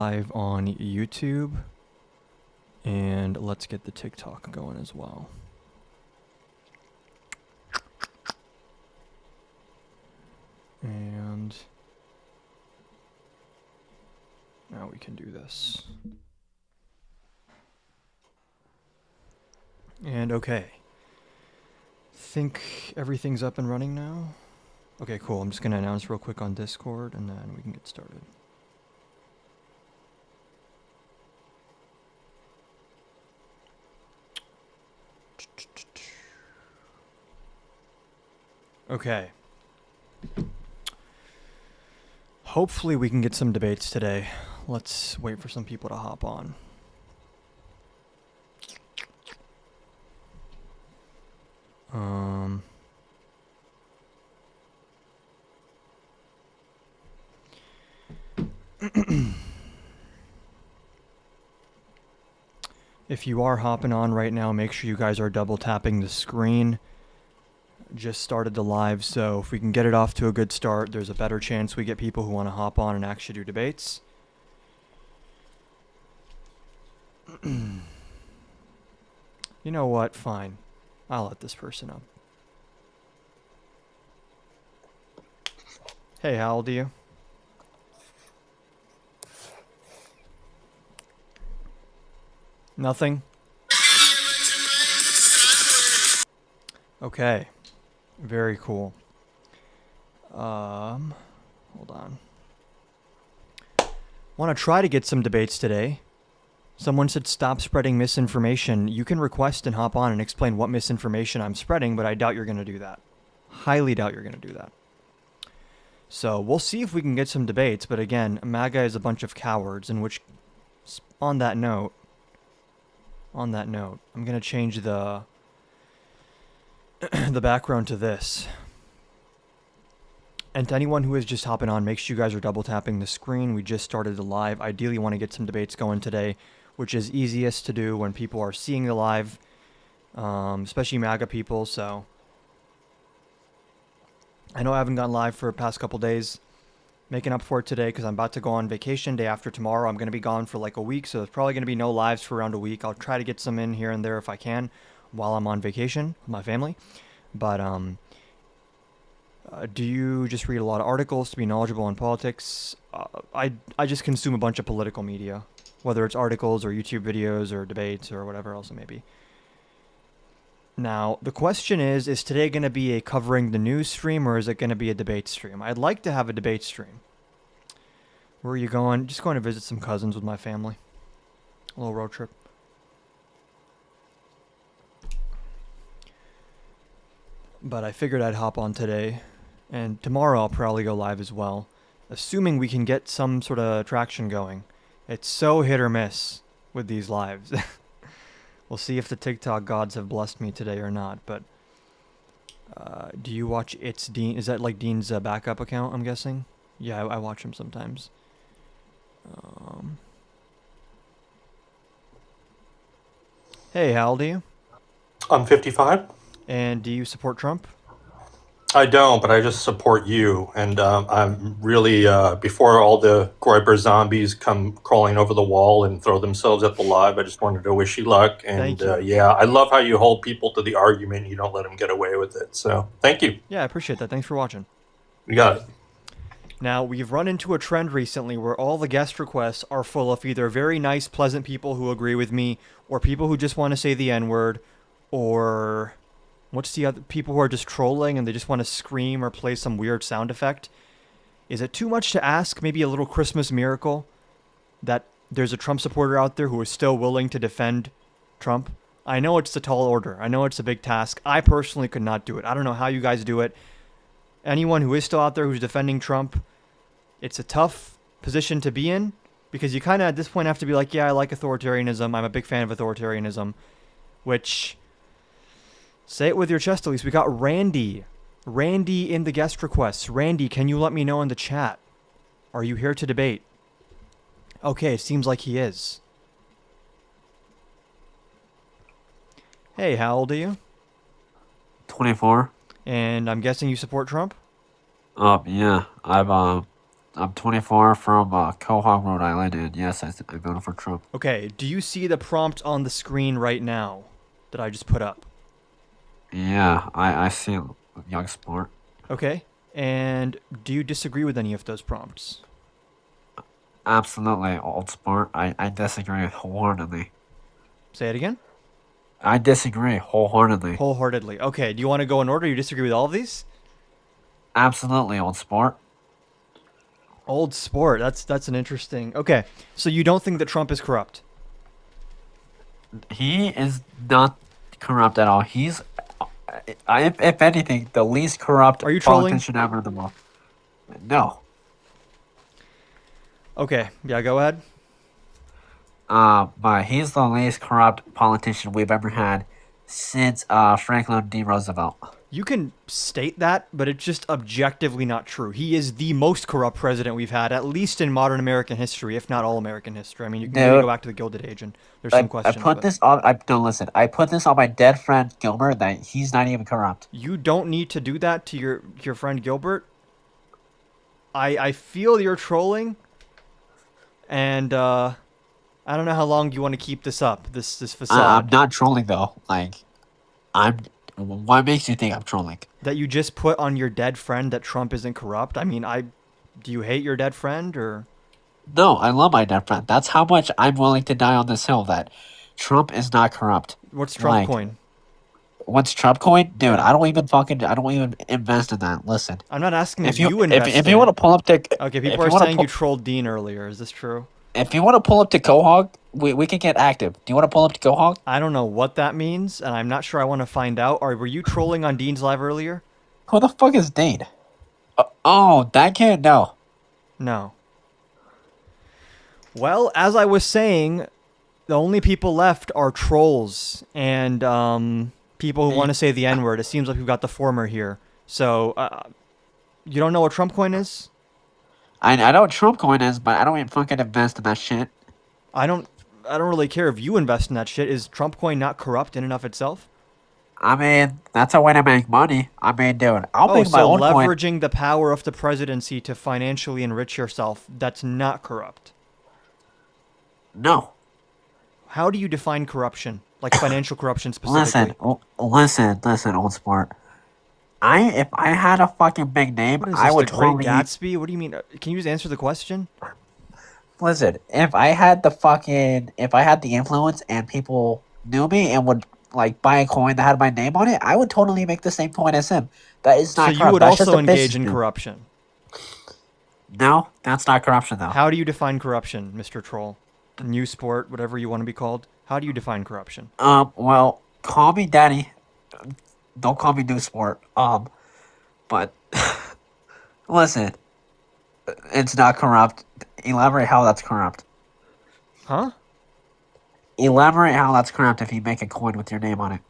Live on YouTube, and let's get the TikTok going as well. And now we can do this. And okay. Think everything's up and running now? Okay, cool. I'm just going to announce real quick on Discord, and then we can get started. Okay. Hopefully we can get some debates today. Let's wait for some people to hop on. If you are hopping on right now, make sure you guys are double tapping the screen. Just started the live, so if we can get it off to a good start, there's a better chance we get people who want to hop on and actually do debates. You know what? Fine. I'll let this person up. Hey, how old are you? Nothing? Okay. Very cool. Hold on. Want to try to get some debates today. Someone said stop spreading misinformation. You can request and hop on and explain what misinformation I'm spreading, but I doubt you're going to do that. Highly doubt you're going to do that. So we'll see if we can get some debates, but again, MAGA is a bunch of cowards, in which, on that note, I'm going to change the the background to this. And to anyone who is just hopping on, make sure you guys are double tapping the screen. We just started the live. Ideally, want to get some debates going today, which is easiest to do when people are seeing the live, especially MAGA people. So I know I haven't gone live for the past couple days. Making up for it today because I'm about to go on vacation day after tomorrow. I'm going to be gone for like a week, so there's probably going to be no lives for around a week. I'll try to get some in here and there if I can while I'm on vacation with my family. But do you just read a lot of articles to be knowledgeable in politics? I just consume a bunch of political media, whether it's articles or YouTube videos or debates or whatever else it may be. Now, the question is today going to be a covering the news stream or is it going to be a debate stream? I'd like to have a debate stream. Where are you going? Just going to visit some cousins with my family. A little road trip. But I figured I'd hop on today. And tomorrow I'll probably go live as well. Assuming we can get some sort of traction going. It's so hit or miss with these lives. We'll see if the TikTok gods have blessed me today or not. But do you watch It's Dean? Is that like Dean's backup account, I'm guessing? Yeah, I watch him sometimes. Hey, how old are you? I'm 55. And do you support Trump? I don't, but I just support you. And I'm really, before all the Groyper zombies come crawling over the wall and throw themselves at the live, I just wanted to wish you luck. And Thank you. yeah, I love how you hold people to the argument. You don't let them get away with it. So thank you. Yeah, I appreciate that. Thanks for watching. You got it. Now, we've run into a trend recently where all the guest requests are full of either very nice, pleasant people who agree with me, or people who just want to say the N-word, or what's the other, people who are just trolling and they just want to scream or play some weird sound effect. Is it too much to ask, maybe a little Christmas miracle, that there's a Trump supporter out there who is still willing to defend Trump? I know it's a tall order. I know it's a big task. I personally could not do it. I don't know how you guys do it. Anyone who is still out there who's defending Trump, it's a tough position to be in because you kind of at this point have to be like, yeah, I like authoritarianism. I'm a big fan of authoritarianism, which, say it with your chest at least. We got Randy. Randy in the guest requests. Randy, can you let me know in the chat? Are you here to debate? Okay, it seems like he is. Hey, how old are you? 24. And I'm guessing you support Trump? Yeah. I've I'm 24 from Quahog, Rhode Island, and yes, I voted for Trump. Okay, do you see the prompt on the screen right now that I just put up? Yeah, I see young sport. Okay, and do you disagree with any of those prompts? Absolutely, old sport. I disagree wholeheartedly. Say it again? I disagree wholeheartedly. Wholeheartedly. Okay, do you want to go in order? You disagree with all of these? Absolutely, old sport. Old sport. That's an interesting. Okay, so you don't think that Trump is corrupt? He is not corrupt at all. He's, if anything, the least corrupt Are you trolling? politician ever in the world. No. Okay, yeah, go ahead. But he's the least corrupt politician we've ever had since Franklin D. Roosevelt. You can state that, but it's just objectively not true. He is the most corrupt president we've had, at least in modern American history, if not all American history. I mean, you can maybe Dude, go back to the Gilded Age, and there's some I questions. put But this on. No, listen. I put this on my dead friend Gilbert that he's not even corrupt. you don't need to do that to your friend Gilbert. I feel you're trolling, and I don't know how long you want to keep this up. This I'm facade not trolling though. Like, I'm. What makes you think I'm trolling? that you just put on your dead friend that Trump isn't corrupt. I mean, do you hate your dead friend or? No, I love my dead friend. That's how much I'm willing to die on this hill that Trump is not corrupt. What's Trump Like, coin? what's Trump coin? Dude, I don't even invest in that. Listen. I'm not asking If if you invest if in you want to it. pull up to Okay, if people you are wanna saying pull- you trolled Dean earlier. Is this true? if you want to pull up to Quahog, we can get active. Do you want to pull up to Quahog? I don't know what that means, and I'm not sure I want to find out. Or were you trolling on Dean's live earlier? Who the fuck is Dane? Oh, that kid? No. No. Well, as I was saying, the only people left are trolls and people who want to say the N-word. It seems like we've got the former here. So, you don't know what Trump coin is? I know what Trump coin is, but I don't even fucking invest in that shit. I don't really care if you invest in that shit. Is Trump coin not corrupt in and of itself? I mean, that's a way to make money. I mean, dude, I'll Oh, make my so own coin. leveraging the power of the presidency to financially enrich yourself, that's not corrupt. No. How do you define corruption? Like financial corruption specifically? Listen, old sport. If I had a fucking big name, What is I this, would the Great totally. Gatsby? What do you mean? Can you just answer the question? Listen, if I had the influence and people knew me and would like buy a coin that had my name on it, I would totally make the same coin as him. That is So not you corrupt. would That's just also a engage business in move. corruption. No, that's not corruption though. How do you define corruption, Mr. Troll? New sport, whatever you want to be called. How do you define corruption? Well, call me daddy. Don't call me new sport. But listen, it's not corrupt. Elaborate how that's corrupt. Huh? Elaborate how that's corrupt if you make a coin with your name on it.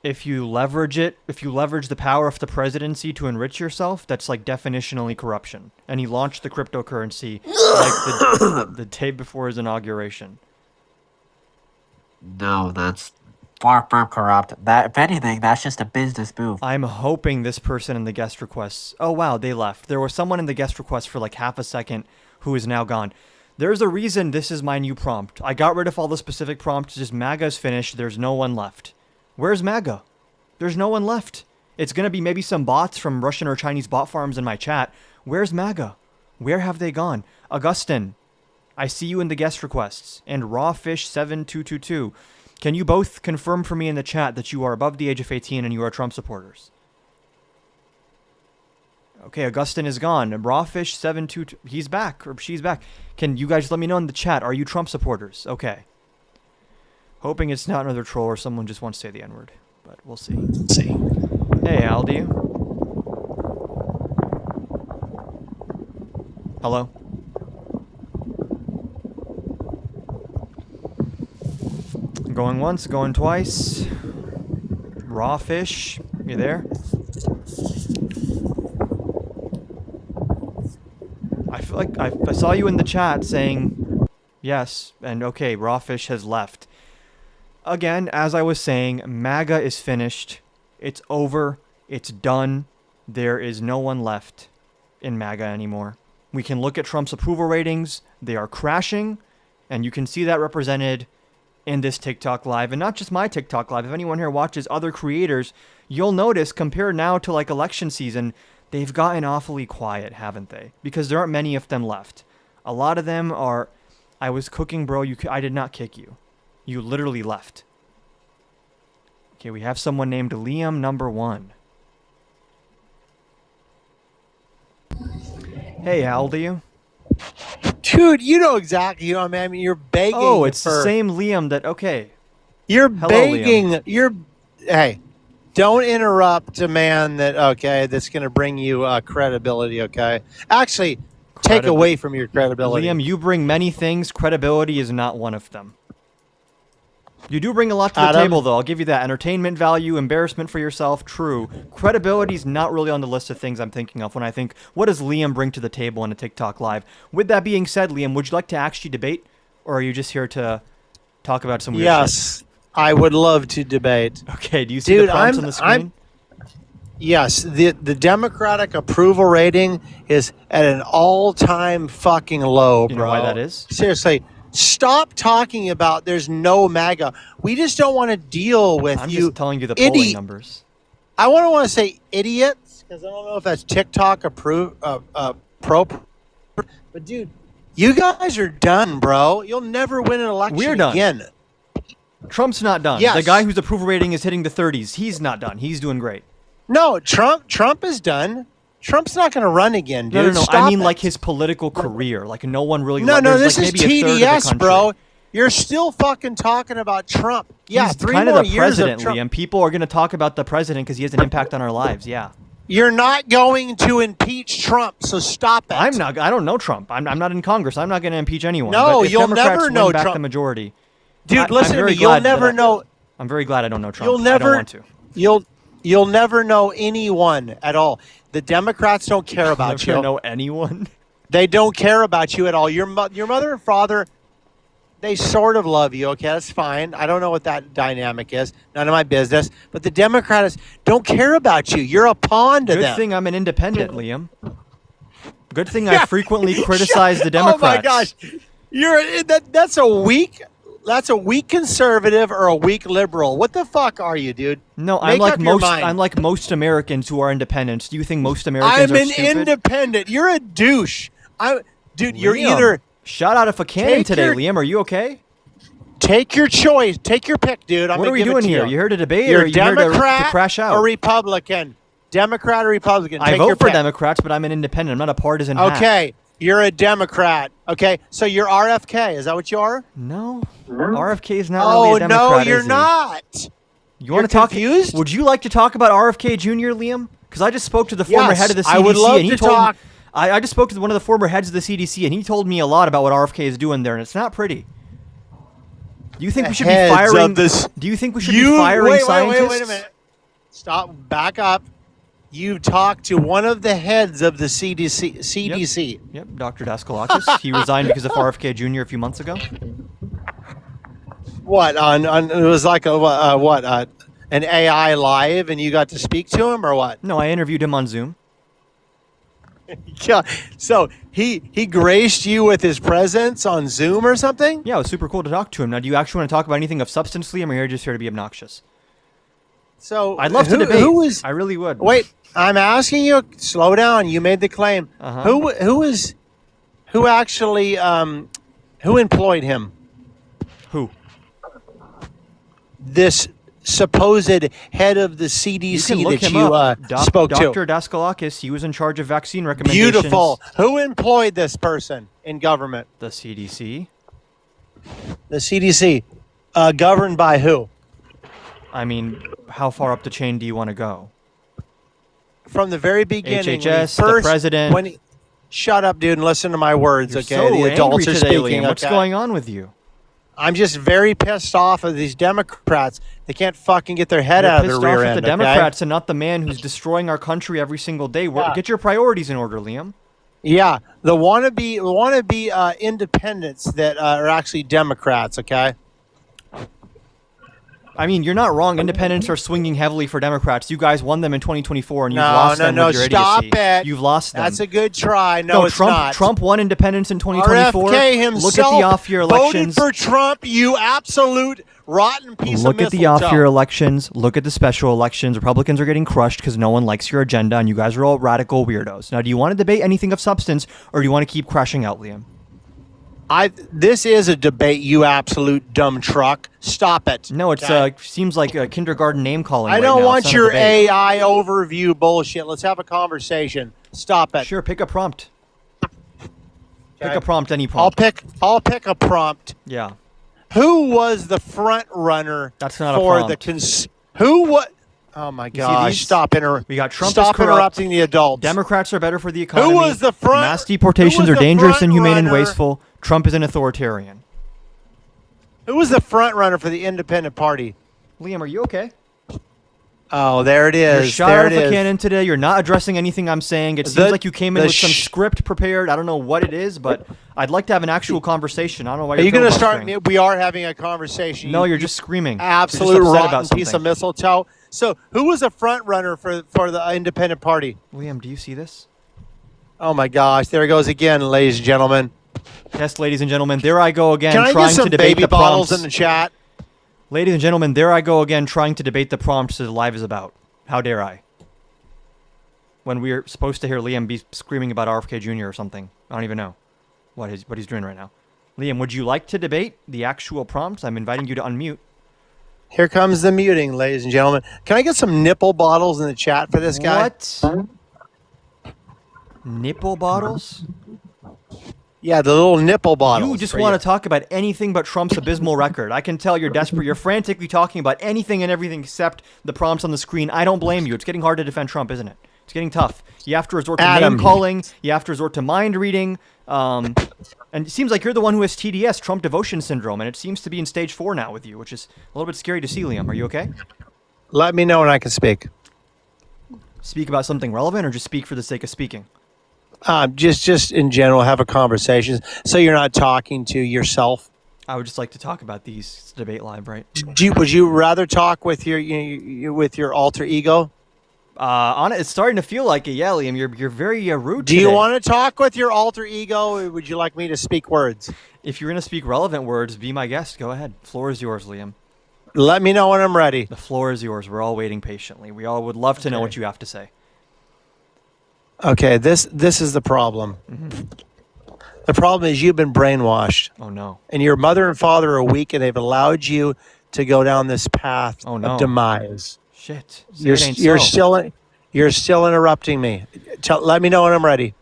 If you leverage the power of the presidency to enrich yourself, that's like definitionally corruption. And he launched the cryptocurrency like the day before his inauguration. No, that's far from corrupt. That, if anything, that's just a business move. I'm hoping this person in the guest requests. Oh wow, they left. There was someone in the guest request for like half a second who is now gone. There's a reason this is my new prompt. I got rid of all the specific prompts. Just MAGA's finished. There's no one left. Where's MAGA? There's no one left. It's gonna be maybe some bots from Russian or Chinese bot farms in my chat. Where's MAGA? Where have they gone? Augustin, I see you in the guest requests. And Rawfish7222. Can you both confirm for me in the chat that you are above the age of 18 and you are Trump supporters? Okay, Augustin is gone. Rawfish722, he's back, or she's back. Can you guys let me know in the chat, are you Trump supporters? Okay. Hoping it's not another troll or someone just wants to say the N-word, but we'll see. Hey, Aldi. Hello? Going once, going twice. Rawfish, you there? I feel like I saw you in the chat saying yes, and okay, Rawfish has left. Again, as I was saying, MAGA is finished. It's over. It's done. There is no one left in MAGA anymore. We can look at Trump's approval ratings. They are crashing, and you can see that represented in this TikTok live. And not just my TikTok live. If anyone here watches other creators, you'll notice compared now to like election season, they've gotten awfully quiet, haven't they? Because there aren't many of them left. A lot of them are, I was cooking, bro. I did not kick you. You literally left. Okay, we have someone named Liam number 1. Hey, how old are you? Dude, you know exactly. You know, I mean, you're begging. Oh, it's for, the same Liam that, okay. You're Hello, begging. Liam. Hey, don't interrupt a man that's going to bring you credibility. Okay, actually, take away from your credibility. Liam, you bring many things. Credibility is not one of them. You do bring a lot to the table, though. I'll give you that. Entertainment value, embarrassment for yourself, true. Credibility is not really on the list of things I'm thinking of when I think, what does Liam bring to the table in a TikTok live? With that being said, Liam, would you like to actually debate? Or are you just here to talk about some weird Yes, shit? I would love to debate. Okay, do you see the prompts on the screen? Yes, the Democratic approval rating is at an all-time fucking low, bro. You know why that is? Seriously. Stop talking about there's no MAGA. We just don't want to deal with I'm you. just telling you the polling numbers. I want to say idiots because I don't know if that's TikTok pro. But dude, you guys are done, bro. You'll never win an election We're done. again. Trump's not done. Yes. The guy whose approval rating is hitting the 30s, he's not done. He's doing great. No, Trump is done. Trump's not going to run again, dude. No. Stop I mean, it. like his political career. Like no one really. No, there's this like is maybe a third of the TDS, country. bro. You're still fucking talking about Trump. Yeah, He's 3 kind more of the years president, of Trump. Liam. People are going to talk about the president because he has an impact on our lives. Yeah. You're not going to impeach Trump, so stop it. I'm not. I don't know Trump. I'm not in Congress. I'm not going to impeach anyone. No, but if you'll Democrats never win know back Trump. the majority. Dude, I'm listen to very me. You'll glad that never know. I'm very glad I don't know Trump. You'll never. I don't want to. You'll never know anyone at all. The Democrats don't care about Never you. know anyone. They don't care about you at all. Your mother and father, they sort of love you. Okay, that's fine. I don't know what that dynamic is. None of my business. But the Democrats don't care about you. You're a pawn to Good them. thing I'm an independent, Liam. Good thing I frequently criticize the Democrats. Oh my gosh, that's a weak conservative or a weak liberal. What the fuck are you, dude? No, Make up your mind. I'm like most Americans who are independents. Do you think most Americans I'm are an stupid? independent. You're a douche. Dude, you're Liam, either shot out of a cannon Take today, your- Liam. Are you okay? take your choice, take your pick, dude. I'm What gonna are we give it doing to here? You. You here to debate You're or are you here Democrat to crash out? or Republican. Democrat or Republican. I Take your vote for pick. Democrats, but I'm an independent. I'm not a partisan hack. Okay, you're a Democrat. Okay, so you're RFK. Is that what you are? No. RFK is not really Oh a Democrat, no, you're is he? not. You You're want to talk? confused? Would you like to talk about RFK Jr., Liam? Because I just spoke to the former Yes, head of the CDC, I would love and he to told talk. I just spoke to one of the former heads of the CDC, and he told me a lot about what RFK is doing there, and it's not pretty. Do you think we should be Heads of firing? this- Do you think we should be firing scientists? Wait a minute. Stop. Back up. You talked to one of the heads of the CDC. Yep, Dr. Daskalakis. He resigned because of RFK Jr. a few months ago. What on it was like an AI live, and you got to speak to him, or what? No, I interviewed him on Zoom. Yeah. So he graced you with his presence on Zoom or something? Yeah, it was super cool to talk to him. Now, do you actually want to talk about anything of substance, Liam, or you're just here to be obnoxious? So I'd love to debate. Who is? I really would. Wait, I'm asking you. Slow down. You made the claim. Uh-huh. Who actually who employed him? Who? This supposed head of the You CDC can look that him you up. spoke to. Dr. Daskalakis, he was in charge of vaccine recommendations. Beautiful. Who employed this person in government? The CDC. The CDC. Governed by who? I mean, how far up the chain do you want to go? From the very beginning. when he HHS, the first, president. Shut up, dude, and listen to my words, You're okay? so The adults angry are today, speaking. Liam. What's okay? going on with you? I'm just very pissed off of these Democrats. They can't fucking get their head You're out of their pissed rear off end. at the okay? Democrats and not the man who's destroying our country every single day. Yeah. Get your priorities in order, Liam. Yeah, the wannabe independents that are actually Democrats. Okay. I mean, you're not wrong. Independents are swinging heavily for Democrats. You guys won them in 2024, and you've No, lost no, them no, with your stop idiocy. it. You've lost them. That's a good try. No, it's Trump. not. Trump won independence in 2024. RFK himself Look at the off-year elections. voted for Trump, you absolute rotten piece Look of at the mistletoe. off-year elections. Look at the special elections. Republicans are getting crushed because no one likes your agenda, and you guys are all radical weirdos. Now, do you want to debate anything of substance, or do you want to keep crashing out, Liam? This is a debate, you absolute dumb truck. Stop it. No, it Okay? seems like a kindergarten name calling. I right don't now. want It's not a your debate. AI overview bullshit. Let's have a conversation. Stop it. Sure, pick a prompt. Pick Okay. a prompt, any I'll prompt. pick a prompt. Yeah. Who was the front runner That's not a for prompt. the who what? Oh my see gosh! these? Stop We got Trump is Stop corrupt. interrupting the adults. Democrats are better for the economy. Who was the front? Mass deportations who was are the dangerous, front inhumane, and runner? wasteful. Trump is an authoritarian. Who was the front runner for the Independent Party? Liam, are you okay? Oh, there it You're is. shot there out of it the is. cannon today. You're not addressing anything I'm saying. It seems The- like you came in the with some sh- script prepared. I don't know what it is, but I'd like to have an actual conversation. I don't know why Are you going to start? We are having a conversation. No, You- you're just screaming. absolute you're just upset rotten about piece of something. mistletoe. So, who was the front runner for the Independent Party? Liam, do you see this? Oh my gosh! There it goes again, ladies and gentlemen. Yes, ladies and gentlemen, there I go again Can I trying get some to debate baby the bottles prompts. in the chat? Ladies and gentlemen, there I go again trying to debate the prompts that Live is about. How dare I? When we're supposed to hear Liam be screaming about RFK Jr. or something. I don't even know what he's doing right now. Liam, would you like to debate the actual prompts? I'm inviting you to unmute. Here comes the muting, ladies and gentlemen. Can I get some nipple bottles in the chat for this guy? What? Nipple bottles? Yeah, the little nipple bottles. You just for want to talk about anything but Trump's abysmal record. I can tell you're desperate. You're frantically talking about anything and everything except the prompts on the screen. I don't blame you. It's getting hard to defend Trump, isn't it? It's getting tough. You have to resort to Adam. name calling. You have to resort to mind reading. And it seems like you're the one who has TDS, Trump devotion syndrome, and it seems to be in stage 4 now with you, which is a little bit scary to see, Liam. Are you okay? Let me know when I can speak. Speak about something relevant or just speak for the sake of speaking? Just in general, have a conversation so you're not talking to yourself. I would just like to talk about these. It's debate live, right? Would you rather talk with your alter ego? It's starting to feel like it. Yeah, Liam, you're very rude. Do you today. want to talk with your alter ego, or would you like me to speak words? If you're going to speak relevant words, be my guest. Go ahead. Floor is yours, Liam. Let me know when I'm ready. The floor is yours. We're all waiting patiently. We all would love to know what you have to say. Okay, this is the problem. The problem is you've been brainwashed, Oh, no. and your mother and father are weak, and they've allowed you to go down this path Oh, no. of demise. Shit. Say You're it ain't you're so. still interrupting me. Let me know when I'm ready.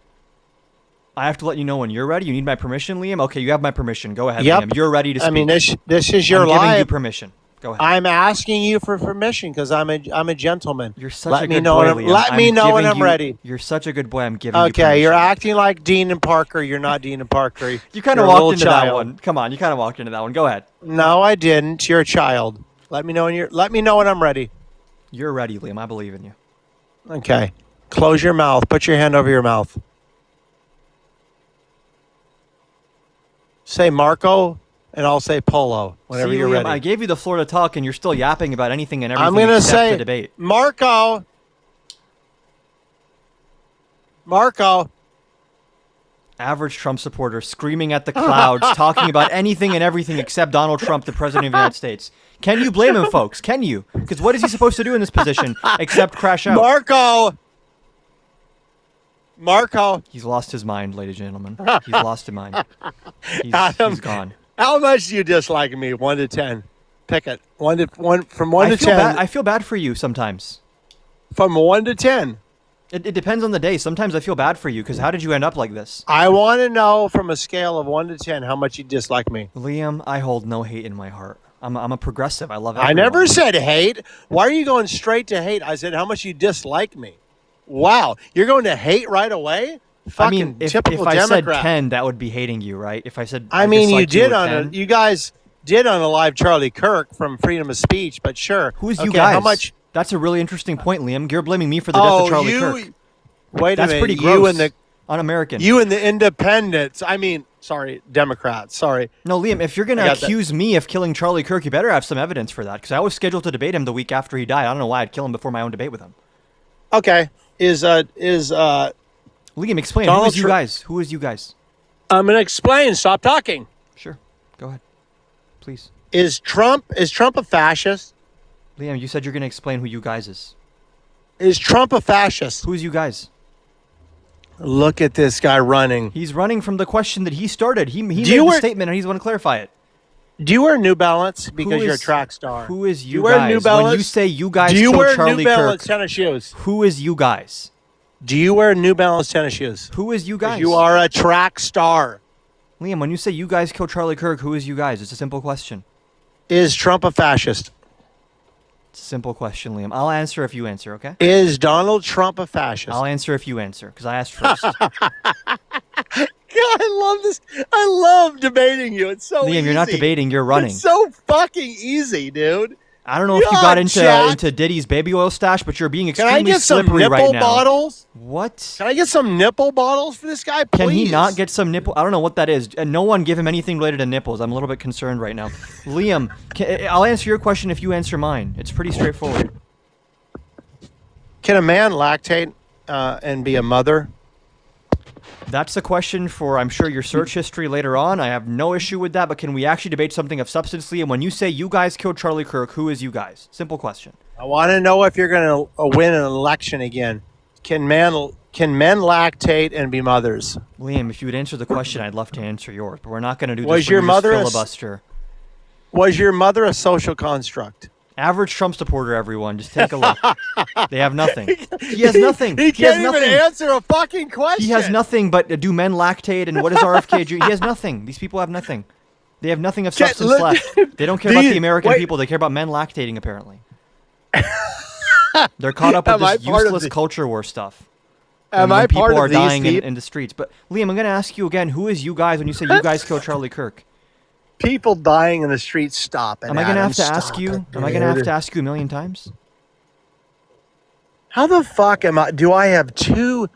I have to let you know when you're ready. You need my permission, Liam? Okay, you have my permission. Go ahead, Yep. Liam. You're ready to speak. I mean, this is your I'm giving you live. permission. Go ahead. I'm asking you for permission because I'm a gentleman. You're such let a me good know boy, when Liam. let me know when giving I'm you- ready. You're such a good boy. I'm giving you Okay, permission. you're acting like Dean and Parker. You're not Dean and Parker. You kind You're of a walked little into that child. one. Come on, you kind of walked into that one. Go ahead. No, I didn't. You're a child. Let me know when I'm ready. You're ready, Liam. I believe in you. Okay. Close your mouth. Put your hand over your mouth. Say Marco, and I'll say Polo whenever See, you're Liam, ready. I gave you the floor to talk, and you're still yapping about anything and everything I'm gonna except say the debate. Marco. Marco. Average Trump supporter screaming at the clouds, talking about anything and everything except Donald Trump, the President of the United States. Can you blame him, folks? Can you? Because what is he supposed to do in this position except crash out? Marco. Marco. He's lost his mind, ladies and gentlemen. He's lost his mind. Adam. He's gone. How much do you dislike me? 1 to 10. Pick it. From 1 I to feel 10. bad. I feel bad for you sometimes. From 1 to 10. It depends on the day. Sometimes I feel bad for you because how did you end up like this? I want to know from a scale of 1 to 10 how much you dislike me. Liam, I hold no hate in my heart. I'm a progressive. I love I everyone. never said hate. Why are you going straight to hate? I said how much you dislike me. Wow, you're going to hate right away? Fucking I mean, if typical I said Democrat. 10, that would be hating you, right? If I said I mean, you disliked did at on 10, you guys did on a live Charlie Kirk from Freedom of Speech, but sure. Who's okay, you guys? How much? That's a really interesting point, Liam. You're blaming me for the death Oh, of Charlie you. Kirk. Wait That's a minute. pretty You gross. and the Un-American. you and the independents. I mean, Sorry, Democrats. Sorry. No, Liam, if you're going I to got that. accuse me of killing Charlie Kirk, you better have some evidence for that, because I was scheduled to debate him the week after he died. I don't know why I'd kill him before my own debate with him. Okay. Liam, explain. Who Donald is you Tru- guys? Who is you guys? I'm going to explain. Stop talking. Sure. Go ahead. Please. Is Trump a fascist? Liam, you said you're going to explain who you guys is. Is Trump a fascist? Who's you guys? Look at this guy running. He's running from the question that he started. He made you the wear- statement and he's going to clarify it. Do you wear New Balance because Who you're a is- track star? Who is Do you wear guys? New When you Balance? say you guys Do you killed wear Charlie New Balance Kirk, tennis shoes? who is you guys? Do you wear New Balance tennis shoes? Who is you 'Cause guys? You are a track star. Liam, when you say you guys killed Charlie Kirk, who is you guys? It's a simple question. Is Trump a fascist? It's a simple question, Liam. I'll answer if you answer, okay? Is Donald Trump a fascist? I'll answer if you answer, because I asked first. God, I love this. I love debating you. It's so easy. Liam, you're not debating, you're running. It's so fucking easy, dude. I don't know if you got into Diddy's baby oil stash, but you're being Can I extremely get some slippery nipple right now. bottles? What? Can I get some nipple bottles for this guy, please? Can he not get some nipple? I don't know what that is. And no one give him anything related to nipples. I'm a little bit concerned right now. Liam, I'll answer your question if you answer mine. It's pretty straightforward. Can a man lactate and be a mother? That's a question for, I'm sure, your search history later on. I have no issue with that, but can we actually debate something of substance, Liam? When you say you guys killed Charlie Kirk, who is you guys? Simple question. I want to know if you're going to win an election again. Can men lactate and be mothers? Liam, if you would answer the question, I'd love to answer yours, but we're not going to do Was this your religious mother a s- filibuster. Was your mother a social construct? Average Trump supporter, everyone. Just take a look. They have nothing. He has nothing. He has can't nothing. even answer a fucking question. He has nothing but do men lactate and what is RFK? He has nothing. These people have nothing. They have nothing of substance look- left. They don't care about the American wait. people. They care about men lactating, apparently. They're caught up with Am I this part of useless the- culture war stuff. Am when I people part are of these dying people? in the streets. But, Liam, I'm going to ask you again, who is you guys when you say you guys killed Charlie Kirk? People dying in the streets? Stop it. Am I going to Adam, have to ask stop you? it, Am I going to have dude. to ask you a million times? How the fuck am I? Do I have two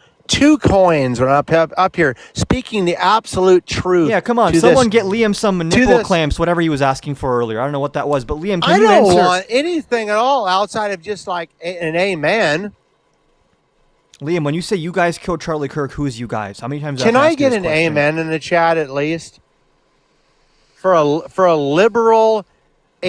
coins when I'm up here speaking the absolute truth? Yeah, come on. to Someone this- get Liam some nipple this- clamps, whatever he was asking for earlier. I don't know what that was, but Liam, can I you don't answer? want anything at all outside of just like an amen. Liam, when you say you guys killed Charlie Kirk, who's you guys? How many times? Can have to I ask you get this an question? amen in the chat at least? For a liberal Do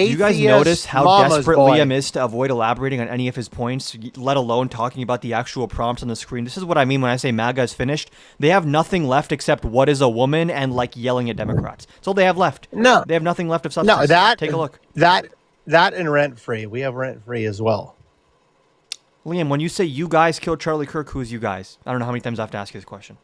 atheist you guys notice how mama's desperate boy. Liam is to avoid elaborating on any of his points, let alone talking about the actual prompts on the screen? This is what I mean when I say MAGA is finished. They have nothing left except what is a woman and like yelling at Democrats. That's all they have left. No. They have nothing left of substance. No, that Take a look. That and rent free. We have rent free as well. Liam, when you say you guys killed Charlie Kirk, who's you guys? I don't know how many times I have to ask you this question.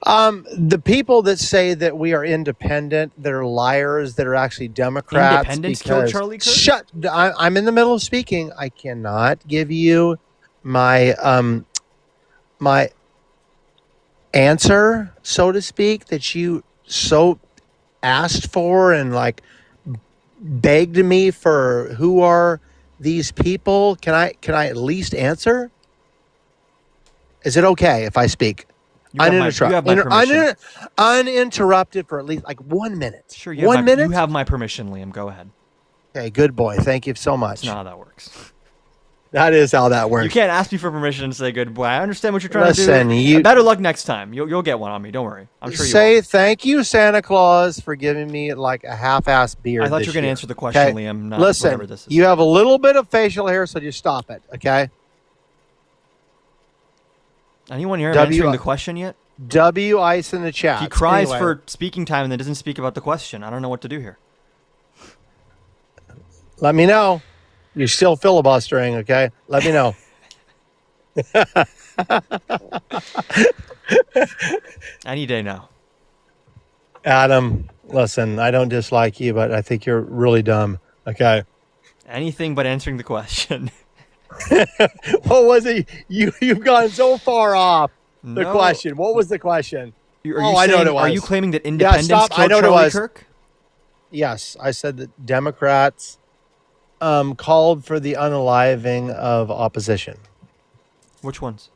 The people that say that we are independent, that are liars, that are actually Democrats. Independents killed because- Charlie Kirk? Shut! I'm in the middle of speaking. I cannot give you my my answer, so to speak, that you so asked for and like begged me for. Who are these people? Can I at least answer? Is it okay if I speak? You have my permission. Uninterrupted for at least like 1 minute. Sure, you have 1 my, minute. You have my permission, Liam. Go ahead. Okay, good boy. Thank you so much. That's not how that works. That is how that works. You can't ask me for permission and say good boy. I understand what you're trying Listen, to do. you- Better luck next time. You'll get one on me. Don't worry. I'm sure you will. Say thank you, Santa Claus, for giving me like a half-ass beard. I thought you this were going to year. answer the question, Okay? Liam. Not whatever Listen, this is. you have a little bit of facial hair, so just stop it, okay? Anyone here W- answering the question yet? W ice in the chat. He cries Anyway, for speaking time and then doesn't speak about the question. I don't know what to do here. Let me know. You're still filibustering, okay? Let me know. Any day now. Adam, listen, I don't dislike you, but I think you're really dumb, okay? Anything but answering the question. What was it? You've gone so far off the No. question. What was the question? Are Oh, you I know saying- what it Are you was. claiming that independents stop. I killed know what it Charlie was. Kirk? Yes, I said that Democrats called for the unaliving of opposition. Which ones?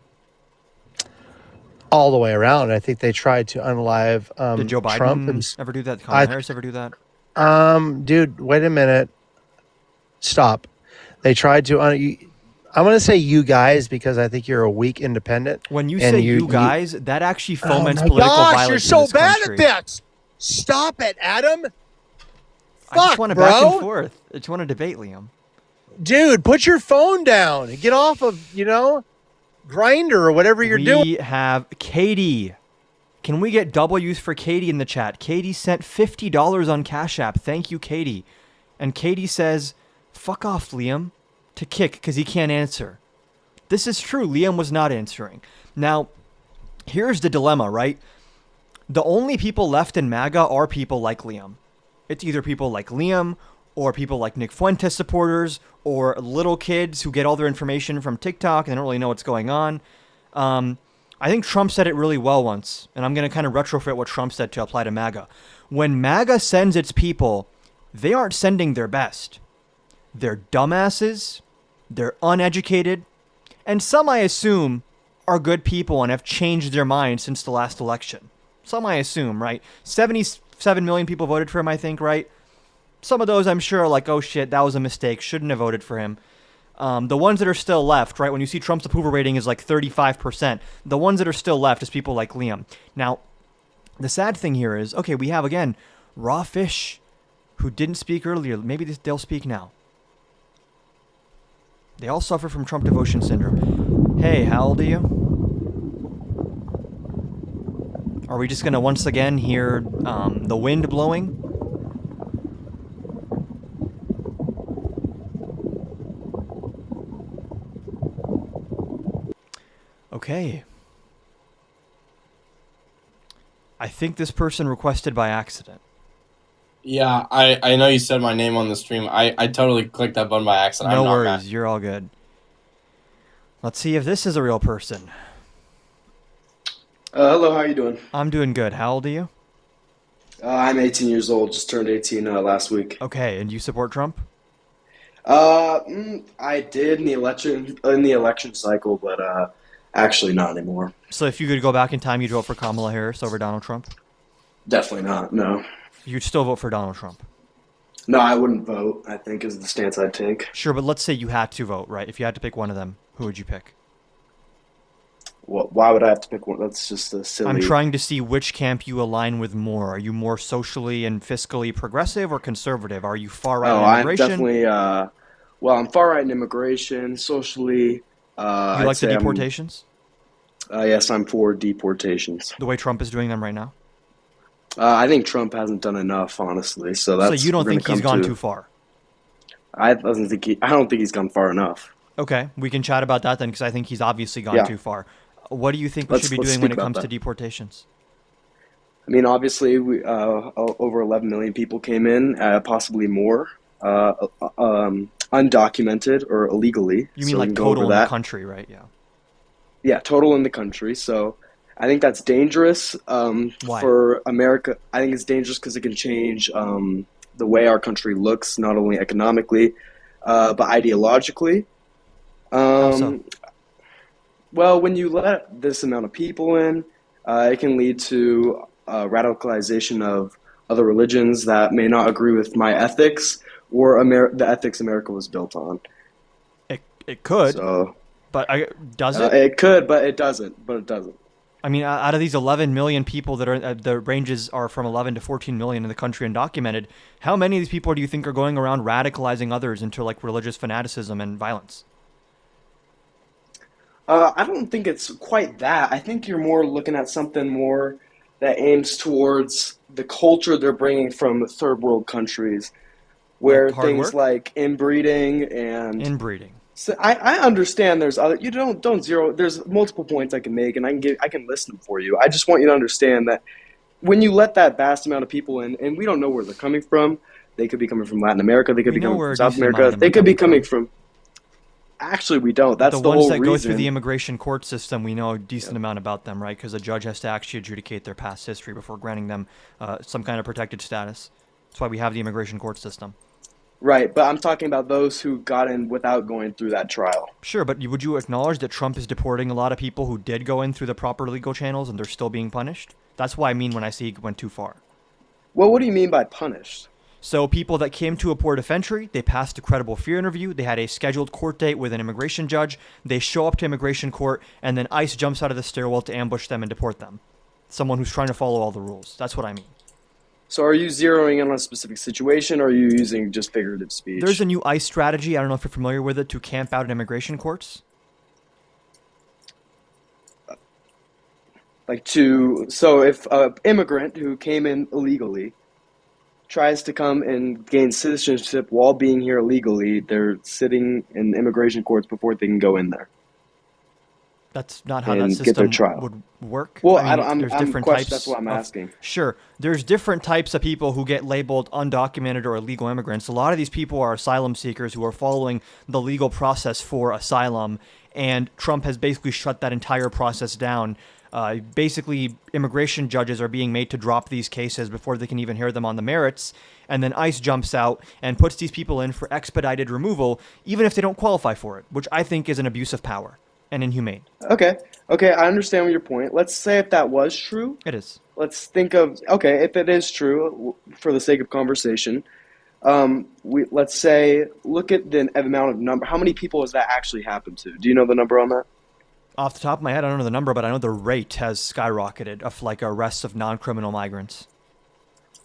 all the way around. I think they tried to unalive Did Joe Trump. Biden ever do that? Did Kamala I- Harris ever do that? Dude, wait a minute. Stop. They tried to. I'm going to say you guys because I think you're a weak independent. When you and say you guys, that actually foments oh my political gosh, violence you're in so this bad country. at this. Stop it, Adam. I just Fuck, want to bro. back and forth. I just want to debate, Liam. Dude, put your phone down and get off of, Grinder or whatever you're doing. We have Katie. Can we get W's for Katie in the chat? Katie sent $50 on Cash App. Thank you, Katie. And Katie says, fuck off, Liam, to Kick because he can't answer. This is true. Liam was not answering. Now, here's the dilemma, right? The only people left in MAGA are people like Liam. It's either people like Liam or people like Nick Fuentes supporters or little kids who get all their information from TikTok and they don't really know what's going on. I think Trump said it really well once, and I'm going to kind of retrofit what Trump said to apply to MAGA. When MAGA sends its people, they aren't sending their best. They're dumbasses, they're uneducated, and some, I assume, are good people and have changed their minds since the last election. Some, I assume, right? 77 million people voted for him, I think, right? Some of those, I'm sure, are like, oh shit, that was a mistake, shouldn't have voted for him. The ones that are still left, right, when you see Trump's approval rating is like 35%, the ones that are still left is people like Liam. Now, the sad thing here is, okay, we have, again, Raw Fish, who didn't speak earlier. Maybe they'll speak now. They all suffer from Trump devotion syndrome. Hey, how old are you? Are we just going to once again hear the wind blowing? Okay. I think this person requested by accident. Yeah, I know you said my name on the stream. I totally clicked that button by accident. No I'm not worries, mad. you're all good. Let's see if this is a real person. Hello, how you doing? I'm doing good. How old are you? I'm 18 years old. Just turned 18 last week. Okay, and you support Trump? I did in the election cycle, but actually not anymore. So if you could go back in time, you'd vote for Kamala Harris over Donald Trump? Definitely not. No, You'd still vote for Donald Trump? no, I wouldn't vote. I think is the stance I'd take. Sure, but let's say you had to vote, right? If you had to pick one of them, who would you pick? Well, why would I have to pick one? That's just a silly. I'm trying to see which camp you align with more. Are you more socially and fiscally progressive or conservative? Are you far right Oh, on I'm immigration? definitely. Well, I'm far right in immigration, socially. You I'd like the say I'm- deportations? Yes, I'm for deportations. The way Trump is doing them right now? I think Trump hasn't done enough, honestly. So that's. So you don't we're gonna think he's come gone to- too far? I don't think he's gone far enough. Okay, we can chat about that then, because I think he's obviously gone Yeah. too far. What do you think we Let's- should be let's doing when speak it about comes to that. deportations? I mean, obviously, over 11 million people came in, possibly more, undocumented or illegally. You mean So we like can go total over in the that. country, right? Yeah. Yeah, total in the country. So I think that's dangerous Why? for America. I think it's dangerous because it can change the way our country looks, not only economically, but ideologically. How so? Well, when you let this amount of people in, it can lead to radicalization of other religions that may not agree with my ethics or the ethics America was built on. It could, So but does it? it could, but it doesn't. But it doesn't. I mean, out of these 11 million people that are, the ranges are from 11 to 14 million in the country undocumented, how many of these people do you think are going around radicalizing others into like religious fanaticism and violence? I don't think it's quite that. I think you're more looking at something more that aims towards the culture they're bringing from third world countries, where Like hard things work? like inbreeding and Inbreeding. so I understand there's other you don't zero there's multiple points I can make and I can list them for you. I just want you to understand that when you let that vast amount of people in and we don't know where they're coming from, they could be coming from Latin America, they could We be know coming where from a South decent amount of America, them they are could be coming coming from. Actually, we don't. That's The the ones whole that go reason. through the immigration court system, we know a decent amount about them, right? Because a judge has to actually adjudicate their past history before granting them some kind of protected status. That's why we have the immigration court system. Right, but I'm talking about those who got in without going through that trial. Sure, but would you acknowledge that Trump is deporting a lot of people who did go in through the proper legal channels and they're still being punished? That's what I mean when I say he went too far. Well, what do you mean by punished? So people that came to a port of entry, they passed a credible fear interview, they had a scheduled court date with an immigration judge, they show up to immigration court, and then ICE jumps out of the stairwell to ambush them and deport them. Someone who's trying to follow all the rules. That's what I mean. So are you zeroing in on a specific situation, or are you using just figurative speech? There's a new ICE strategy, I don't know if you're familiar with it, to camp out in immigration courts. So if an immigrant who came in illegally tries to come and gain citizenship while being here illegally, they're sitting in immigration courts before they can go in there. That's not how that And get their system trial. would work. Well, there's different types. that's what I'm asking. Sure, there's different types of people who get labeled undocumented or illegal immigrants. A lot of these people are asylum seekers who are following the legal process for asylum, and Trump has basically shut that entire process down. Basically, immigration judges are being made to drop these cases before they can even hear them on the merits, and then ICE jumps out and puts these people in for expedited removal, even if they don't qualify for it, which I think is an abuse of power and inhumane. Okay, I understand your point. Let's say if that was true, It is. let's think of, okay, if it is true, for the sake of conversation, let's say, look at the amount of number. How many people has that actually happened to? Do you know the number on that? Off the top of my head, I don't know the number, but I know the rate has skyrocketed of like arrests of non-criminal migrants.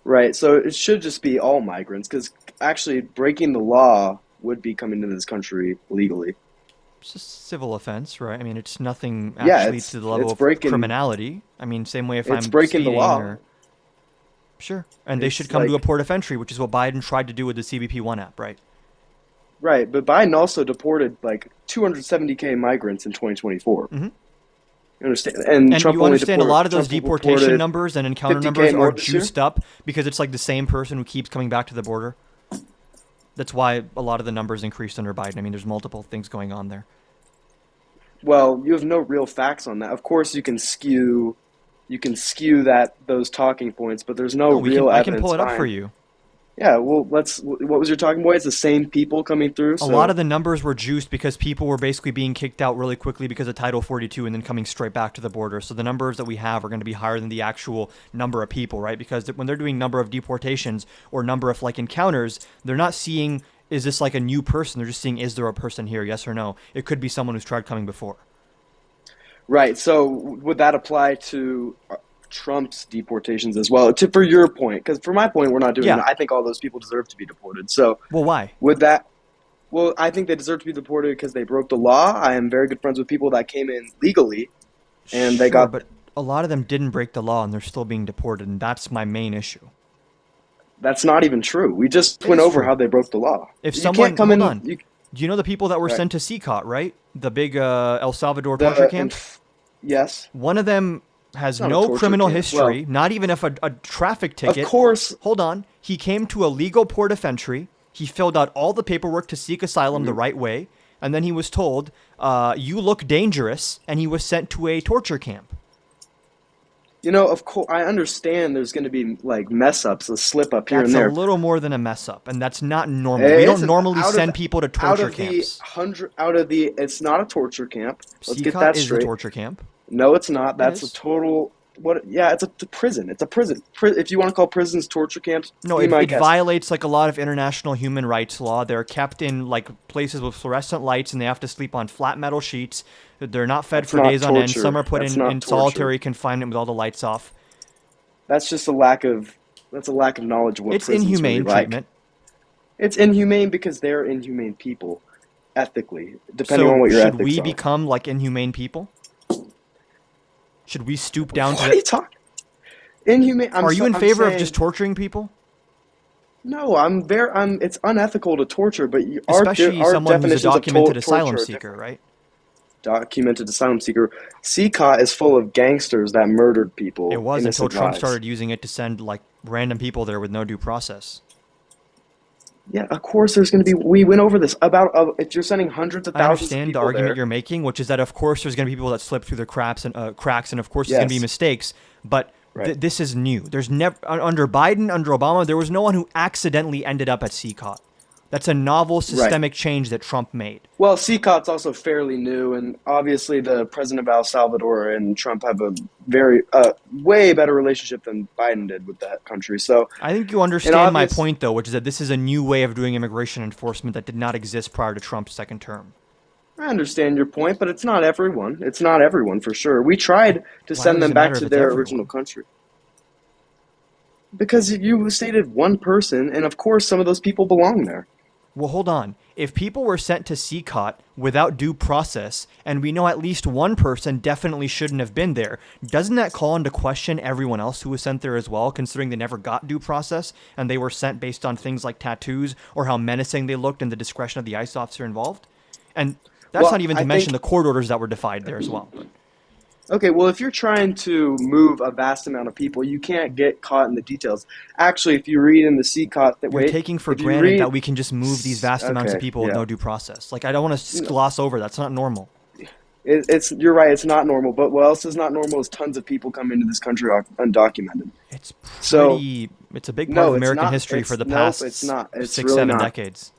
Right, so it should just be all migrants, because actually breaking the law would be coming into this country legally. It's a civil offense, right? I mean, it's nothing Yeah, actually it's- to the level it's of breaking- criminality. I mean, same way if It's I'm breaking the speeding law. or... Sure, and they It's should come to a like- port of entry, which is what Biden tried to do with the CBP One app, right? Right, but Biden also deported like 270K migrants in 2024. Mhm. You understand? And And Trump you only understand a lot of those Trump deportation deported- numbers and encounter 50K numbers more are this year? juiced up because it's like the same person who keeps coming back to the border. That's why a lot of the numbers increased under Biden. I mean, there's multiple things going on there. Well, you have no real facts on that. Of course, you can skew those talking points, but there's no real I evidence. can pull it up behind- for you. Yeah, well, what was your talking point? It's the same people coming through. A lot of the numbers were juiced because people were basically being kicked out really quickly because of Title 42 and then coming straight back to the border. So the numbers that we have are going to be higher than the actual number of people, right? Because when they're doing number of deportations or number of like encounters, they're not seeing, is this like a new person? They're just seeing, is there a person here? Yes or no? It could be someone who's tried coming before. Right. So would that apply to Trump's deportations as well? For your point, because for my point, we're not doing Yeah. that. I think all those people deserve to be deported. So Well, why? would that? Well, I think they deserve to be deported because they broke the law. I am very good friends with people that came in legally, and they Sure, got. but a lot of them didn't break the law and they're still being deported, and that's my main issue. That's not even true. We just It went is over true. how they broke the law. If You someone, can't come hold in. on. Do you know the people that were Right. sent to CCOT, right? The big El Salvador torture camp? Yes, One of them has not a no torture criminal camp. history, not even if a traffic ticket. of course. Hold on. He came to a legal port of entry. He filled out all the paperwork to seek asylum Mm-hmm. the right way. And then he was told, you look dangerous. And he was sent to a torture camp. You know, of course, I understand there's going to be like mess ups, a slip up here That's and there. a little more than a mess up. And that's not normal. It We don't isn't. normally Out of- send people to Out torture of the camps. it's not a torture camp. Let's get CCOT that is a straight. torture camp. No, it's not. That's is. a total. Yeah, it's a prison. It's a prison. If you want to call prisons torture camps, No, be it, my it guest. violates like a lot of international human rights law. They're kept in like places with fluorescent lights, and they have to sleep on flat metal sheets. They're not fed That's for not days on end. torture. Some are put That's in not solitary confinement with all the lights off. That's just a lack of. That's a lack of knowledge of what It's prisons inhumane really like. treatment. It's inhumane because they're inhumane people, ethically, depending So on what your should ethics we are. become like inhumane people? Should we stoop down What are to? you talking? Inhumane. Are you in favor of just torturing people? No, I'm very. It's unethical to torture, but Especially our someone who's a definitions of documented torture asylum are seeker, different. right? Documented asylum seeker. CCOT is full of gangsters that murdered people. It was until innocent Trump lives. started using it to send like random people there with no due process. Yeah, of course. There's going to be. We went over this about if you're sending hundreds of I thousands of understand the people argument there. you're making, which is that of course there's going to be people that slip through the cracks, and of course there's going to be Yes. mistakes. But Right. this is new. There's never under Biden, under Obama, there was no one who accidentally ended up at CCOT. That's a novel systemic change that Trump made. Well, CCOT's also fairly new, and obviously the president of El Salvador and Trump have a very way better relationship than Biden did with that country. So I think you understand my point, though, which is that this is a new way of doing immigration enforcement that did not exist prior to Trump's second term. I understand your point, but it's not everyone. It's not everyone for sure. We tried to send them back to their original country. Because you stated one person, and of course some of those people belong there. Well, hold on. If people were sent to CCOT without due process, and we know at least one person definitely shouldn't have been there, doesn't that call into question everyone else who was sent there as well, considering they never got due process, and they were sent based on things like tattoos or how menacing they looked and the discretion of the ICE officer involved? And that's not even to mention the court orders that were defied there as well. Okay, well, if you're trying to move a vast amount of people, you can't get caught in the details. Actually, if you read in the CCOT that You're taking for granted that we can just move these vast amounts of people with no due process. Like, I don't want to gloss over. That's not normal. You're right. It's not normal. But what else is not normal is tons of people come into this country undocumented. It's a big part of American history for the past it's not. It's 6-7 decades.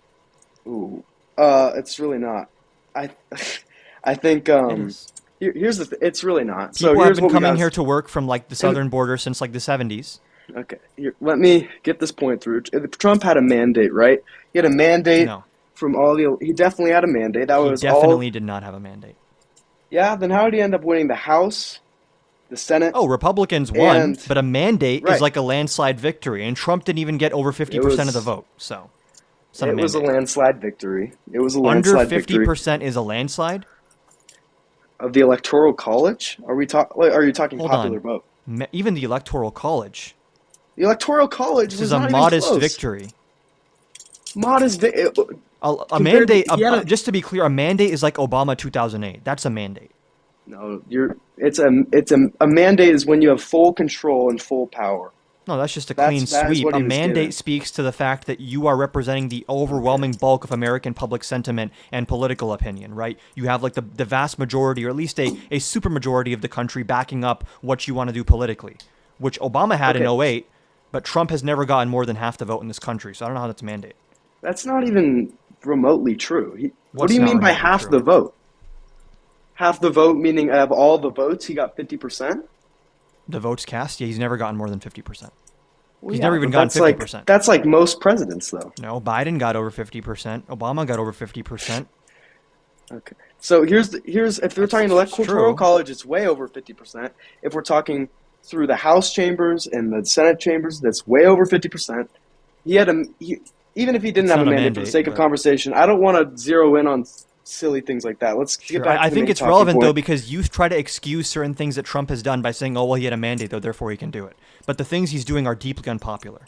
Ooh, it's really not. I think. Here's the it's really not. People have been coming here to work from like the southern border since like the 70s. Okay, let me get this point through. Trump had a mandate, right? He had a mandate from all the. He definitely had a mandate. He definitely did not have a mandate. Yeah, then how did he end up winning the House, the Senate? Oh, Republicans won, but a mandate is like a landslide victory, and Trump didn't even get over 50% of the vote. So it was a landslide victory. It was a landslide victory. Under 50% is a landslide. Of the Electoral College? Are you talking popular vote? Even the Electoral College. The Electoral College was a modest victory. Modest a mandate. Just to be clear, a mandate is like Obama 2008. That's a mandate. No, a mandate is when you have full control and full power. No, that's just a clean sweep. A mandate speaks to the fact that you are representing the overwhelming bulk of American public sentiment and political opinion, right? You have like the vast majority, or at least a supermajority of the country backing up what you want to do politically, which Obama had in 2008, but Trump has never gotten more than half the vote in this country, so I don't know how that's a mandate. That's not even remotely true. What do you mean by half the vote? Half the vote meaning of all the votes, he got 50%? The votes cast? Yeah, he's never gotten more than 50%. He's never even gotten 50%. That's like most presidents, though. No, Biden got over 50%. Obama got over 50%. Okay. So here's if we're talking Electoral College, it's way over 50%. If we're talking through the House chambers and the Senate chambers, that's way over 50%. Even if he didn't have a mandate for the sake of conversation, I don't want to zero in on silly things like that. Let's get back to I think it's relevant, though, because you try to excuse certain things that Trump has done by saying, oh, well, he had a mandate, though, therefore he can do it. But the things he's doing are deeply unpopular.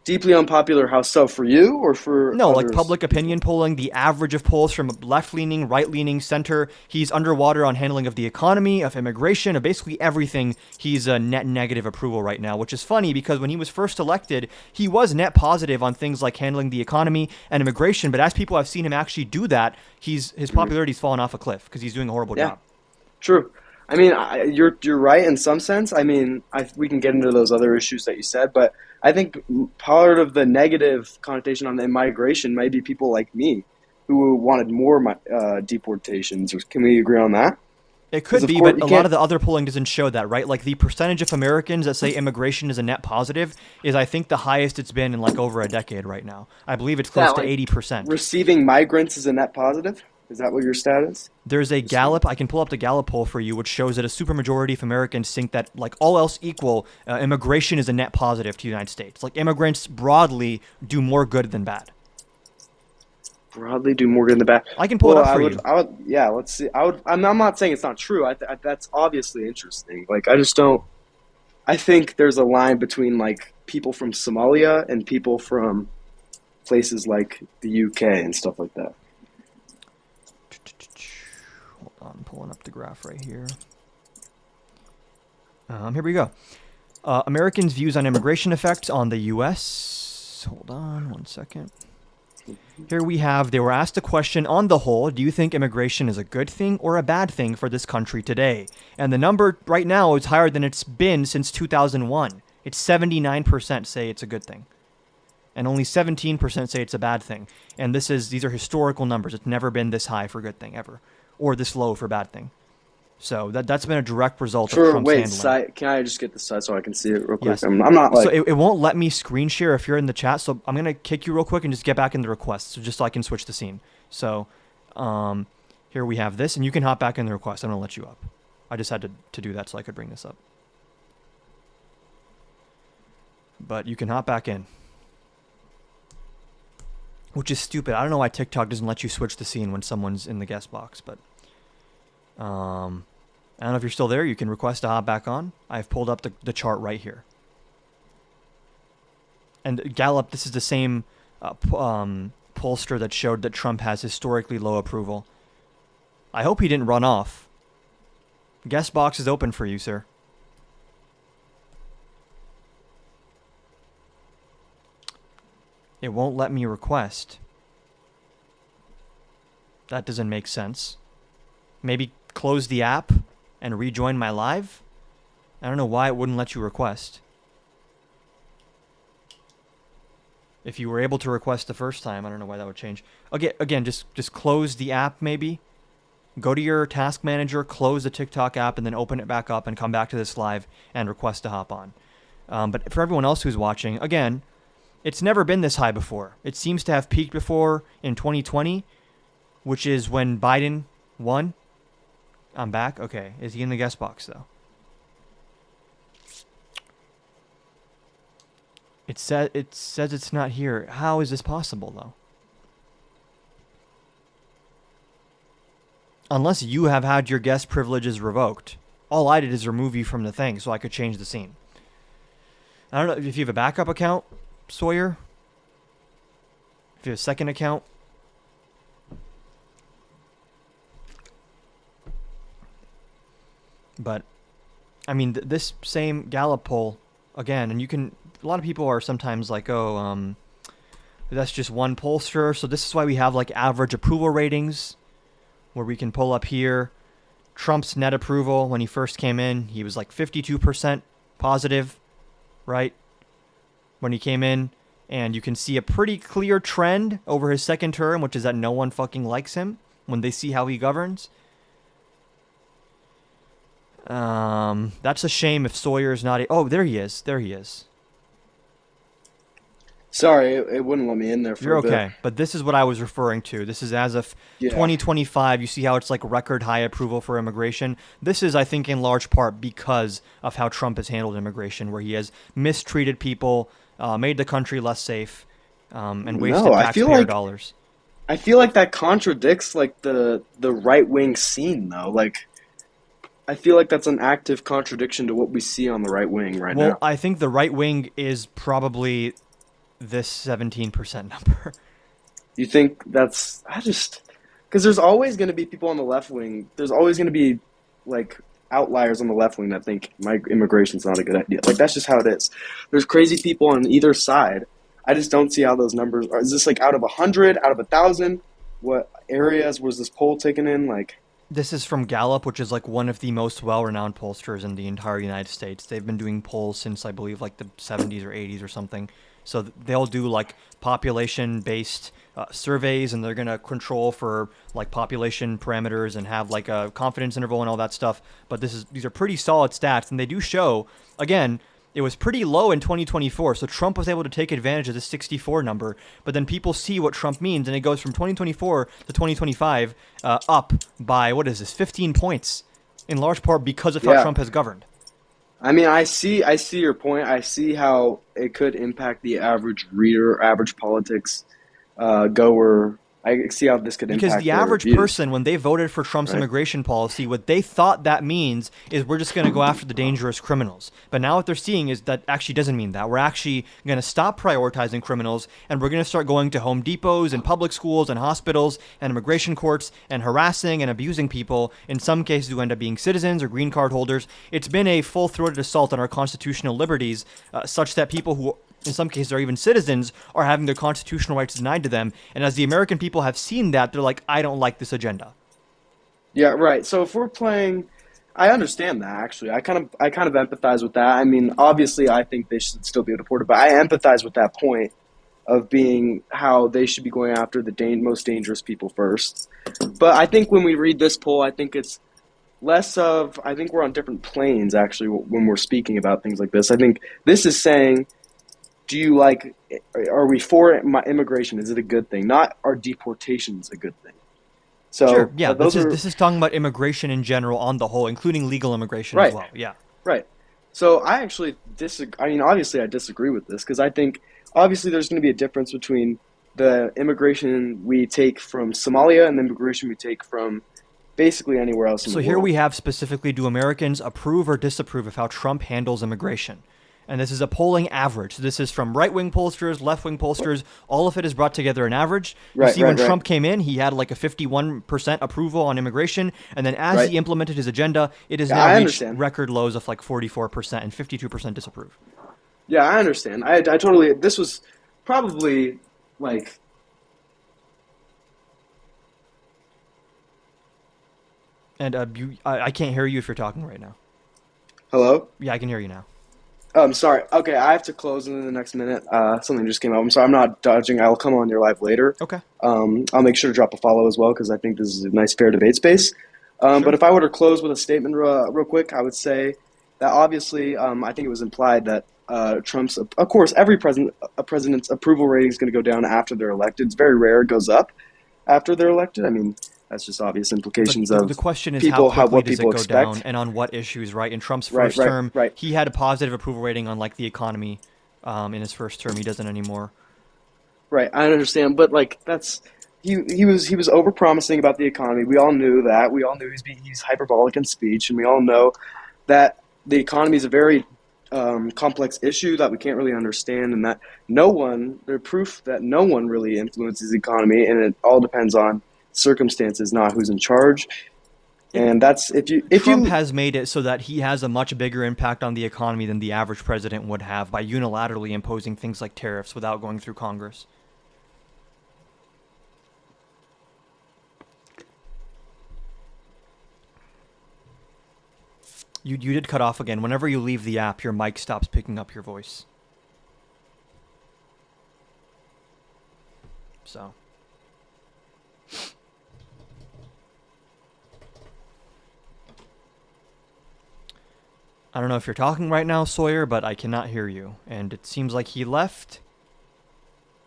Deeply unpopular, how so? For you or for No, others? Like public opinion polling, the average of polls from left-leaning, right-leaning, center. He's underwater on handling of the economy, of immigration, of basically everything. He's a net negative approval right now, which is funny because when he was first elected, he was net positive on things like handling the economy and immigration. But as people have seen him actually do that, his popularity's fallen off a cliff because he's doing a horrible job. True. I mean, you're right in some sense. I mean, we can get into those other issues that you said, but I think part of the negative connotation on the immigration might be people like me who wanted more deportations. Can we agree on that? It could be, but a lot of the other polling doesn't show that, right? Like the percentage of Americans that say immigration is a net positive is, I think, the highest it's been in like over a decade right now. I believe it's close to 80%. Receiving migrants is a net positive? Is that what your stat is? There's a Gallup, I can pull up the Gallup poll for you, which shows that a supermajority of Americans think that, like all else equal, immigration is a net positive to the United States. Like immigrants broadly do more good than bad. Broadly do more good than bad. I can pull it up for you. Yeah, let's see. I'm not saying it's not true. That's obviously interesting. Like I just don't. I think there's a line between like people from Somalia and people from places like the UK and stuff like that. I'm pulling up the graph right here. Here we go. Americans' views on immigration effects on the U.S. Hold on 1 second. Here we have, they were asked a question, on the whole, do you think immigration is a good thing or a bad thing for this country today? And the number right now is higher than it's been since 2001. It's 79% say it's a good thing. and only 17% say it's a bad thing. And these are historical numbers. It's never been this high for good thing ever, or this low for bad thing. So that's been a direct result of Trump's handling. Can I just get the site so I can see it real quick? Yes. I'm not like. So it won't let me screen share if you're in the chat. So I'm gonna kick you real quick and just get back in the requests, so just so I can switch the scene. So, here we have this, and you can hop back in the request. I'm gonna let you up. I just had to do that so I could bring this up. But you can hop back in. Which is stupid. I don't know why TikTok doesn't let you switch the scene when someone's in the guest box, but I don't know if you're still there. You can request to hop back on. I've pulled up the chart right here. And Gallup, this is the same pollster that showed that Trump has historically low approval. I hope he didn't run off. Guest box is open for you, sir. It won't let me request. That doesn't make sense. Maybe close the app and rejoin my live? I don't know why it wouldn't let you request. If you were able to request the first time, I don't know why that would change. Again, just close the app maybe. Go to your task manager, close the TikTok app, and then open it back up and come back to this live and request to hop on. But for everyone else who's watching, again, it's never been this high before. It seems to have peaked before in 2020, which is when Biden won. I'm back. Okay. Is he in the guest box, though? It says it's not here. How is this possible, though? Unless you have had your guest privileges revoked. All I did is remove you from the thing so I could change the scene. I don't know if you have a backup account, Sawyer. If you have a second account. But, I mean, this same Gallup poll, again, and a lot of people are sometimes like, oh, that's just one pollster. So this is why we have like average approval ratings, where we can pull up here. Trump's net approval when he first came in, he was like 52% positive, right? When he came in, and you can see a pretty clear trend over his second term, which is that no one fucking likes him when they see how he governs. That's a shame if Sawyer's not. Oh, there he is. There he is. Sorry, it wouldn't let me in there for You're a bit. okay, but this is what I was referring to. This is as of Yeah. 2025. You see how it's like record high approval for immigration. This is, I think, in large part because of how Trump has handled immigration, where he has mistreated people, made the country less safe, and wasted No, I taxpayer feel like dollars. I feel like that contradicts like the right wing scene though. Like I feel like that's an active contradiction to what we see on the right wing right Well, now. I think the right wing is probably this 17% number. You think that's because there's always going to be people on the left wing. There's always going to be like outliers on the left wing that think immigration's not a good idea. Like that's just how it is. There's crazy people on either side. I just don't see how those numbers are. Is this like out of 100, out of 1,000? What areas was this poll taken in? Like, This is from Gallup, which is like one of the most well-renowned pollsters in the entire United States. They've been doing polls since I believe like the 70s or 80s or something. So they'll do like population-based surveys, and they're gonna control for like population parameters and have like a confidence interval and all that stuff. But these are pretty solid stats, and they do show, again, it was pretty low in 2024, so Trump was able to take advantage of the 64 number, but then people see what Trump means, and it goes from 2024 to 2025 up by, 15 points, in large part because of how Yeah. Trump has governed. I mean, I see your point. I see how it could impact the average reader, average politics goer. I see how this could impact Because the their average views. person, when they voted for Trump's Right. immigration policy, what they thought that means is we're just going to go after the dangerous criminals. But now what they're seeing is that actually doesn't mean that. We're actually going to stop prioritizing criminals, and we're going to start going to Home Depots and public schools and hospitals and immigration courts and harassing and abusing people, in some cases who end up being citizens or green card holders. It's been a full-throated assault on our constitutional liberties, such that people who in some cases are even citizens, are having their constitutional rights denied to them. And as the American people have seen that, they're like, I don't like this agenda. Yeah, right. So if we're playing, I understand that actually. I kind of empathize with that. I mean, obviously, I think they should still be deported, but I empathize with that point. of being how they should be going after the most dangerous people first. But I think when we read this poll, I think it's less of, I think we're on different planes actually when we're speaking about things like this. I think this is saying, do you like, are we for immigration? Is it a good thing? Not are deportations a good thing? So Sure. Yeah. those This is talking about immigration in general on the whole, including legal immigration Right. as well. Yeah. Right. So I actually disagree. I mean, obviously, I disagree with this because I think obviously there's going to be a difference between the immigration we take from Somalia and the immigration we take from basically anywhere else in So the here world. we have specifically, do Americans approve or disapprove of how Trump handles immigration? And this is a polling average. So this is from right-wing pollsters, left-wing pollsters. All of it is brought together and averaged. You Right, see, when right. Trump came in, he had like a 51% approval on immigration. And then as Right. he implemented his agenda, it has Yeah, now I reached understand. record lows of like 44% and 52% disapprove. Yeah, I understand. I totally. This was probably like. And I can't hear you if you're talking right now. Hello? Yeah, I can hear you now. Oh, I'm sorry. Okay, I have to close in the next minute. Something just came up. I'm sorry. I'm not dodging. I'll come on your live later. Okay. I'll make sure to drop a follow as well because I think this is a nice, fair debate space. Sure. But if I were to close with a statement real quick, I would say that obviously, I think it was implied that Trump's, of course, a president's approval rating is going to go down after they're elected. It's very rare it goes up after they're elected. I mean, that's just obvious implications But of the question is people, how quickly what does it people go expect. down and on what issues, right? In Trump's Right, first right, term, right. he had a positive approval rating on like the economy. In his first term, he doesn't anymore. Right, I understand, but like that's he was over promising about the economy. We all knew that. We all knew he's hyperbolic in speech, and we all know that the economy is a very complex issue that we can't really understand, and that there's proof that no one really influences the economy, and it all depends on circumstances, not who's in charge. And that's if Trump you has made it so that he has a much bigger impact on the economy than the average president would have by unilaterally imposing things like tariffs without going through Congress. You did cut off again. Whenever you leave the app, your mic stops picking up your voice. So. I don't know if you're talking right now, Sawyer, but I cannot hear you. And it seems like he left.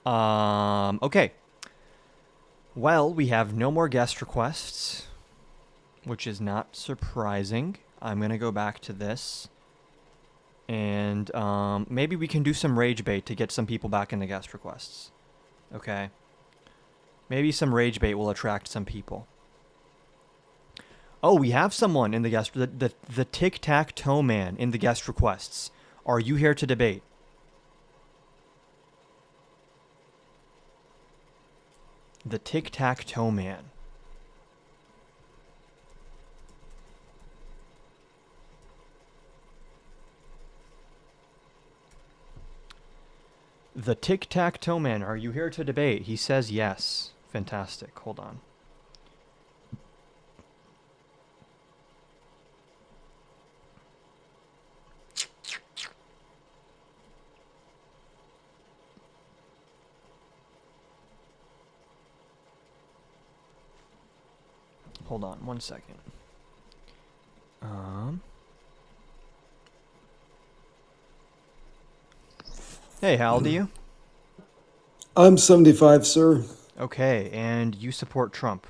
Okay. Well, we have no more guest requests, which is not surprising. I'm going to go back to this. And maybe we can do some rage bait to get some people back into guest requests. Okay. Maybe some rage bait will attract some people. Oh, we have someone in the guest, the Tic-Tac-Toe Man in the guest requests. Are you here to debate? The Tic-Tac-Toe Man. The Tic-Tac-Toe Man, are you here to debate? He says yes. Fantastic. Hold on. Hold on 1 second. Hey, how old are you? I'm 75, sir. Okay, and you support Trump.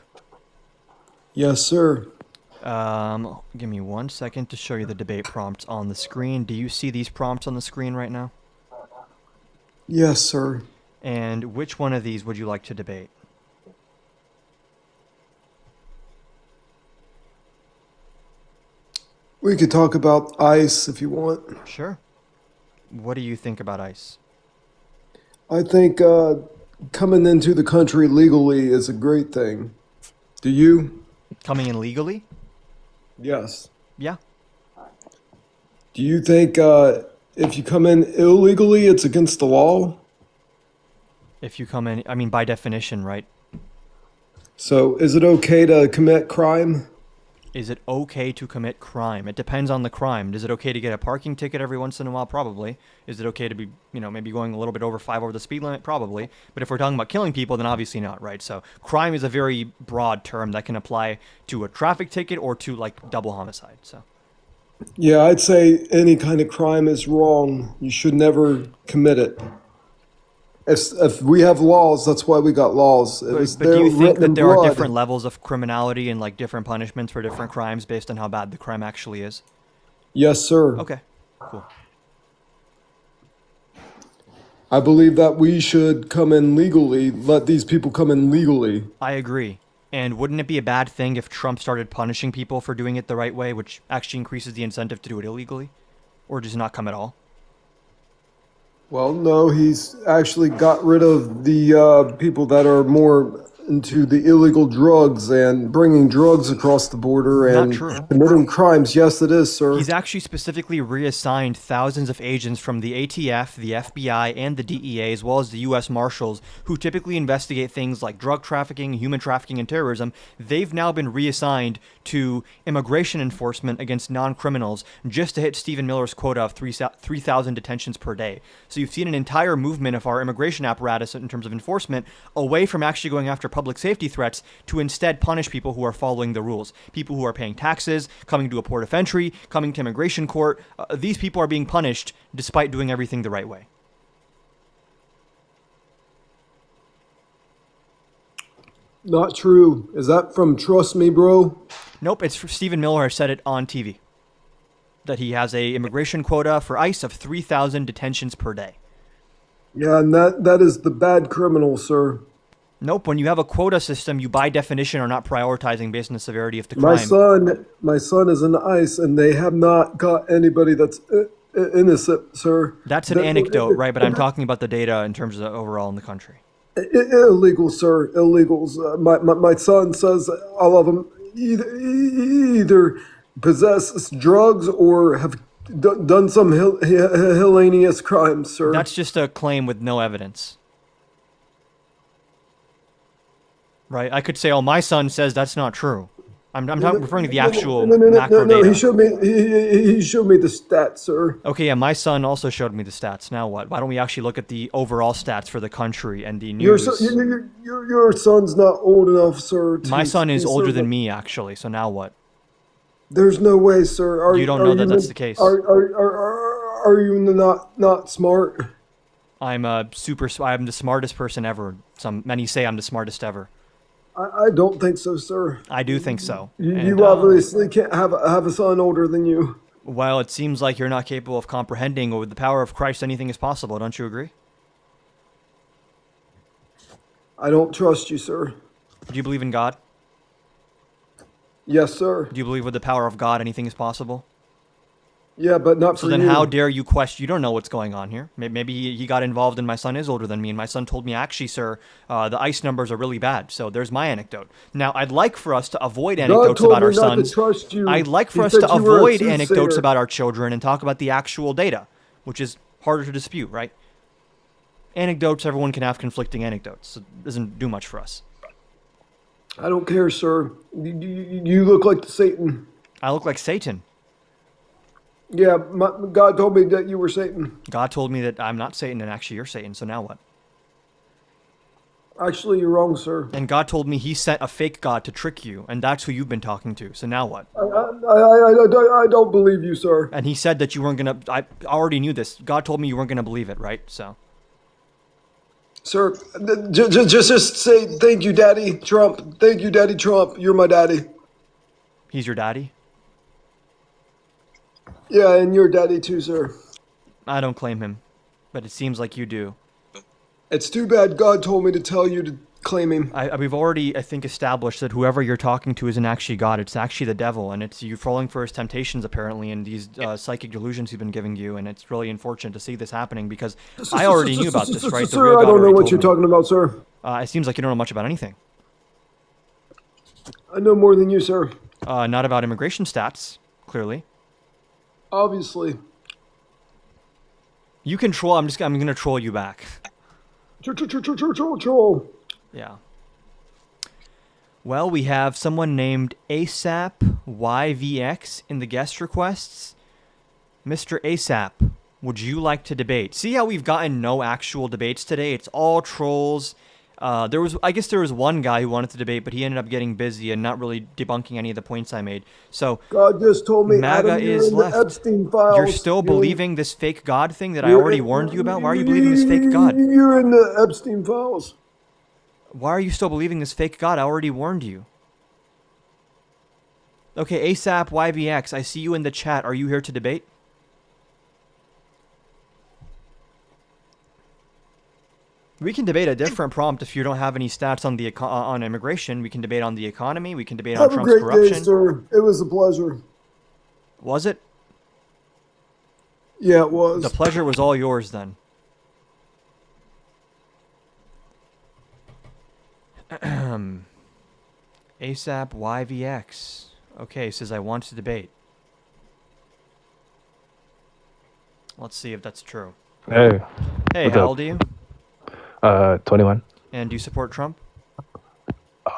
Yes, sir. Give me 1 second to show you the debate prompts on the screen. Do you see these prompts on the screen right now? Yes, sir. And which one of these would you like to debate? We could talk about ICE if you want. Sure. What do you think about ICE? I think coming into the country legally is a great thing. Do you? Coming in legally? Yes. Yeah. Do you think if you come in illegally, it's against the law? If you come in, I mean, by definition, right? So is it okay to commit crime? Is it okay to commit crime? It depends on the crime. Is it okay to get a parking ticket every once in a while? Probably. Is it okay to be, maybe going a little bit over the speed limit? Probably. But if we're talking about killing people, then obviously not, right? So crime is a very broad term that can apply to a traffic ticket or to like double homicide. So Yeah, I'd say any kind of crime is wrong. You should never commit it. If we have laws, that's why we got laws. It was but do there you think written that in there are blood. different levels of criminality and like different punishments for different crimes based on how bad the crime actually is? Yes, sir. Okay, cool. I believe that we should come in legally, let these people come in legally. I agree. And wouldn't it be a bad thing if Trump started punishing people for doing it the right way, which actually increases the incentive to do it illegally? Or does it not come at all? Well, no, he's actually got rid of the people that are more into the illegal drugs and bringing drugs across the border Not and true. committing crimes. Yes, it is, sir. He's actually specifically reassigned thousands of agents from the ATF, the FBI, and the DEA, as well as the U.S. Marshals, who typically investigate things like drug trafficking, human trafficking, and terrorism. They've now been reassigned to immigration enforcement against non-criminals just to hit Stephen Miller's quota of 3,000 detentions per day. So you've seen an entire movement of our immigration apparatus in terms of enforcement away from actually going after public safety threats to instead punish people who are following the rules. People who are paying taxes, coming to a port of entry, coming to immigration court. These people are being punished despite doing everything the right way. Not true. Is that from Trust Me, Bro? Nope, it's Stephen Miller has said it on TV. That he has a immigration quota for ICE of 3,000 detentions per day. Yeah, and that is the bad criminal, sir. Nope, when you have a quota system, you by definition are not prioritizing based on the severity of the My crime. my son is in ICE, and they have not got anybody that's innocent, sir. That's an anecdote, right? But I'm talking about the data in terms of overall in the country. Illegal, sir. Illegals. My son says all of them either possess drugs or have done some heinous crimes, sir. That's just a claim with no evidence. Right? I could say, oh, my son says that's not true. I'm not referring to the actual macro No, data. he showed me the stats, sir. Okay, yeah, my son also showed me the stats. Now what? Why don't we actually look at the overall stats for the country and the Your news? your son's not old enough, sir. My son is older than me, actually. So now what? There's no way, sir. You don't know that that's the case. Are you not smart? I'm the smartest person ever. Many say I'm the smartest ever. I don't think so, sir. I do think so. You And, obviously can't have a son older than you. well, it seems like you're not capable of comprehending, or with the power of Christ, anything is possible. Don't you agree? I don't trust you, sir. Do you believe in God? Yes, sir. Do you believe with the power of God, anything is possible? Yeah, but not for So then you. how dare you question? You don't know what's going on here. Maybe he got involved and my son is older than me, and my son told me, actually, sir, the ICE numbers are really bad. So there's my anecdote. Now, I'd like for us to avoid God anecdotes told about me our not to sons. trust you. I'd like for He us said to you were a avoid anecdotes soothsayer. about our children and talk about the actual data, which is harder to dispute, right? Anecdotes, everyone can have conflicting anecdotes. So it doesn't do much for us. I don't care, sir. You look like Satan. I look like Satan. Yeah, God told me that you were Satan. God told me that I'm not Satan, and actually you're Satan, so now what? Actually, you're wrong, sir. And God told me he sent a fake God to trick you, and that's who you've been talking to, so now what? I don't believe you, sir. And he said that you weren't gonna, I already knew this. God told me you weren't gonna believe it, right? So, Sir, just say thank you, Daddy Trump. Thank you, Daddy Trump. You're my daddy. he's your daddy? Yeah, and your daddy too, sir. I don't claim him, but it seems like you do. It's too bad God told me to tell you to claim him. We've already, I think, established that whoever you're talking to isn't actually God. It's actually the devil, and it's you falling for his temptations, apparently, and these psychic delusions he's been giving you, and it's really unfortunate to see this happening because I already knew about this, right? The Sir, real I God don't know already what told you're me. talking about, sir. It seems like you don't know much about anything. I know more than you, sir. Not about immigration stats, clearly. Obviously. You can troll. I'm gonna troll you back. Troll. Yeah. Well, we have someone named ASAP YVX in the guest requests. Mr. ASAP, would you like to debate? See how we've gotten no actual debates today? It's all trolls. I guess there was one guy who wanted to debate, but he ended up getting busy and not really debunking any of the points I made. So God just told me, MAGA Adam, you're is in left. the Epstein files. You're still believing this fake God thing that I already warned you about? Why are you believing this fake God? You're in the Epstein files. Why are you still believing this fake God? I already warned you. Okay, ASAP YVX, I see you in the chat. Are you here to debate? We can debate a different prompt if you don't have any stats on the on immigration. We can debate on the economy. We can debate on Have a Trump's great corruption. day, sir. It was a pleasure. Was it? Yeah, it was. The pleasure was all yours then. ASAP YVX. Okay, says I want to debate. Let's see if that's true. Hey, Hey, What's how up? old are you? 21. And do you support Trump?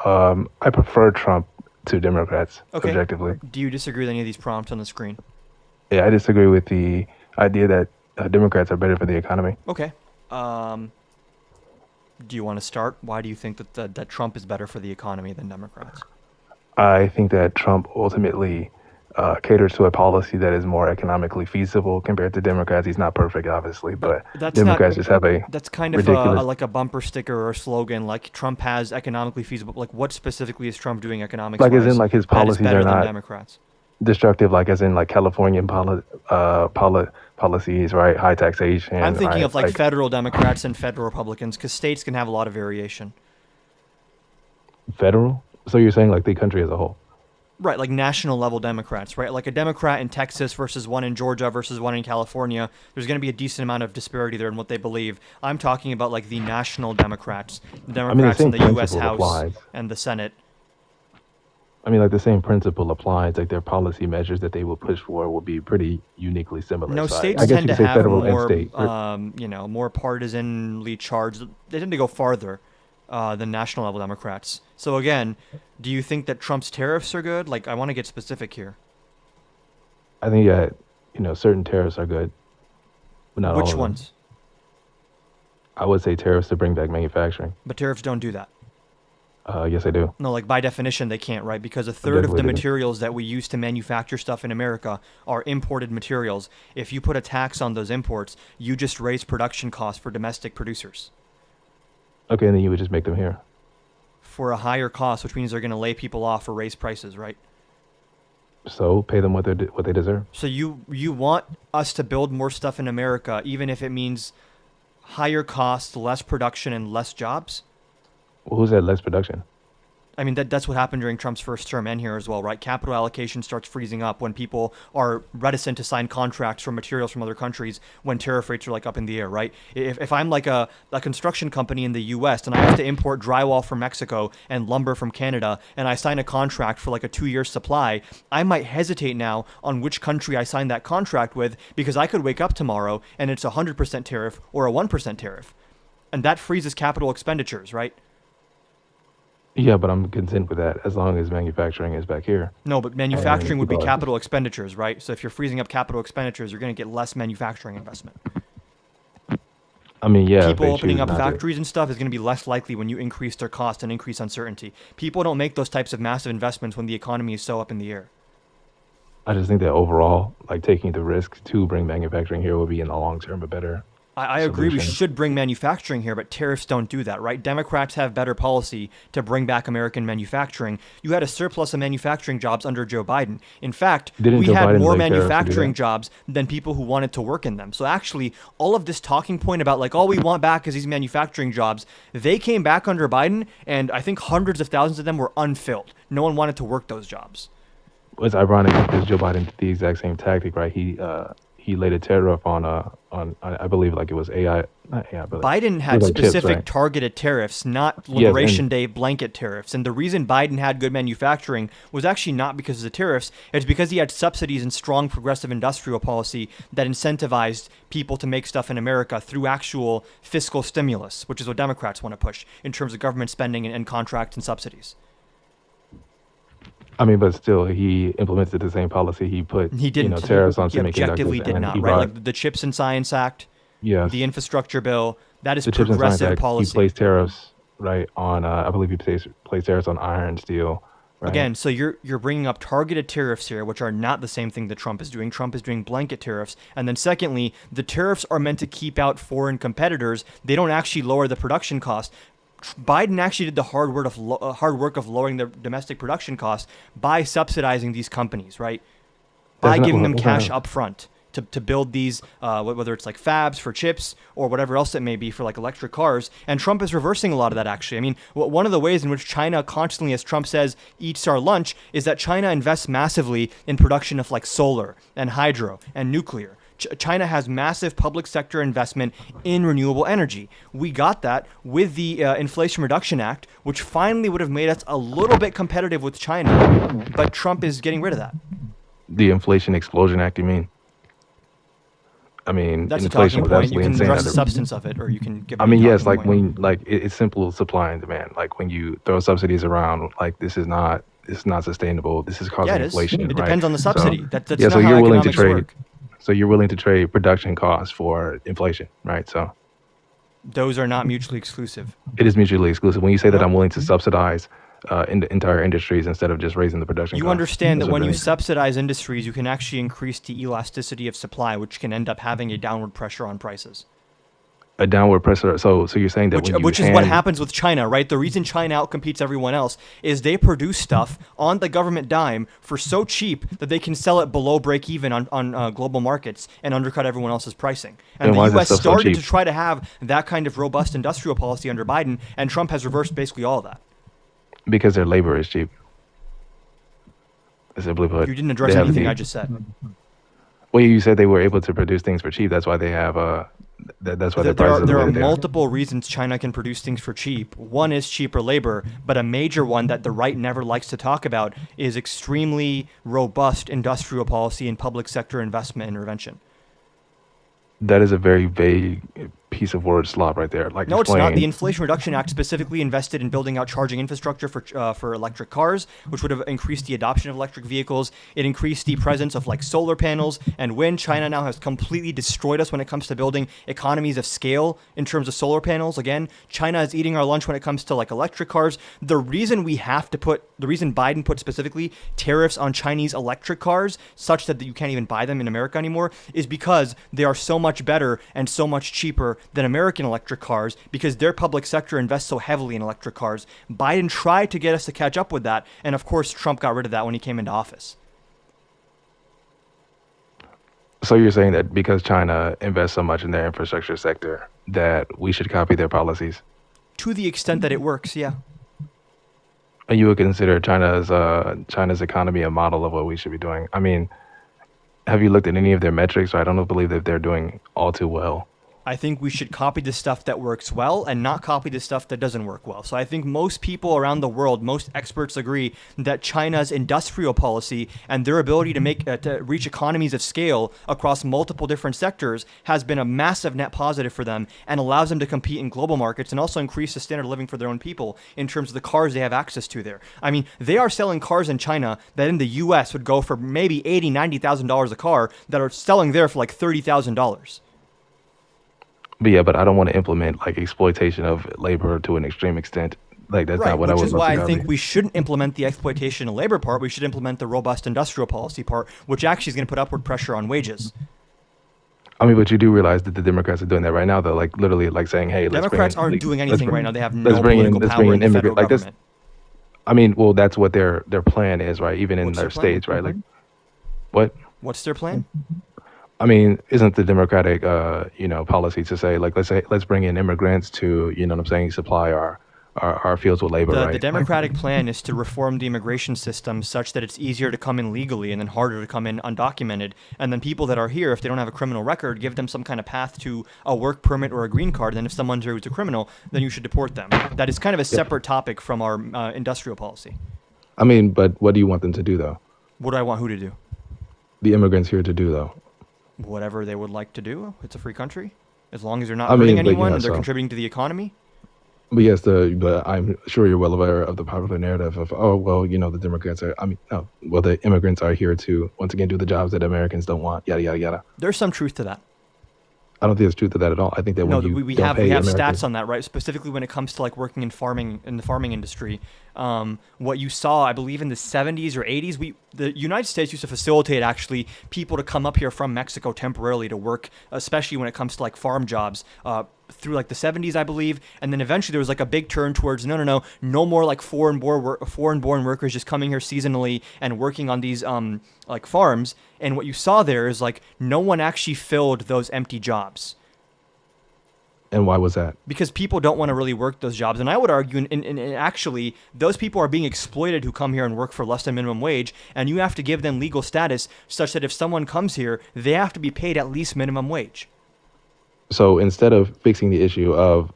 I prefer Trump to Democrats, Okay. objectively. Do you disagree with any of these prompts on the screen? Yeah, I disagree with the idea that Democrats are better for the economy. Okay. Do you want to start? Why do you think that Trump is better for the economy than Democrats? I think that Trump ultimately caters to a policy that is more economically feasible compared to Democrats. He's not perfect, obviously, but That's Democrats not. just have a That's kind of ridiculous. like a bumper sticker or a slogan. Like Trump has economically feasible. Like what specifically is Trump doing economics? Like as in like his that is policies better are than not Democrats. destructive, like as in like Californian policies, right? High taxation. I'm thinking right? of like federal Democrats and federal Republicans because states can have a lot of variation. Federal. So you're saying like the country as a whole? Right, like national level Democrats, right? Like a Democrat in Texas versus one in Georgia versus one in California. There's going to be a decent amount of disparity there in what they believe. I'm talking about like the national Democrats, the Democrats in same the U.S. principle House applies. and the Senate. I mean, like the same principle applies. Like their policy measures that they will push for will be pretty uniquely similar. No, So states I guess tend you to could say have federal and more, state. more partisanly charged. They tend to go farther than national level Democrats. So again, do you think that Trump's tariffs are good? Like, I want to get specific here. I think certain tariffs are good, but not all Which of them. ones? I would say tariffs to bring back manufacturing. But tariffs don't do that. Yes, I do. No, like by definition they can't, right? Because a third of the Definitely do. materials that we use to manufacture stuff in America are imported materials. If you put a tax on those imports, you just raise production costs for domestic producers Okay, and then you would just make them here. for a higher cost, which means they're going to lay people off or raise prices, right? So pay them what they deserve. So you want us to build more stuff in America, even if it means higher costs, less production, and less jobs? Well, who's at less production? I mean, that's what happened during Trump's first term and here as well, right? Capital allocation starts freezing up when people are reticent to sign contracts for materials from other countries when tariff rates are like up in the air, right? If I'm like a construction company in the U.S. and I have to import drywall from Mexico and lumber from Canada and I sign a contract for like a 2-year supply, I might hesitate now on which country I sign that contract with because I could wake up tomorrow and it's a 100% tariff or a 1% tariff. And that freezes capital expenditures, right? Yeah, but I'm content with that as long as manufacturing is back here. No, but manufacturing would be Well, capital expenditures, right? So if you're freezing up capital expenditures, you're going to get less manufacturing investment. I mean, yeah. if People they opening choose up not to. factories and stuff is going to be less likely when you increase their cost and increase uncertainty. People don't make those types of massive investments when the economy is so up in the air. I just think that overall, like taking the risk to bring manufacturing here will be in the long term a better. I agree we solution. should bring manufacturing here, but tariffs don't do that, right? Democrats have better policy to bring back American manufacturing. You had a surplus of manufacturing jobs under Joe Biden. In fact, Didn't we Joe had Biden more like tariffs to do manufacturing that? jobs than people who wanted to work in them. So actually, all of this talking point about like all we want back is these manufacturing jobs, they came back under Biden, and I think hundreds of thousands of them were unfilled. No one wanted to work those jobs. What's ironic because Joe Biden did the exact same tactic, right? He laid a tariff on I believe like it was AI, not AI, but Biden had like chips, specific right? targeted tariffs, not Yes, Liberation and- Day blanket tariffs. And the reason Biden had good manufacturing was actually not because of the tariffs. It's because he had subsidies and strong progressive industrial policy that incentivized people to make stuff in America through actual fiscal stimulus, which is what Democrats want to push in terms of government spending and contracts and subsidies. I mean, but still, he implemented the same policy. He put, He didn't. tariffs on He objectively semiconductors, did and not, he right? brought, Like the Chips and Science Act, yes, the infrastructure bill, that is the Chips and Science progressive Act. He policy. placed tariffs, right, on, I believe he placed tariffs on iron, steel, right? Again, so you're bringing up targeted tariffs here, which are not the same thing that Trump is doing. Trump is doing blanket tariffs. And then secondly, the tariffs are meant to keep out foreign competitors. They don't actually lower the production cost. Biden actually did the hard work of lowering the domestic production costs by subsidizing these companies, right? By That's not giving them what- cash up front to build these, whether it's like fabs for chips or whatever else it may be for like electric cars. And Trump is reversing a lot of that, actually. I mean, one of the ways in which China constantly, as Trump says, eats our lunch is that China invests massively in production of like solar and hydro and nuclear. China has massive public sector investment in renewable energy. We got that with the Inflation Reduction Act, which finally would have made us a little bit competitive with China, but Trump is getting rid of that. The Inflation Explosion Act, you mean? I mean, That's a inflation talking was point. You absolutely can insane. address the under- substance of it, or you can give. I a mean, yes, talking like point. when it's simple supply and demand. Like when you throw subsidies around, like it's not sustainable. This is causing Yeah, it is. inflation. It right? depends on the So- subsidy. That's yeah, not so how you're willing to economics trade. work. So you're willing to trade production costs for inflation, right? So Those are not mutually exclusive. it is mutually exclusive. When you say that No. I'm willing to subsidize in the entire industries instead of just raising the production You costs, understand that's that what when it you means. subsidize industries, you can actually increase the elasticity of supply, which can end up having a downward pressure on prices. A downward pressure. So you're saying that when you Which is what hand- happens with China, right? The reason China outcompetes everyone else is they produce stuff on the government dime for so cheap that they can sell it below break even on global markets and undercut everyone else's pricing. And Then why the is that U.S. stuff so started to cheap? try to have that kind of robust industrial policy under Biden, and Trump has reversed basically all of that. because their labor is cheap. Simply put, You didn't address they have anything the- I just said. Well, you said they were able to produce things for cheap. That's why they have that's why their There prices are, are there the are way that they are. multiple reasons China can produce things for cheap. One is cheaper labor, but a major one that the right never likes to talk about is extremely robust industrial policy and public sector investment intervention. That is a very vague piece of word slop right there. Like, No, it's not. explain. The Inflation Reduction Act specifically invested in building out charging infrastructure for electric cars, which would have increased the adoption of electric vehicles. It increased the presence of like solar panels and wind. China now has completely destroyed us when it comes to building economies of scale in terms of solar panels. Again, China is eating our lunch when it comes to like electric cars. The reason Biden put specifically tariffs on Chinese electric cars, such that you can't even buy them in America anymore, is because they are so much better and so much cheaper than American electric cars because their public sector invests so heavily in electric cars. Biden tried to get us to catch up with that, and of course Trump got rid of that when he came into office. So you're saying that because China invests so much in their infrastructure sector, that we should copy their policies? To the extent that it works, yeah. And you would consider China's economy a model of what we should be doing? I mean, have you looked at any of their metrics? I don't believe that they're doing all too well. I think we should copy the stuff that works well and not copy the stuff that doesn't work well. So I think most people around the world, most experts agree that China's industrial policy and their ability to reach economies of scale across multiple different sectors has been a massive net positive for them and allows them to compete in global markets and also increase the standard of living for their own people in terms of the cars they have access to there. I mean, they are selling cars in China that in the US would go for maybe $80,000, $90,000 a car that are selling there for like $30,000. But yeah, but I don't want to implement like exploitation of labor to an extreme extent. Like that's not what I which was. is why I think we shouldn't implement the exploitation of labor part. We should implement the robust industrial policy part, which actually is going to put upward pressure on wages. I mean, but you do realize that the Democrats are doing that right now, though. Like literally, like saying, "Hey, Democrats aren't doing anything right now. They have no let's bring in- political let's bring power in in the federal immigrant- like this- government. I mean, well, that's what their plan is, right? Even in What's their their plan? states, right? Like, what? What's their plan? I mean, isn't the Democratic, policy to say, like, let's bring in immigrants to, you know what I'm saying, supply our fields with labor, right? The Democratic plan is to reform the immigration system such that it's easier to come in legally and then harder to come in undocumented. And then people that are here, if they don't have a criminal record, give them some kind of path to a work permit or a green card. Then if someone's here who's a criminal, then you should deport them. That is kind of a separate topic from our industrial policy. I mean, but what do you want them to do, though? What do I want who to do? The immigrants here to do, though? Whatever they would like to do. It's a free country. As long as they're not I hurting mean, but anyone yeah, and they're so- contributing to the economy. But yes, but I'm sure you're well aware of the popular narrative of, oh, well, the Democrats are, I mean, no, well, the immigrants are here to, once again, do the jobs that Americans don't want, yada, yada, yada. There's some truth to that. I don't think there's truth to that at all. I think that No, when you we don't have pay we have Americans, stats on that, right? Specifically when it comes to like working in the farming industry. What you saw, I believe, in the 70s or 80s, the United States used to facilitate actually people to come up here from Mexico temporarily to work, especially when it comes to like farm jobs. Through like the 70s, I believe, and then eventually there was like a big turn towards no more like foreign-born workers just coming here seasonally and working on these like farms. And what you saw there is like no one actually filled those empty jobs. and why was that? Because people don't want to really work those jobs. And I would argue, and actually, those people are being exploited who come here and work for less than minimum wage, and you have to give them legal status such that if someone comes here, they have to be paid at least minimum wage. So instead of fixing the issue of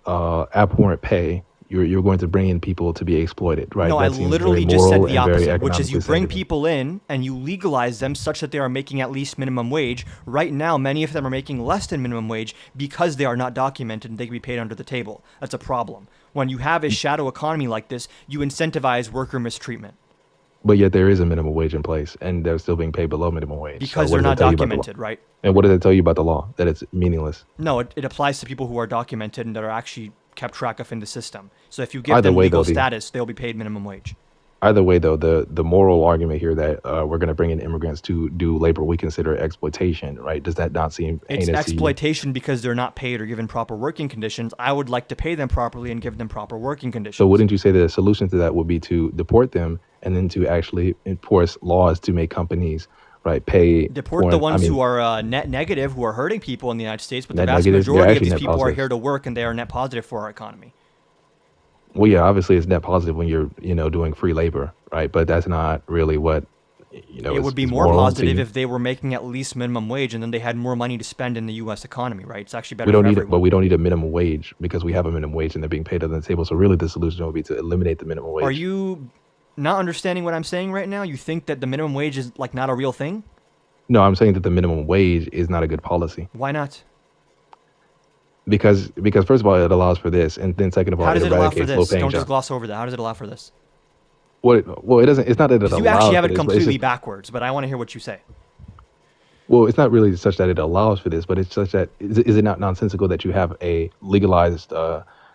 abhorrent pay, you're going to bring in people to be exploited, right? No, That I seems literally very just said moral the and very opposite, which is you economically bring sensible. people in and you legalize them such that they are making at least minimum wage. Right now, many of them are making less than minimum wage because they are not documented and they can be paid under the table. That's a problem. When you have a shadow economy like this, you incentivize worker mistreatment But yet there is a minimum wage in place, and they're still being paid below minimum wage. because So they're what does not that tell you about the law? documented, right? And what does it tell you about the law? That it's meaningless. No, it applies to people who are documented and that are actually kept track of in the system. So if you give Either them way, legal though, status, they'll be paid minimum wage. Either way, though, the moral argument here that we're going to bring in immigrants to do labor we consider exploitation, right? Does that not seem It's heinous to you? exploitation because they're not paid or given proper working conditions. I would like to pay them properly and give them proper working conditions. So wouldn't you say that the solution to that would be to deport them and then to actually enforce laws to make companies, right, pay Deport the foreign- ones I mean, who are net negative, who are hurting people in the United States, but the Net vast negative, they're majority of actually these net people are positive. here to work and they are net positive for our economy. Well, yeah, obviously it's net positive when you're, doing free labor, right? But that's not really what, It would be more positive if they were making at least minimum wage and then they had more money to spend in the U.S. economy, right? It's actually better we don't for need it, everyone. but we don't need a minimum wage because we have a minimum wage and they're being paid under the table. So really, the solution would be to eliminate the minimum wage. Are you not understanding what I'm saying right now? You think that the minimum wage is like not a real thing? No, I'm saying that the minimum wage is not a good policy Why not? because first of all, it allows for this, and then second of all, How does it allow for eradicates this? low-paying Don't just jobs. gloss over that. How does it allow for this? Well, it doesn't. It's not that it allows. You actually have for it this, but it's completely just- backwards, but I want to hear what you say. Well, it's not really such that it allows for this, but it's such that is it not nonsensical that you have a legalized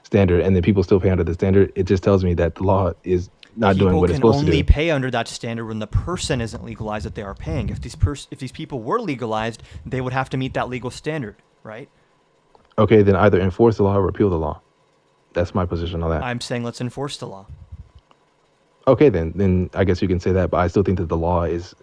standard and then people still pay under the standard? It just tells me that the law is not doing People what it's can supposed to only do. pay under that standard when the person isn't legalized that they are paying. If these people were legalized, they would have to meet that legal standard, right? Okay, then either enforce the law or repeal the law. That's my position on that. I'm saying let's enforce the law. Okay, then I guess you can say that, but I still think that the law is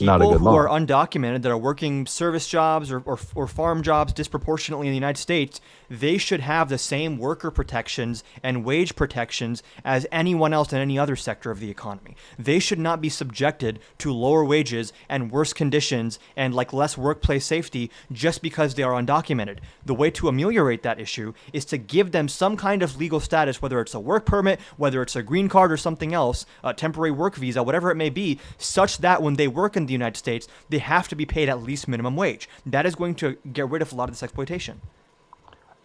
not a People good who law. are undocumented that are working service jobs or farm jobs disproportionately in the United States, they should have the same worker protections and wage protections as anyone else in any other sector of the economy. They should not be subjected to lower wages and worse conditions and like less workplace safety just because they are undocumented. The way to ameliorate that issue is to give them some kind of legal status, whether it's a work permit, whether it's a green card or something else, a temporary work visa, whatever it may be, such that when they work in the United States, they have to be paid at least minimum wage. That is going to get rid of a lot of this exploitation.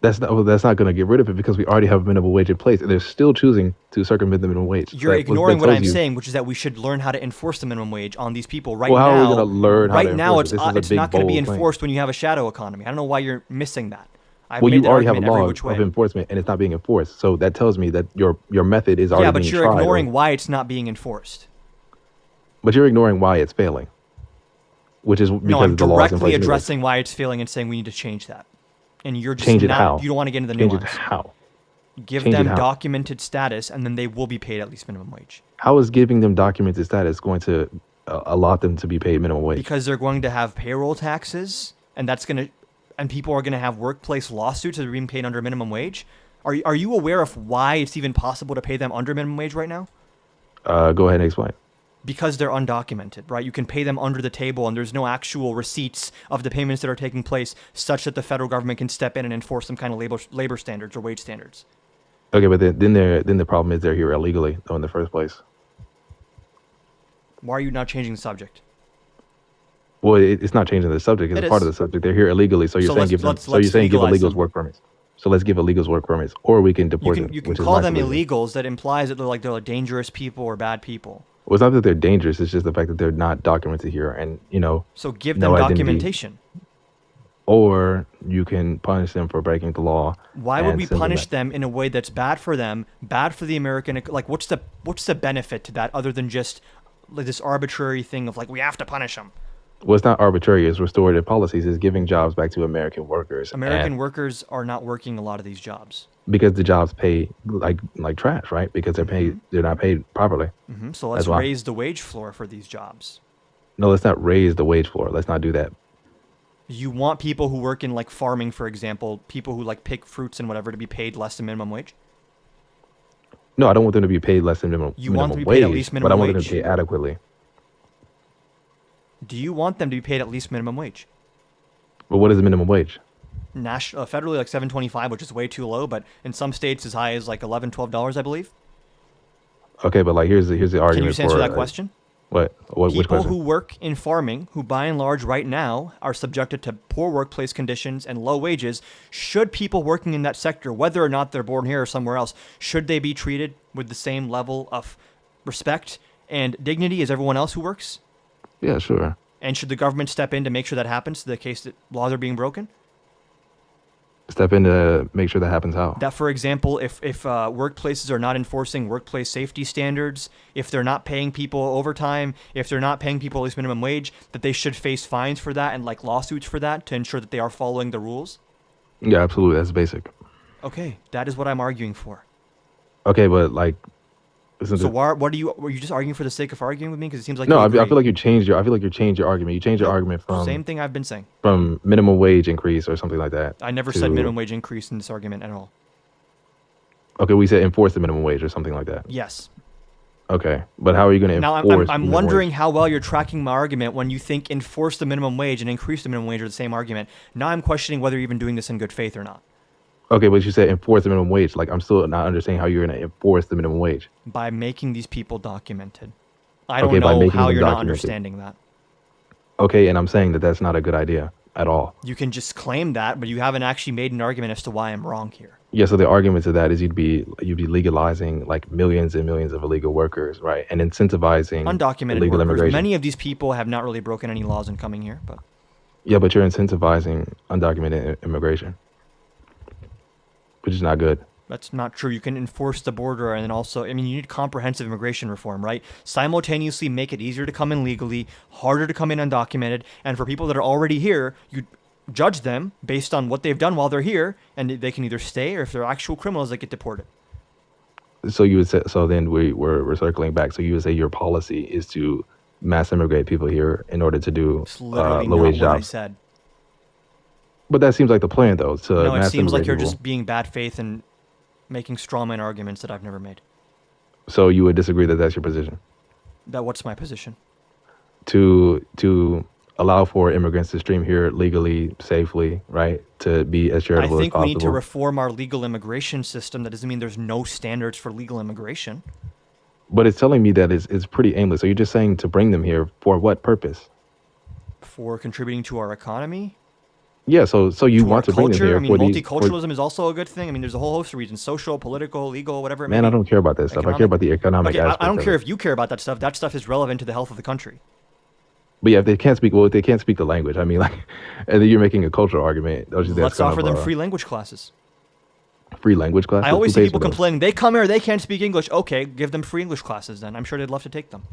That's not going to get rid of it because we already have a minimum wage in place, and they're still choosing to circumvent the minimum wage. You're That- ignoring that what tells I'm you- saying, which is that we should learn how to enforce the minimum wage on these people right Well, how now. are we going to learn how to right now, enforce it? This is a it's big, not going to be bold claim. enforced when you have a shadow economy. I don't know why you're missing that. I've Well, made you that already have a argument every law which way. of enforcement, and it's not being enforced. So that tells me that your method is already Yeah, but being you're tried. ignoring why it's not being enforced. But you're ignoring why it's failing, which is because No, I'm the law is in directly place. anyways. addressing why it's failing and saying we need to change that. And you're just Change it not, how? you don't want to get into the Change it nuance. how? Give Change it them how? documented status, and then they will be paid at least minimum wage. How is giving them documented status going to allot them to be paid minimum wage? Because they're going to have payroll taxes, and and people are going to have workplace lawsuits that are being paid under minimum wage. Are you aware of why it's even possible to pay them under minimum wage right now? Go ahead and explain. Because they're undocumented, right? You can pay them under the table, and there's no actual receipts of the payments that are taking place, such that the federal government can step in and enforce some kind of labor standards or wage standards. Okay, but then the problem is they're here illegally though in the first place. Why are you not changing the subject? Well, it's not changing the subject. It's It part of is. the subject. They're here illegally. So you're saying let's give them. legalize illegals them. work permits. So let's give illegals work permits, or we can You deport can them. you can which is call my them solution. illegals. That implies that they're like dangerous people or bad people. Well, it's not that they're dangerous. It's just the fact that they're not documented here, and So give no them identity. documentation. Or you can punish them for breaking the law. Why would and we send punish back. them in a way that's bad for them, bad for the American? Like, what's the benefit to that other than just like this arbitrary thing of like we have to punish them? Well, it's not arbitrary. It's restorative policies. It's giving jobs back to American workers. American and workers are not working a lot of these jobs. because the jobs pay like trash, right? Because they're not paid properly. So let's That's why. raise the wage floor for these jobs. No, let's not raise the wage floor. Let's not do that. You want people who work in like farming, for example, people who like pick fruits and whatever, to be paid less than minimum wage? No, I don't want them to be paid less than minimum, You want minimum them to be wage, paid at least but I minimum want them wage? to be paid adequately. Do you want them to be paid at least minimum wage? But what is the minimum wage? Federally like $7.25, which is way too low, but in some states as high as like $11-12, I believe. Okay, but like here's the argument. Can you just answer for, that question? What? Which People question? who work in farming, who by and large right now are subjected to poor workplace conditions and low wages, should people working in that sector, whether or not they're born here or somewhere else, should they be treated with the same level of respect and dignity as everyone else who works? Yeah, sure. And should the government step in to make sure that happens to the case that laws are being broken? Step in to make sure that happens how? That, for example, if workplaces are not enforcing workplace safety standards, if they're not paying people overtime, if they're not paying people at least minimum wage, that they should face fines for that and like lawsuits for that to ensure that they are following the rules? Yeah, absolutely. That's basic. Okay, that is what I'm arguing for. Okay, but like, isn't So it? were you just arguing for the sake of arguing with me? Because it seems like No, you I agree. feel like you changed your. I feel like you changed your argument. You changed your Nope. argument Same thing I've been saying. from minimum wage increase or something like that. I never to- said minimum wage increase in this argument at all. Okay, we said enforce the minimum wage or something like that. Yes. Okay, but how are you going to Now enforce? I'm minimum wondering wage? how well you're tracking my argument when you think enforce the minimum wage and increase the minimum wage are the same argument. Now I'm questioning whether you're even doing this in good faith or not. Okay, but you said enforce the minimum wage. Like, I'm still not understanding how you're going to enforce the minimum wage. By making these people documented. I don't Okay, by know making how them you're not documented. understanding that. Okay, and I'm saying that that's not a good idea at all. You can just claim that, but you haven't actually made an argument as to why I'm wrong here. Yeah, so the argument to that is you'd be legalizing like millions and millions of illegal workers, right? And incentivizing Undocumented illegal workers. immigration. Many of these people have not really broken any laws in coming here, but Yeah, but you're incentivizing undocumented immigration, which is not good. that's not true. You can enforce the border and then also, I mean, you need comprehensive immigration reform, right? Simultaneously make it easier to come in legally, harder to come in undocumented, and for people that are already here, you judge them based on what they've done while they're here, and they can either stay or if they're actual criminals, they get deported. So you would say, so then we're circling back. So you would say your policy is to mass immigrate people here in order to do It's literally low not wage what I jobs. said. But that seems like the plan, though. To No, it mass seems like immigrate you're people. just being bad faith and making strawman arguments that I've never made. So you would disagree that that's your position What's my position? to allow for immigrants to stream here legally, safely, right? To be as I charitable as think we possible. need to reform our legal immigration system. That doesn't mean there's no standards for legal immigration. But it's telling me that it's pretty aimless. So you're just saying to bring them here for what purpose? For contributing to our economy, Yeah, so you to want our to bring them culture. here I mean, for these. multiculturalism is also a good thing. I mean, there's a whole host of reasons: social, political, legal, whatever. It may Man, I be. don't care about that stuff. I care about the economic Okay, aspect. I don't of care it. if you care about that stuff. That stuff is relevant to the health of the country. But yeah, if they can't speak, well, if they can't speak the language. I mean, like, and then you're making a cultural argument. That's Let's kind offer of them a free language classes. free language classes. I always Who see pays people for those? complaining. They come here, they can't speak English. Okay, give them free English classes then. I'm sure they'd love to take them.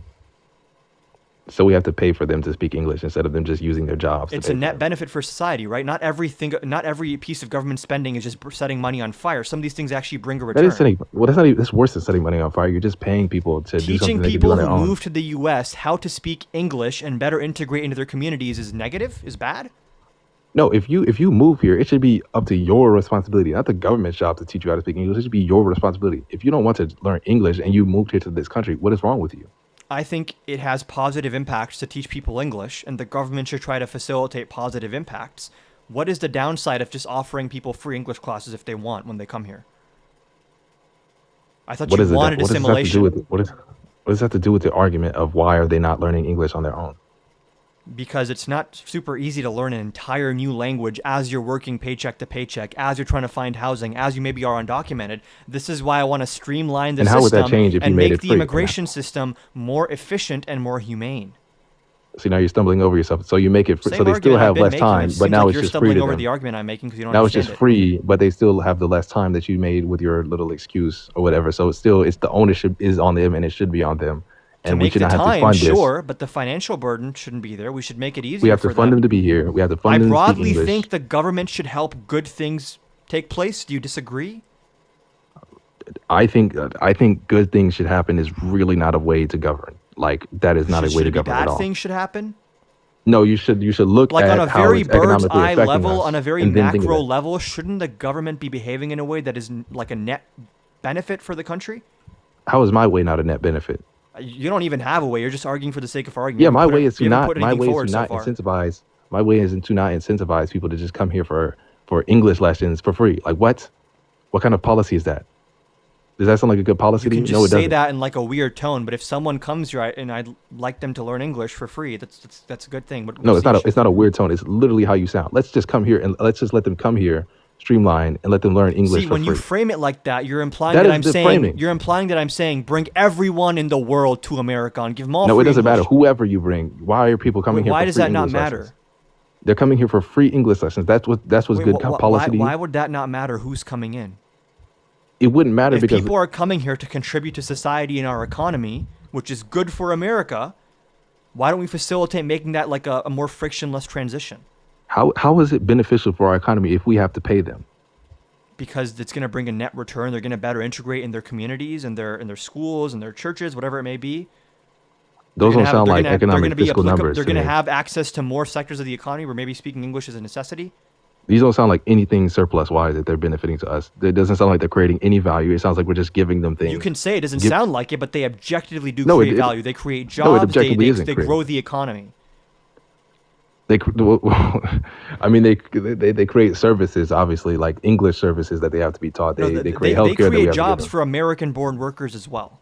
So we have to pay for them to speak English instead of them just using their jobs. to It's pay a for net it. benefit for society, right? Not every piece of government spending is just setting money on fire. Some of these things actually bring a return. That is setting. Well, that's not. Even, that's worse than setting money on fire. You're just paying people to do Teaching something they can do people on who their own. move to the U.S. how to speak English and better integrate into their communities is negative, is bad. No, if you move here, it should be up to your responsibility, not the government's job to teach you how to speak English. It should be your responsibility. If you don't want to learn English and you moved here to this country, what is wrong with you? I think it has positive impacts to teach people English, and the government should try to facilitate positive impacts. What is the downside of just offering people free English classes if they want when they come here? I thought What you is it? wanted What does this have to do assimilation. with what does that have to do with the argument of why are they not learning English on their own? because it's not super easy to learn an entire new language as you're working paycheck to paycheck, as you're trying to find housing, as you maybe are undocumented. This is why I want to streamline the And how would system that change if you and made make it the free? immigration system more efficient and more humane. See, now you're stumbling over yourself. So you make it free, Same so they still argument I've have been less making. time, It but seems now like it's you're just free stumbling to over them. the argument I'm making because you don't Now it's understand just it. free, but they still have the less time that you made with your little excuse or whatever. So it's the ownership is on them, and it should be on them. To And we make should the not have to time, fund this. sure, but the financial burden shouldn't be there. We should make it easier We have for to fund them. them to be here. We have to I fund them to speak broadly English. think the government should help good things take place. Do you disagree? I think good things should happen is really not a way to govern. Like that is not a way Should to it be govern at bad all. things should happen? No, you should look Like at on a how very it's bird's economically eye affecting level, us, on a very and then think of macro it. level, shouldn't the government be behaving in a way that is like a net benefit for the country? How is my way not a net benefit? You don't even have a way. You're just arguing for the sake of arguing. Yeah, You my haven't put way it- is to you haven't not. put My anything way is forward to so not far. incentivize. My way is to not incentivize people to just come here for English lessons for free. Like what? What kind of policy is that? Does that sound like a good policy You to can you? just No, it say doesn't. that in like a weird tone, but if someone comes here and I'd like them to learn English for free, that's a good thing. But No, it's not. see, It's not a weird tone. It's literally how you sound. Let's just come here and let's just let them come here, streamline, and let them learn English See, for when free. you frame it like that, you're implying That that, is I'm the saying framing. you're implying that I'm saying bring everyone in the world to America and give them all No, free it doesn't matter. English. Whoever you bring, why are people coming Wait, here? why for does free that not English matter? lessons? They're coming here for free English lessons. That's what's Wait, good policy to you. why would that not matter who's coming in? It wouldn't matter If because people are coming here to contribute to society and our economy, which is good for America, why don't we facilitate making that like a more frictionless transition? how is it beneficial for our economy if we have to pay them? Because it's going to bring a net return. They're going to better integrate in their communities and their schools and their churches, whatever it may be. Those don't sound like they're economic gonna be fiscal numbers. They're to going to me. have access to more sectors of the economy where maybe speaking English is a necessity. These don't sound like anything surplus wise that they're benefiting to us. It doesn't sound like they're creating any value. It sounds like we're just giving them things. You can say it doesn't Give- sound like it, but they objectively do No, create it- value. They create no, it jobs. objectively isn't They creating. grow the economy. They, I mean, they create services, obviously, like English services that they have to be taught. They, No, they create they healthcare that we create have to give jobs them. for American-born workers as well.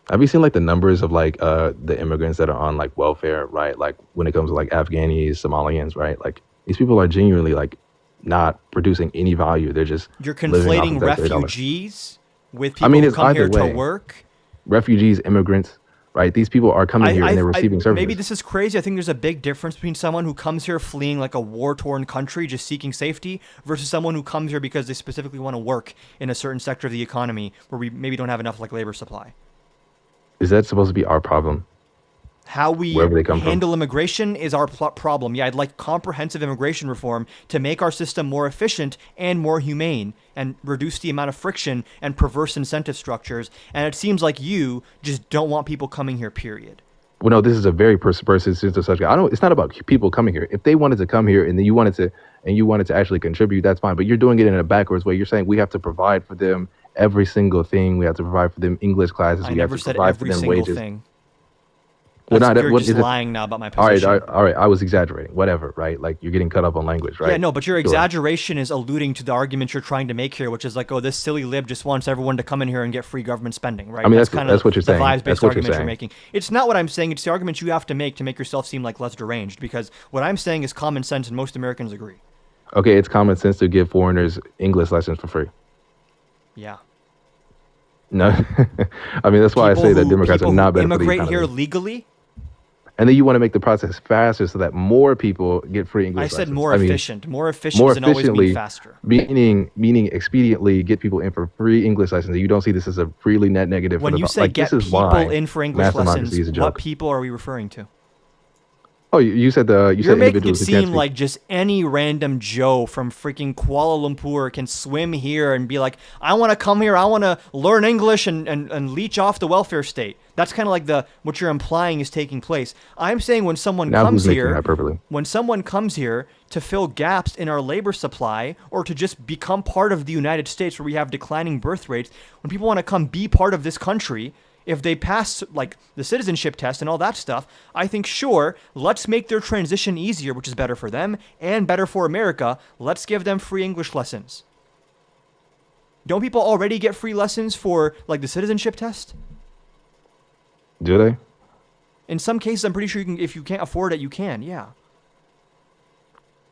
Have you seen like the numbers of like the immigrants that are on like welfare, right? Like when it comes to like Afghanis, Somalians, right? Like these people are genuinely like not producing any value. They're just You're living off conflating of that $30. refugees with people I mean, who it's come here either way. to work. Refugees, immigrants, right? These people are coming here and they're receiving services. Maybe this is crazy. I think there's a big difference between someone who comes here fleeing like a war-torn country, just seeking safety, versus someone who comes here because they specifically want to work in a certain sector of the economy where we maybe don't have enough like labor supply. Is that supposed to be our problem? How we Wherever they come from. handle immigration is our problem. Yeah, I'd like comprehensive immigration reform to make our system more efficient and more humane and reduce the amount of friction and perverse incentive structures. And it seems like you just don't want people coming here, period. Well, no, this is a very personal subject. I don't. It's not about people coming here. If they wanted to come here and then you wanted to actually contribute, that's fine. But you're doing it in a backwards way. You're saying we have to provide for them every single thing. We have to provide for them English classes. I we never have to said provide for every them single wages. thing. Well, You're what just is it? lying now about my All right, position. all right. I was exaggerating. Whatever, right? Like you're getting cut up on language, right? Yeah, no, but your Sure. exaggeration is alluding to the argument you're trying to make here, which is like, oh, this silly lib just wants everyone to come in here and get free government spending, right? I mean, that's kind what you're the saying. vibes-based That's what you're argument you're saying. making. It's not what I'm saying. It's the argument you have to make yourself seem like less deranged. Because what I'm saying is common sense, and most Americans agree. Okay, it's common sense to give foreigners English lessons for free. Yeah. No, I mean that's why I say that Democrats are not better for the immigrate economy. here legally. And then you want to make the process faster so that more people get free English I said lessons. more I mean, efficient. More efficient more doesn't always mean efficiently, faster. meaning expediently get people in for free English lessons. You don't see this as a really net negative. When for the, you say like, get this is people why in for English mass democracy lessons, is a what joke. people are we referring to? Oh, you said You're said making it individuals who can't seem speak. like just any random Joe from freaking Kuala Lumpur can swim here and be like, I want to come here, I want to learn English and leech off the welfare state. That's kind of like what you're implying is taking place. I'm saying when someone Now comes who's making here, hyperbole? when someone comes here to fill gaps in our labor supply or to just become part of the United States where we have declining birth rates, when people want to come be part of this country, if they pass like the citizenship test and all that stuff, I think sure, let's make their transition easier, which is better for them and better for America. Let's give them free English lessons. Don't people already get free lessons for like the citizenship test? Do they? In some cases, I'm pretty sure you can. If you can't afford it, you can. Yeah.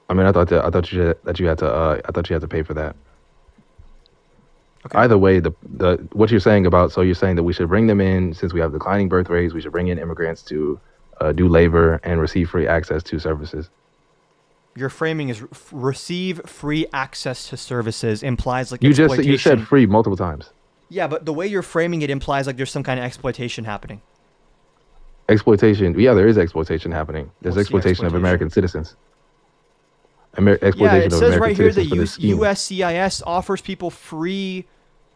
I mean, I thought you had to pay for that. Okay. Either way, the what you're saying about, so you're saying that we should bring them in since we have declining birth rates. We should bring in immigrants to do labor and receive free access to services. Your framing is receive free access to services implies like You exploitation. said free multiple times. Yeah, but the way you're framing it implies like there's some kind of exploitation happening. Exploitation. Yeah, there is exploitation happening. There's What's the exploitation of exploitation? American citizens. Yeah, Exploitation it of says American right here that citizens for this scheme. USCIS offers people free,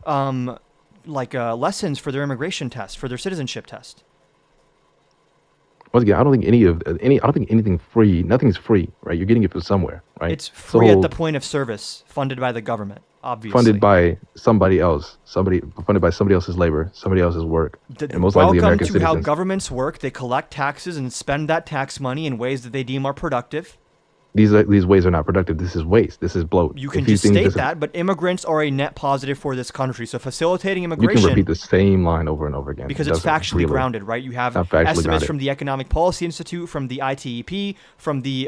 lessons for their immigration test, for their citizenship test. Once again, I don't think I don't think anything free. Nothing's free, right? You're getting it from somewhere, right? It's free at So the point of service, funded by the government, obviously. funded by somebody else, funded by somebody else's labor, somebody else's work, and most likely Welcome American to how citizens. governments work. They collect taxes and spend that tax money in ways that they deem are productive. These ways are not productive. This is waste. This is bloat. You can If you just think state this is- that, but immigrants are a net positive for this country. So facilitating You can immigration, repeat the same line over and over again. because It it's doesn't factually really- grounded, right? You have Not factually estimates grounded. from the Economic Policy Institute, from the ITEP, from the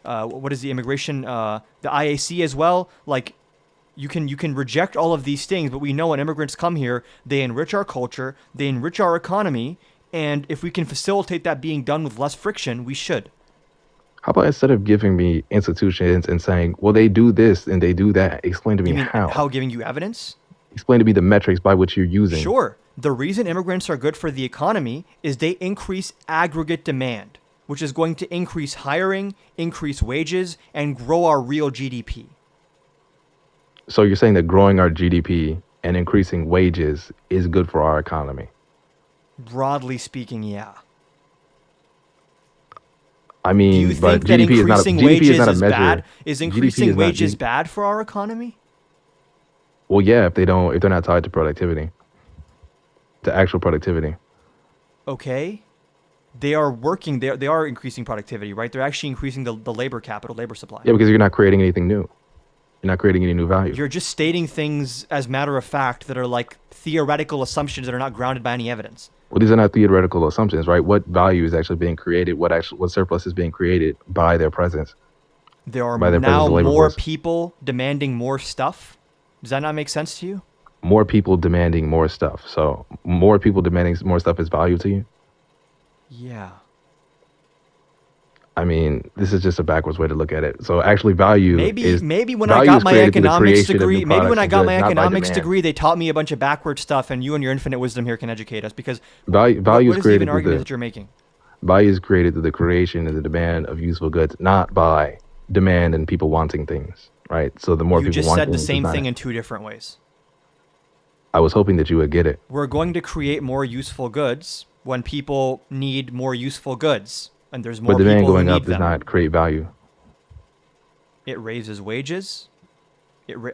what is the immigration, the IAC as well. Like, you can reject all of these things, but we know when immigrants come here, they enrich our culture, they enrich our economy, and if we can facilitate that being done with less friction, we should. How about instead of giving me institutions and saying, well, they do this and they do that, explain to me You mean how. giving you evidence? Explain to me the metrics by which you're using. Sure. The reason immigrants are good for the economy is they increase aggregate demand, which is going to increase hiring, increase wages, and grow our real GDP. So you're saying that growing our GDP and increasing wages is good for our economy. Broadly speaking, yeah. I Do mean, you but think that GDP increasing is not wages a is measure. bad? Is GDP increasing is not wages G- bad for our economy? Well, yeah, if they're not tied to productivity, to actual productivity. Okay. They are working, they are increasing productivity, right? They're actually increasing the labor capital, labor supply. Yeah, because you're not creating anything new. You're not creating any new value. You're just stating things as matter of fact that are like theoretical assumptions that are not grounded by any evidence. Well, these are not theoretical assumptions, right? What value is actually being created? What surplus is being created by their presence? There are By their now presence of labor more force. people demanding more stuff. Does that not make sense to you? More people demanding more stuff. So more people demanding more stuff is value to you? Yeah. I mean, this is just a backwards way to look at it. So actually value is Maybe when I value got is my created through the economics creation of new degree, maybe when products I and got my goods, not by economics demand. degree, they taught me a bunch of backward stuff, and you and your infinite wisdom here can educate us. Because value what is is the created even through argument the that you're making? value is created through the creation and the demand of useful goods, not by demand and people wanting things, right? So the more You people just want said the things, same not- thing in two different ways. I was hoping that you would get it. We're going to create more useful goods when people need more useful goods, and there's more But demand people who going need up does them. not create value. It raises wages.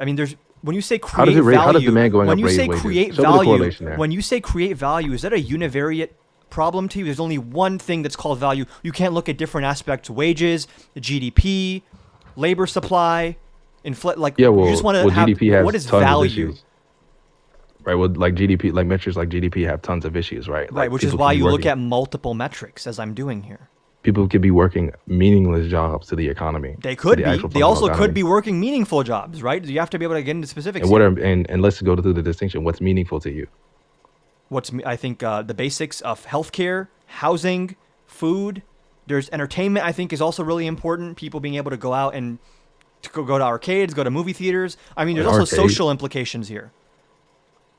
I mean, there's when you say How does create it raise- value. how does demand going when up you raise say wages? create Show me the value, correlation there. when you say create value, is that a univariate problem to you? There's only one thing that's called value. You can't look at different aspects: wages, GDP, labor supply, like Yeah, well, you just want to have GDP has what is tons of value, issues. Right, well, like GDP, like metrics like GDP have tons of issues, right? right? Like Which is people why could be you look working- at multiple metrics, as I'm doing here. people could be working meaningless jobs to the economy. They to could the be. actual They also fundamental could economy. be working meaningful jobs, right? You have to be able to get into specifics. And what here. are and let's go through the distinction. What's meaningful to you? I think the basics of healthcare, housing, food. There's entertainment. I think is also really important. People being able to go out and to go to arcades, go to movie theaters. I mean, there's An also arcade? social implications here.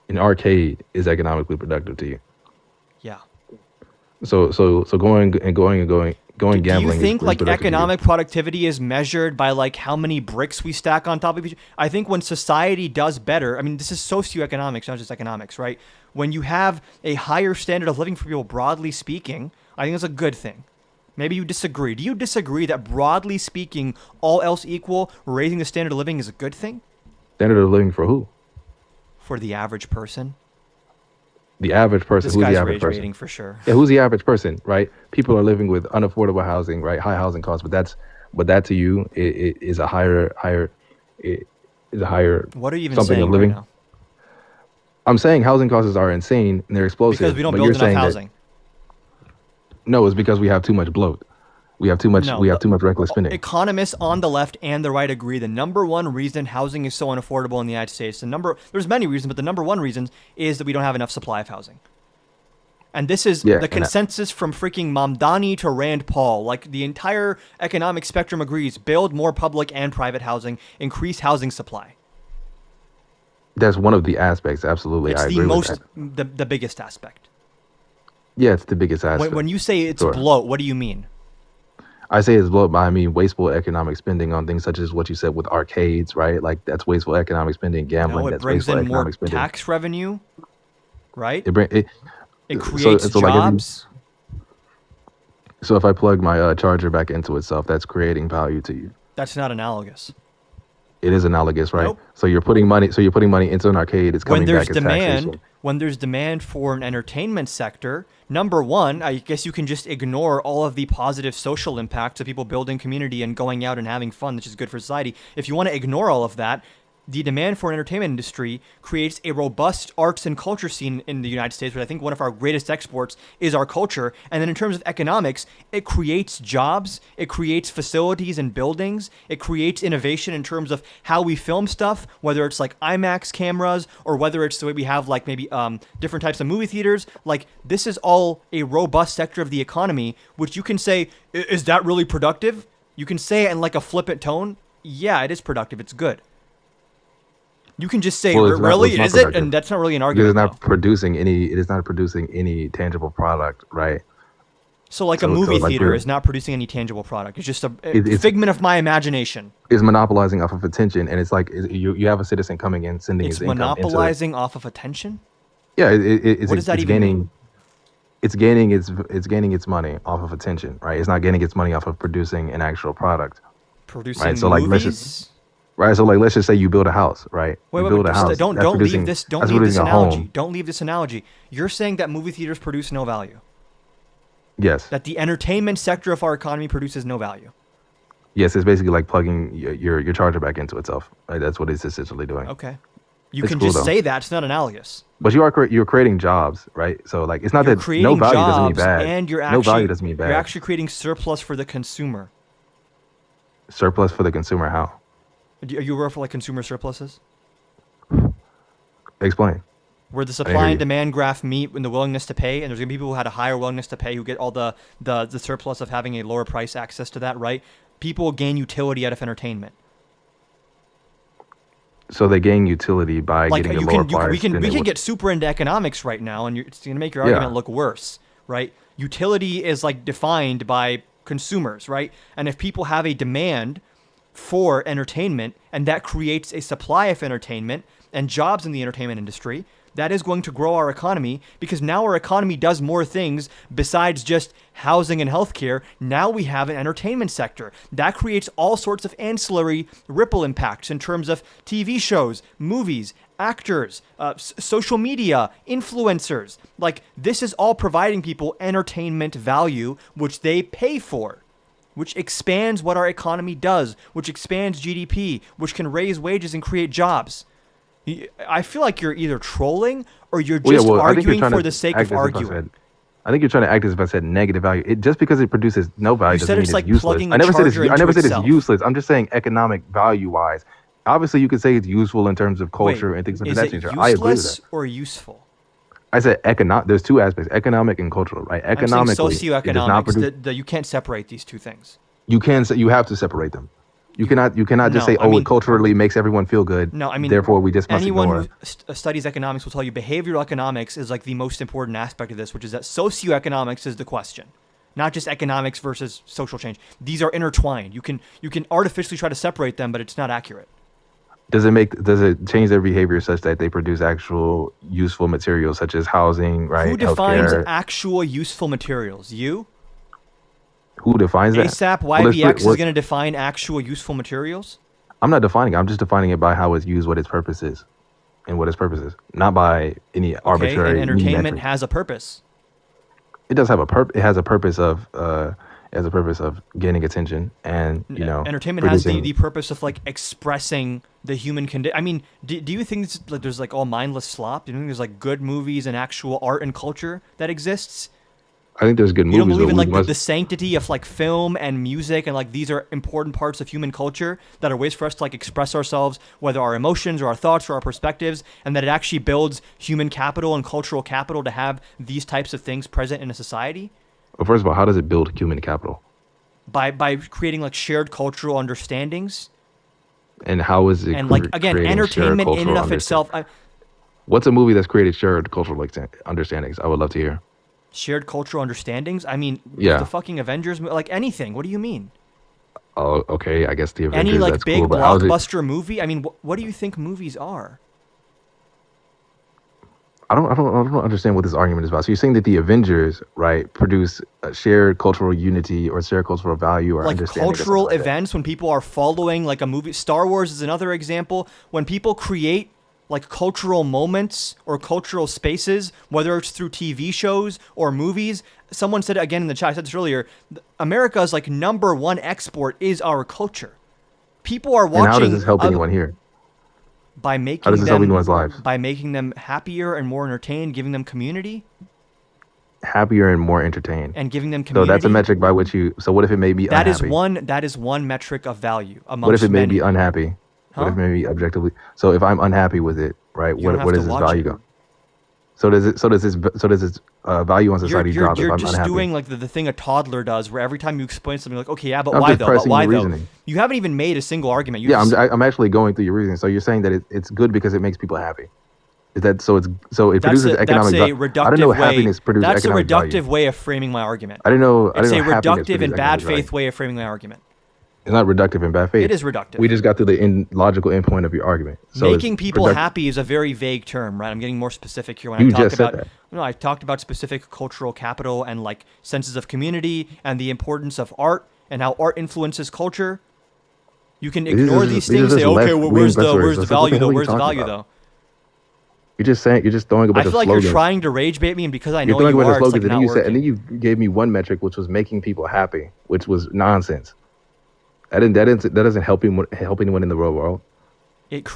An arcade is economically productive to you. Yeah. So going gambling. Do you is think like productive to you. economic productivity is measured by like how many bricks we stack on top of each? I think when society does better, I mean, this is socioeconomics, not just economics, right? When you have a higher standard of living for people, broadly speaking, I think that's a good thing. Maybe you disagree. Do you disagree that broadly speaking, all else equal, raising the standard of living is a good thing Standard of living for who? for the average person? The average person. This Who's guy's the average rage person? rating for sure. Yeah, who's the average person, right? People are living with unaffordable housing, right? High housing costs, but that to you is a higher What are you even something saying of living. right now? I'm saying housing costs are insane and they're explosive. Because we don't but build you're enough saying that- housing. No, it's because we have too much bloat. We have too much. No, we have too much reckless spending. Economists on the left and the right agree the number one reason housing is so unaffordable in the United States, there's many reasons, but the number one reason is that we don't have enough supply of housing. And this is Yeah, the consensus from freaking Mamdani to Rand Paul. Like, the entire economic spectrum agrees: build more public and private housing, increase housing supply. That's one of the aspects. Absolutely, It's I the agree most, with that. the biggest aspect. Yeah, it's the biggest aspect. When you say it's Sure. bloat, what do you mean? I say it's bloat, but I mean wasteful economic spending on things such as what you said with arcades, right? Like that's wasteful economic spending. Gambling, No, it that's brings wasteful in more economic spending. tax revenue, right? It so creates like if you- jobs. So if I plug my charger back into itself, that's creating value to you. That's not analogous. It is analogous, right? Nope. So you're putting money. So you're putting money into an arcade. It's coming When there's back as taxation. when there's demand for an entertainment sector, number one, I guess you can just ignore all of the positive social impacts of people building community and going out and having fun, which is good for society. If you want to ignore all of that, the demand for an entertainment industry creates a robust arts and culture scene in the United States, which I think one of our greatest exports is our culture. And then in terms of economics, it creates jobs, it creates facilities and buildings, it creates innovation in terms of how we film stuff, whether it's like IMAX cameras or whether it's the way we have like maybe different types of movie theaters. Like, this is all a robust sector of the economy, which you can say, is that really productive? You can say it in like a flippant tone. Yeah, it is productive. It's good. You can just say, Well, it's not- really, it's not is it? productive. And that's not really an Because argument. it's not though. producing any. It is not producing any tangible product, right? So like so- a movie so, like, theater we're- is not producing any tangible product. It's just a It's- figment of my imagination. Is monopolizing off of attention, and it's like you have a citizen coming in, sending It's his income into it. monopolizing off of attention. Yeah, it's What does that it's even gaining. mean? It's gaining its money off of attention, right? It's not gaining its money off of producing an actual product, Producing so, like, let's movies. right? So like, let's just say you build a house, right? Wait, you wait, build wait, a house. don't that's leave producing- this. Don't that's leave this producing a home. analogy. Don't leave this analogy. You're saying that movie theaters produce no value. Yes, That the entertainment sector of our economy produces no value. yes. It's basically like plugging your charger back into itself. Right? That's what it's essentially doing. Okay. You It's can cool, just though. say that. It's not analogous. But you're creating jobs, right? So like, it's not You're that creating no value doesn't mean jobs, bad. and you're no actually value doesn't mean bad. you're actually creating surplus for the consumer. Surplus for the consumer. How? Are you aware of like consumer surpluses? Explain. Where the hear supply and you. demand graph meet and the willingness to pay, and there's gonna be people who had a higher willingness to pay who get all the surplus of having a lower price access to that, right? People gain utility out of entertainment. So they gain utility by Like getting a you lower can, price. we can than we it can would- get super into economics right now, and it's gonna make your Yeah. argument look worse, right? Utility is like defined by consumers, right? And if people have a demand for entertainment, and that creates a supply of entertainment and jobs in the entertainment industry, that is going to grow our economy, because now our economy does more things besides just housing and healthcare. Now we have an entertainment sector that creates all sorts of ancillary ripple impacts in terms of TV shows, movies, actors, social media, influencers. Like, this is all providing people entertainment value, which they pay for, which expands what our economy does, which expands GDP, which can raise wages and create jobs. I feel like you're either trolling or you're Well, yeah, just well, I think you're arguing trying for to the sake act of as if I arguing. said- I think you're trying to act as if I said negative value. Just because it produces no value You doesn't said mean it's it's like useless. plugging a I never said it's. charger I never into said itself. it's useless. I'm just saying economic value wise. Obviously, you could say it's useful in terms of culture Wait, and things of is that it nature. I agree with useless that. or useful? I said economic. There's two aspects: economic and cultural. Right? I'm saying Economically, it does not socioeconomics. produce. You can't separate these two things. You can. You have to separate them. You cannot just No, say, I "Oh, mean- it culturally makes everyone feel good." No, I mean, therefore we just must anyone ignore. who studies economics will tell you behavioral economics is like the most important aspect of this, which is that socioeconomics is the question, not just economics versus social change. These are intertwined. You can artificially try to separate them, but it's not accurate. Does it change their behavior such that they produce actual useful materials such as housing, right? Who defines Healthcare? actual useful materials? You? Who defines that? ASAP Well, let's YBX put- is let's- going to define actual useful materials? I'm not defining it. I'm just defining it by how it's used, what its purpose is, and what its purpose is, not by any Okay, arbitrary. and entertainment metric. has a purpose. It does have a purpose. It has a purpose of gaining attention and Entertainment has producing- the purpose of like expressing the human condition. I mean, do you think like there's like all mindless slop? Do you think there's like good movies and actual art and culture that exists? I think there's good You movies. don't believe but in we like must- the sanctity of like film and music and like these are important parts of human culture that are ways for us to like express ourselves, whether our emotions or our thoughts or our perspectives, and that it actually builds human capital and cultural capital to have these types of things present in a society Well, first of all, how does it build human capital? by creating like shared cultural understandings And how is it? and like again creating shared entertainment in and cultural of itself. What's a movie that's created shared cultural understandings? I would love to hear. Shared cultural understandings. I mean, Yeah. the fucking Avengers, like anything. What do you mean? Oh, okay. I guess the Avengers. Any like that's big cool, but how is it? blockbuster movie? I mean, what do you think movies are? I don't understand what this argument is about. So you're saying that the Avengers, right, produce a shared cultural unity or shared cultural value or Like understanding? or something cultural like that? events when people are following like a movie. Star Wars is another example. When people create like cultural moments or cultural spaces, whether it's through TV shows or movies. Someone said it again in the chat. I said this earlier. America's like #1 export is our culture. People are watching. And how does this help anyone here? By making How does this help them anyone's lives? by making them happier and more entertained, giving them community Happier and more entertained. and giving them So community. that's a metric by which you. So what if it made me That is unhappy? that is one metric of value amongst What if it made many. me unhappy? What Huh? if maybe objectively? So if I'm unhappy with it, right? You don't What have does to this watch value it. go? So does it? So does this value on society drop if You're I'm just unhappy? doing like the thing a toddler does, where every time you explain something, like, okay, yeah, but I'm why just though? But pressing why your though? reasoning. You haven't even made a single argument. You Yeah, just, I'm actually going through your reasoning. So you're saying that it's good because it makes people happy. Is that so? It that's produces a, economic. that's a value. reductive I didn't know way. happiness produces That's a economic reductive value. way of framing my argument. I didn't know. I It's didn't a know happiness reductive and produces bad economic faith value. way of framing my argument. It's not reductive in bad faith. It is reductive. We just got to the logical endpoint of your argument. So it's Making people product- happy is a very vague term, right? I'm getting more specific here when You I talk just said about. that. No, I talked about specific cultural capital and like senses of community and the importance of art and how art influences culture. You can These ignore are these just- these are things. Say, just okay, well, where's the left-wing where's the buzzwords. So what the value hell though? are you Where's the talking value about? though? You're just throwing a bunch I of feel like slogans. you're trying to rage bait me, and because I know You're throwing you a bunch are, of it's like slogans, and then not you said, and working. then you gave me one metric, which was making people happy, which was nonsense. That doesn't help anyone in the real world. It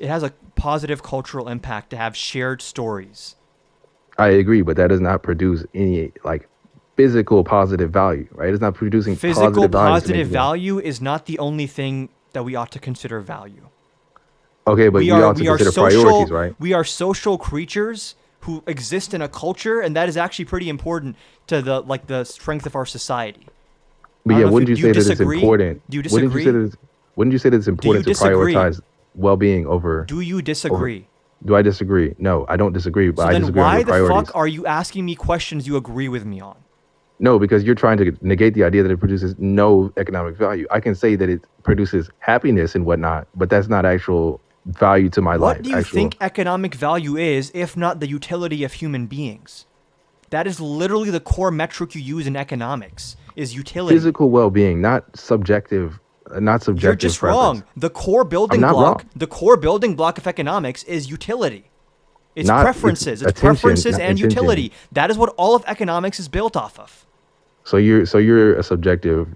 has a positive cultural impact to have shared stories. I agree, but that does not produce any like physical positive value, right? It's not producing Physical positive value. to make positive people- value is not the only thing that we ought to consider value. Okay, but we also consider priorities, right? We are social creatures who exist in a culture, and that is actually pretty important to the strength of our society. But I don't yeah, know if wouldn't you- you do you say that it's disagree? important? Do you Wouldn't disagree? you say that it's important to disagree? prioritize well-being over? Do you disagree? Do I disagree? No, I don't disagree, but So I then disagree on why your the priorities. fuck are you asking me questions you agree with me on? No, because you're trying to negate the idea that it produces no economic value. I can say that it produces happiness and whatnot, but that's not actual value to my life. What do you think economic value is, if not the utility of human beings? That is literally the core metric you use in economics, is utility. Physical well-being, not subjective You're just preference. wrong. The core building not block, wrong. the core building block of economics is utility. It's Not- preferences. it's It's attention, preferences not and intention. utility. That is what all of economics is built off of. So you're a subjective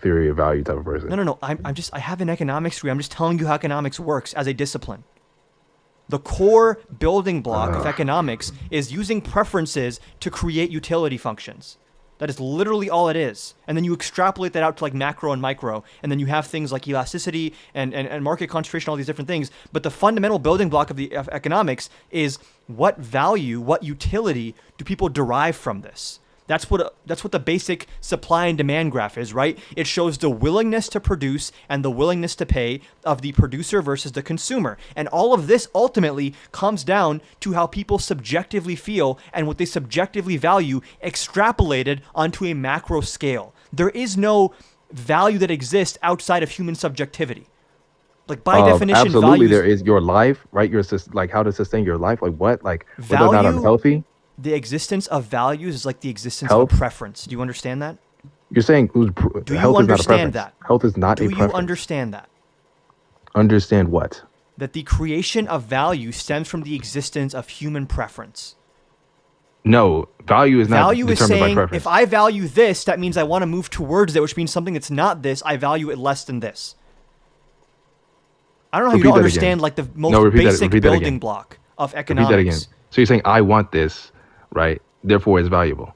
theory of value type of person. No. I have an economics degree. I'm just telling you how economics works as a discipline. The core building block of economics is using preferences to create utility functions. That is literally all it is. And then you extrapolate that out to like macro and micro, and then you have things like elasticity and market concentration, all these different things. But the fundamental building block of economics is what value, what utility do people derive from this? That's what the basic supply and demand graph is, right? It shows the willingness to produce and the willingness to pay of the producer versus the consumer. And all of this ultimately comes down to how people subjectively feel and what they subjectively value extrapolated onto a macro scale. There is no value that exists outside of human subjectivity. Like by definition, absolutely, values, there is your life, right? Like how to sustain your life, like what, like whether or not I'm Value- healthy. the existence of values is like the existence Health? of a preference. Do you understand that? You're saying Do you health is not a understand preference. that? Health is not Do a you preference. understand that? Understand what? That the creation of value stems from the existence of human preference. No, value is not Value is determined by saying, preference. if I value this, that means I want to move towards it, which means something that's not this, I value it less than this. I don't know how you Repeat don't that again. understand like the most No, repeat that- basic repeat that building again. block of Repeat that again. economics. So you're saying I want this, right? Therefore, it's valuable.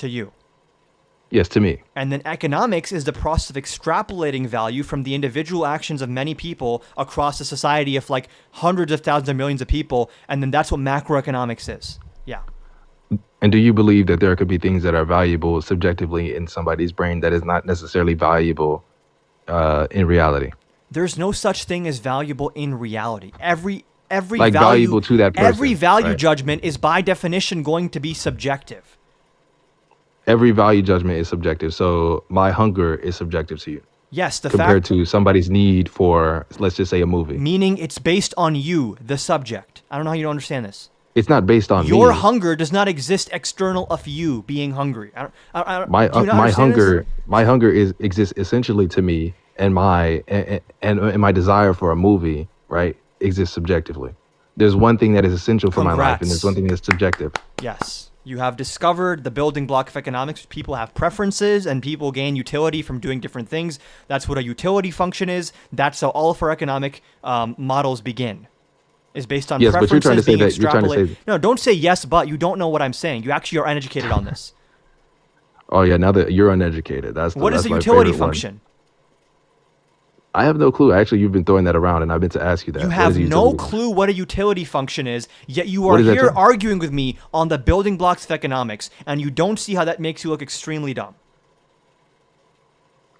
to you. Yes, to me. And then economics is the process of extrapolating value from the individual actions of many people across a society of like hundreds of thousands of millions of people. And then that's what macroeconomics is. Yeah. And do you believe that there could be things that are valuable subjectively in somebody's brain that is not necessarily valuable in reality? There's no such thing as valuable in reality. Every Like valuable to that person, every value right? judgment is by definition going to be subjective. Every value judgment is subjective. So my hunger is subjective to you Yes, the compared fact to somebody's need for, let's just say, a movie. meaning it's based on you, the subject. I don't know how you don't understand this. It's not based on Your me. hunger does not exist external of you being hungry. I don't, My do you not my understand this? hunger exists essentially to me, and my desire for a movie, right, exists subjectively. There's one thing that is essential for my life, and there's Congrats. one thing that's subjective. Yes. You have discovered the building block of economics. People have preferences and people gain utility from doing different things. That's what a utility function is. That's how all of our economic models begin. Is based on Yes, but you're trying to preferences say being that- you're trying to say- extrapolated. No, don't say yes, but you don't know what I'm saying. You actually are uneducated on this. Oh yeah, now that you're uneducated, What is that's a my utility favorite one. function? I have no clue. Actually, you've been throwing that around, and I've been to ask you that. You What have is a no utility? clue what a utility function is, yet you What are does that here say? arguing with me on the building blocks of economics, and you don't see how that makes you look extremely dumb.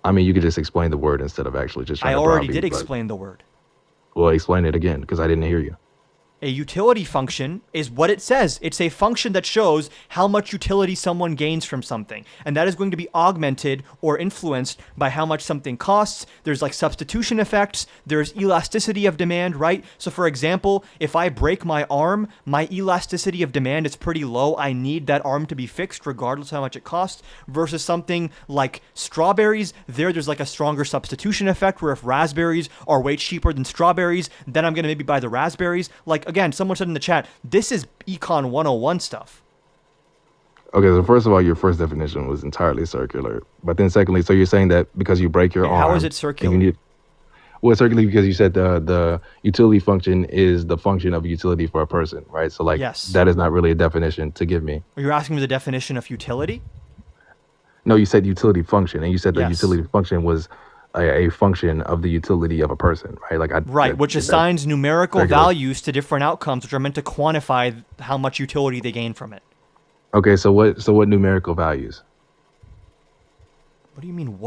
I mean, you could just explain the word instead of actually just trying I to already browbeat, did but- explain the word. Well, explain it again because I didn't hear you. A utility function is what it says. It's a function that shows how much utility someone gains from something. And that is going to be augmented or influenced by how much something costs. There's like substitution effects. There's elasticity of demand, right? So for example, if I break my arm, my elasticity of demand is pretty low. I need that arm to be fixed regardless of how much it costs versus something like strawberries. There's like a stronger substitution effect where if raspberries are way cheaper than strawberries, then I'm going to maybe buy the raspberries. Like, again, someone said in the chat, this is Econ 101 stuff. Okay, so first of all, your first definition was entirely circular. But then secondly, so you're saying that because you break your arm... How is it and circular? You need, well, it's circular because you said the utility function is the function of utility for a person, right? So like Yes. that is not really a definition to give me. You're asking me the definition of utility? No, you said utility function, and you said the Yes. utility function was a function of the utility of a person, right? Like Right, which assigns numerical regular. values to different outcomes, which are meant to quantify how much utility they gain from it. Okay, so what numerical values? What do you mean?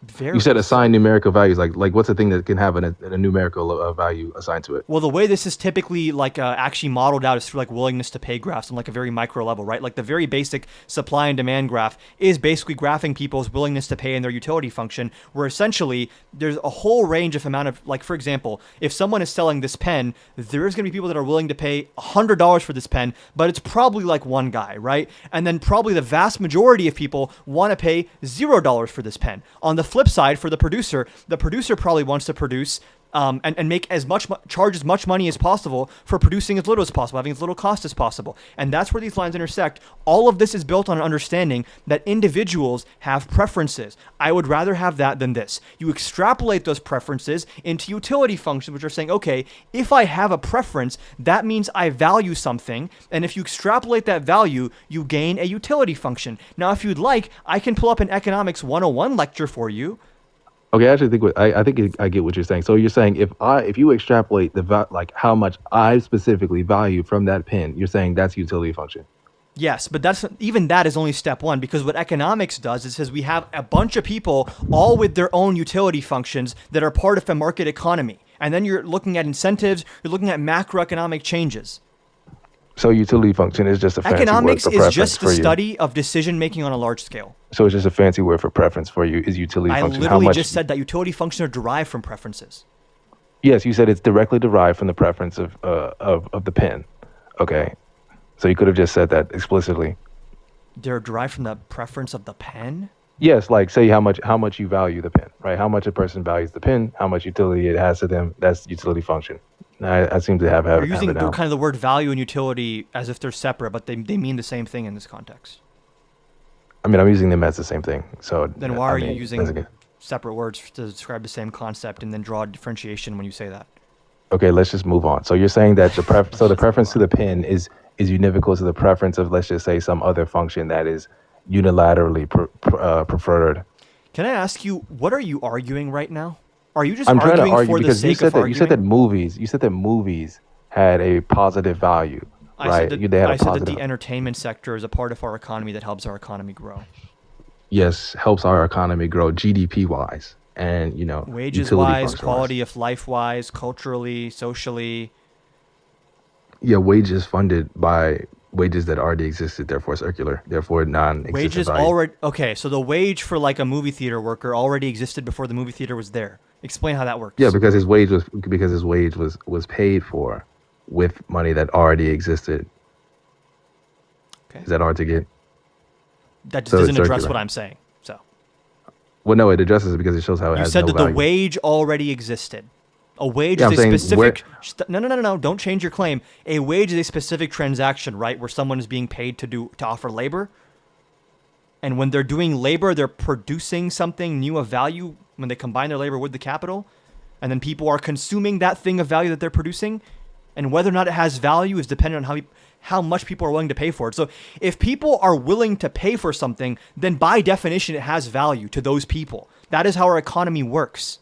It varies. You said assign numerical values. Like what's the thing that can have a numerical value assigned to it? Well, the way this is typically like actually modeled out is through like willingness to pay graphs on like a very micro level, right? Like the very basic supply and demand graph is basically graphing people's willingness to pay in their utility function, where essentially there's a whole range of amount of, like, for example, if someone is selling this pen, there's going to be people that are willing to pay $100 for this pen, but it's probably like one guy, right? And then probably the vast majority of people want to pay $0 for this pen. On the flip side, for the producer probably wants to produce and make charge as much money as possible for producing as little as possible, having as little cost as possible. And that's where these lines intersect. All of this is built on an understanding that individuals have preferences. I would rather have that than this. You extrapolate those preferences into utility functions, which are saying, okay, if I have a preference, that means I value something. And if you extrapolate that value, you gain a utility function. Now, if you'd like, I can pull up an Economics 101 lecture for you. Okay, I actually think I get what you're saying. So you're saying if you extrapolate like how much I specifically value from that pen, you're saying that's utility function. Yes, but that is only step one, because what economics does is says we have a bunch of people all with their own utility functions that are part of a market economy. And then you're looking at incentives, you're looking at macroeconomic changes. So utility function is just a fancy Economics word for is preference just the for you. study of decision making on a large scale. So it's just a fancy word for preference for you is utility I function. literally just said that utility functions are derived from preferences. Yes, you said it's directly derived from the preference of the pen. Okay, so you could have just said that explicitly. They're derived from the preference of the pen? Yes, like say how much you value the pen, right? How much a person values the pen, how much utility it has to them. That's utility function. I seem to have You're it using now. kind of the word value and utility as if they're separate, but they mean the same thing in this context. I mean, I'm using them as the same thing. So Then why I are mean, you using that's okay. separate words to describe the same concept and then draw a differentiation when you say that? Okay, let's just move on. So you're saying that the preference to the pen is univocal to the preference of, let's just say, some other function that is unilaterally preferred. Can I ask you, what are you arguing right now? Are you just I'm trying to arguing argue for the because you sake said of that arguing? you said that movies had a positive value, I right? said that, They had a I said that positive. the entertainment sector is a part of our economy that helps our economy grow. Yes, helps our economy grow GDP wise, and Wages utility wise, function wise. quality of life wise, culturally, socially. Yeah, wages funded by wages that already existed, therefore circular, therefore non-existent Wages value. already okay, so the wage for like a movie theater worker already existed before the movie theater was there. Explain how that works. Yeah, because his wage was paid for with money that already existed. Okay. Is that hard to get? That just so it's doesn't address circular. what I'm saying. So Well, no, it addresses it because it shows how it you has said no that value. the wage already existed. A wage Yeah, I'm is a saying specific. No. Don't change your claim. A wage is a specific transaction, right? Where someone is being paid to offer labor. And when they're doing labor, they're producing something new of value when they combine their labor with the capital. And then people are consuming that thing of value that they're producing. And whether or not it has value is dependent on how much people are willing to pay for it. So if people are willing to pay for something, then by definition, it has value to those people. That is how our economy works.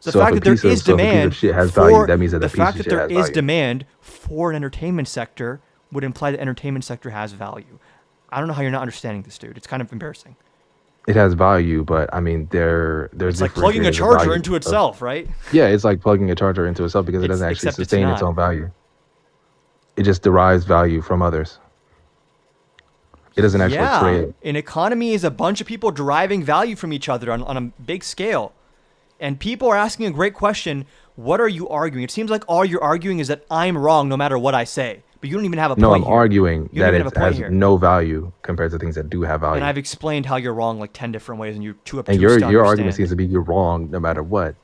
The So fact if a that there piece of- is so if a piece of demand shit has for value, that means that the that piece fact of that shit there has is value. demand for an entertainment sector would imply the entertainment sector has value. I don't know how you're not understanding this, dude. It's kind of embarrassing. It has value, but I mean, there's It's like plugging a differentiators of charger value into of- itself, right? Yeah, it's like plugging a charger into itself because it doesn't actually Except it's sustain its not. own value. It just derives value from others. It doesn't actually Yeah, create. an economy is a bunch of people deriving value from each other on a big scale. And people are asking a great question. What are you arguing? It seems like all you're arguing is that I'm wrong no matter what I say. But you don't even have a No, point I'm here. arguing You don't that even it have a point has here. no value compared to things that do have value. And I've explained how you're wrong like 10 different ways, and you're too obtuse And your to argument understand. seems to be you're wrong no matter what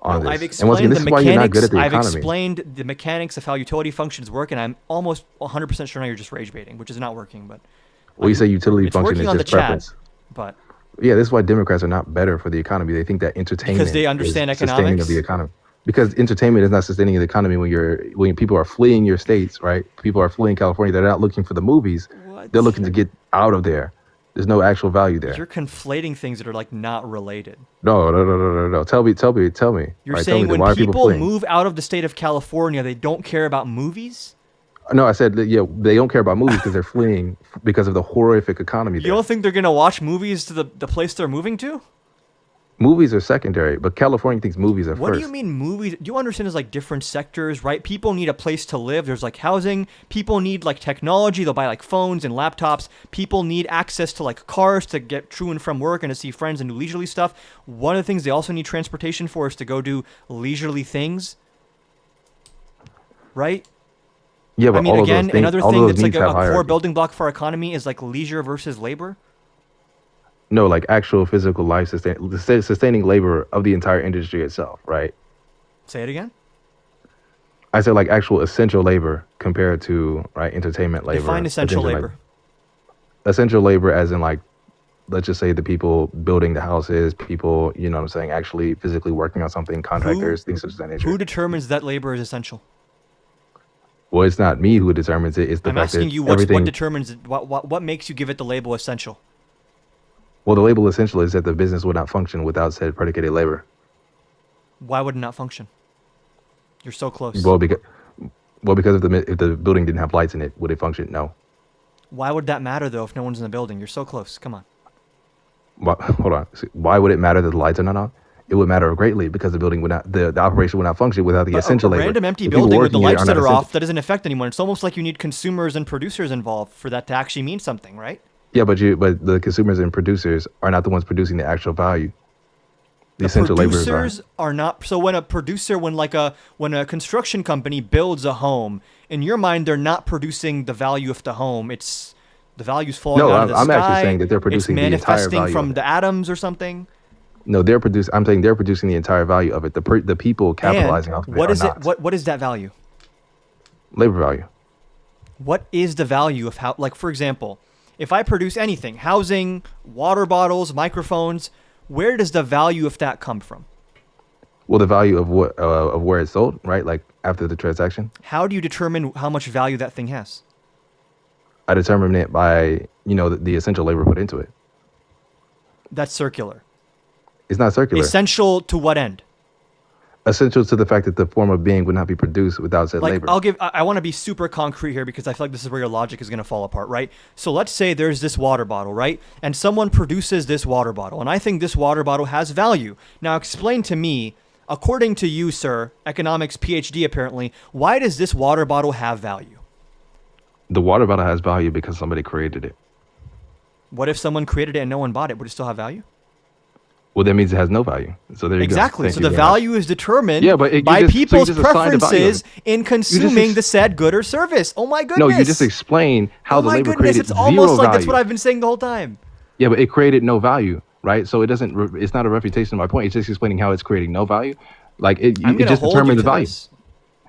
on No, this. I've And once again, explained this the is why you're not good mechanics. at the I've economy. explained the mechanics of how utility functions work, and I'm almost 100% sure now you're just rage baiting, which is not working. But Well, you say utility it's function working is on the just chat, preference. but Yeah, this is why Democrats are not better for the economy. They think that entertainment they understand is sustaining economics? of the economy. Because entertainment is not sustaining the economy when people are fleeing your states, right? People are fleeing California. They're not looking for the movies. What? They're looking to get out of there. There's no actual value there. you're conflating things that are like not related. No. Tell me. You're right? Tell me saying then, when why are people fleeing? move out of the state of California, they don't care about movies? No, I said that, yeah, they don't care about movies because they're fleeing because of the horrific economy You there. don't think they're going to watch movies to the place they're moving to? Movies are secondary, but California thinks movies are What first. do you mean movies? Do you understand there's like different sectors, right? People need a place to live. There's like housing. People need like technology. They'll buy like phones and laptops. People need access to like cars to get to and from work and to see friends and do leisurely stuff. One of the things they also need transportation for is to go do leisurely things. Right? Yeah, but I mean, all again, of those things, another all thing of those that's like needs a have core hierarchy. building block for our economy is like leisure versus labor. No, like actual physical life sustaining labor of the entire industry itself, right? Say it again. I said like actual essential labor compared to right entertainment labor. Define essential Essential labor. Essential labor, as in like, let's just say the people building the houses, people, you know what I'm saying, actually physically working on something, contractors, things of that nature. Who determines that labor is essential? Well, it's not me who determines it. It's the I'm fact asking that you what everything. determines it, what makes you give it the label essential? Well, the label essential is that the business would not function without said predicated labor. Why would it not function? You're so close. Well, because if the building didn't have lights in it, would it function? No. Why would that matter though if no one's in the building? You're so close. Come on. Hold on. Why would it matter that the lights are not on? It would matter greatly because the building would not, the operation would not function without the But essential a labor. random empty The people building with the working here lights that not are essential. off, that doesn't affect anyone. It's almost like you need consumers and producers involved for that to actually mean something, right? Yeah, but the consumers and producers are not the ones producing the actual value. The essential laborers producers are not. So when a construction company builds a home, in your mind they're not producing the value of the home. It's the value's falling No, out of the I'm sky. actually saying that they're producing the it's entire manifesting value from of it. the atoms or something. No, I'm saying they're producing the entire value of it. The people capitalizing And off of what it is are it? not. What is that value? Labor value. What is the value of how? Like for example, if I produce anything, housing, water bottles, microphones, where does the value of that come from? Well, the value of what of where it's sold, right? Like after the transaction. How do you determine how much value that thing has? I determine it by the essential labor put into it. That's circular. It's not circular. Essential to what end? Essential to the fact that the form of being would not be produced without said Like, labor. I want to be super concrete here because I feel like this is where your logic is going to fall apart, right? So let's say there's this water bottle, right? And someone produces this water bottle, and I think this water bottle has value. Now explain to me, according to you, sir, economics PhD apparently, why does this water bottle have value? The water bottle has value because somebody created it. What if someone created it and no one bought it? Would it still have value? Well, that means it has no value. So there you Exactly. go. Thank So you the very much. value is determined Yeah, but by people's assign the value of preferences it. in consuming the said good or service. Oh my goodness. No, you just explain how oh the my labor goodness, created it's almost zero like value. that's what I've been saying the whole time. Yeah, but it created no value, right? So it doesn't. It's not a refutation of my point. It's just explaining how it's creating no value. Like it I'm gonna just hold determined you the to value. this.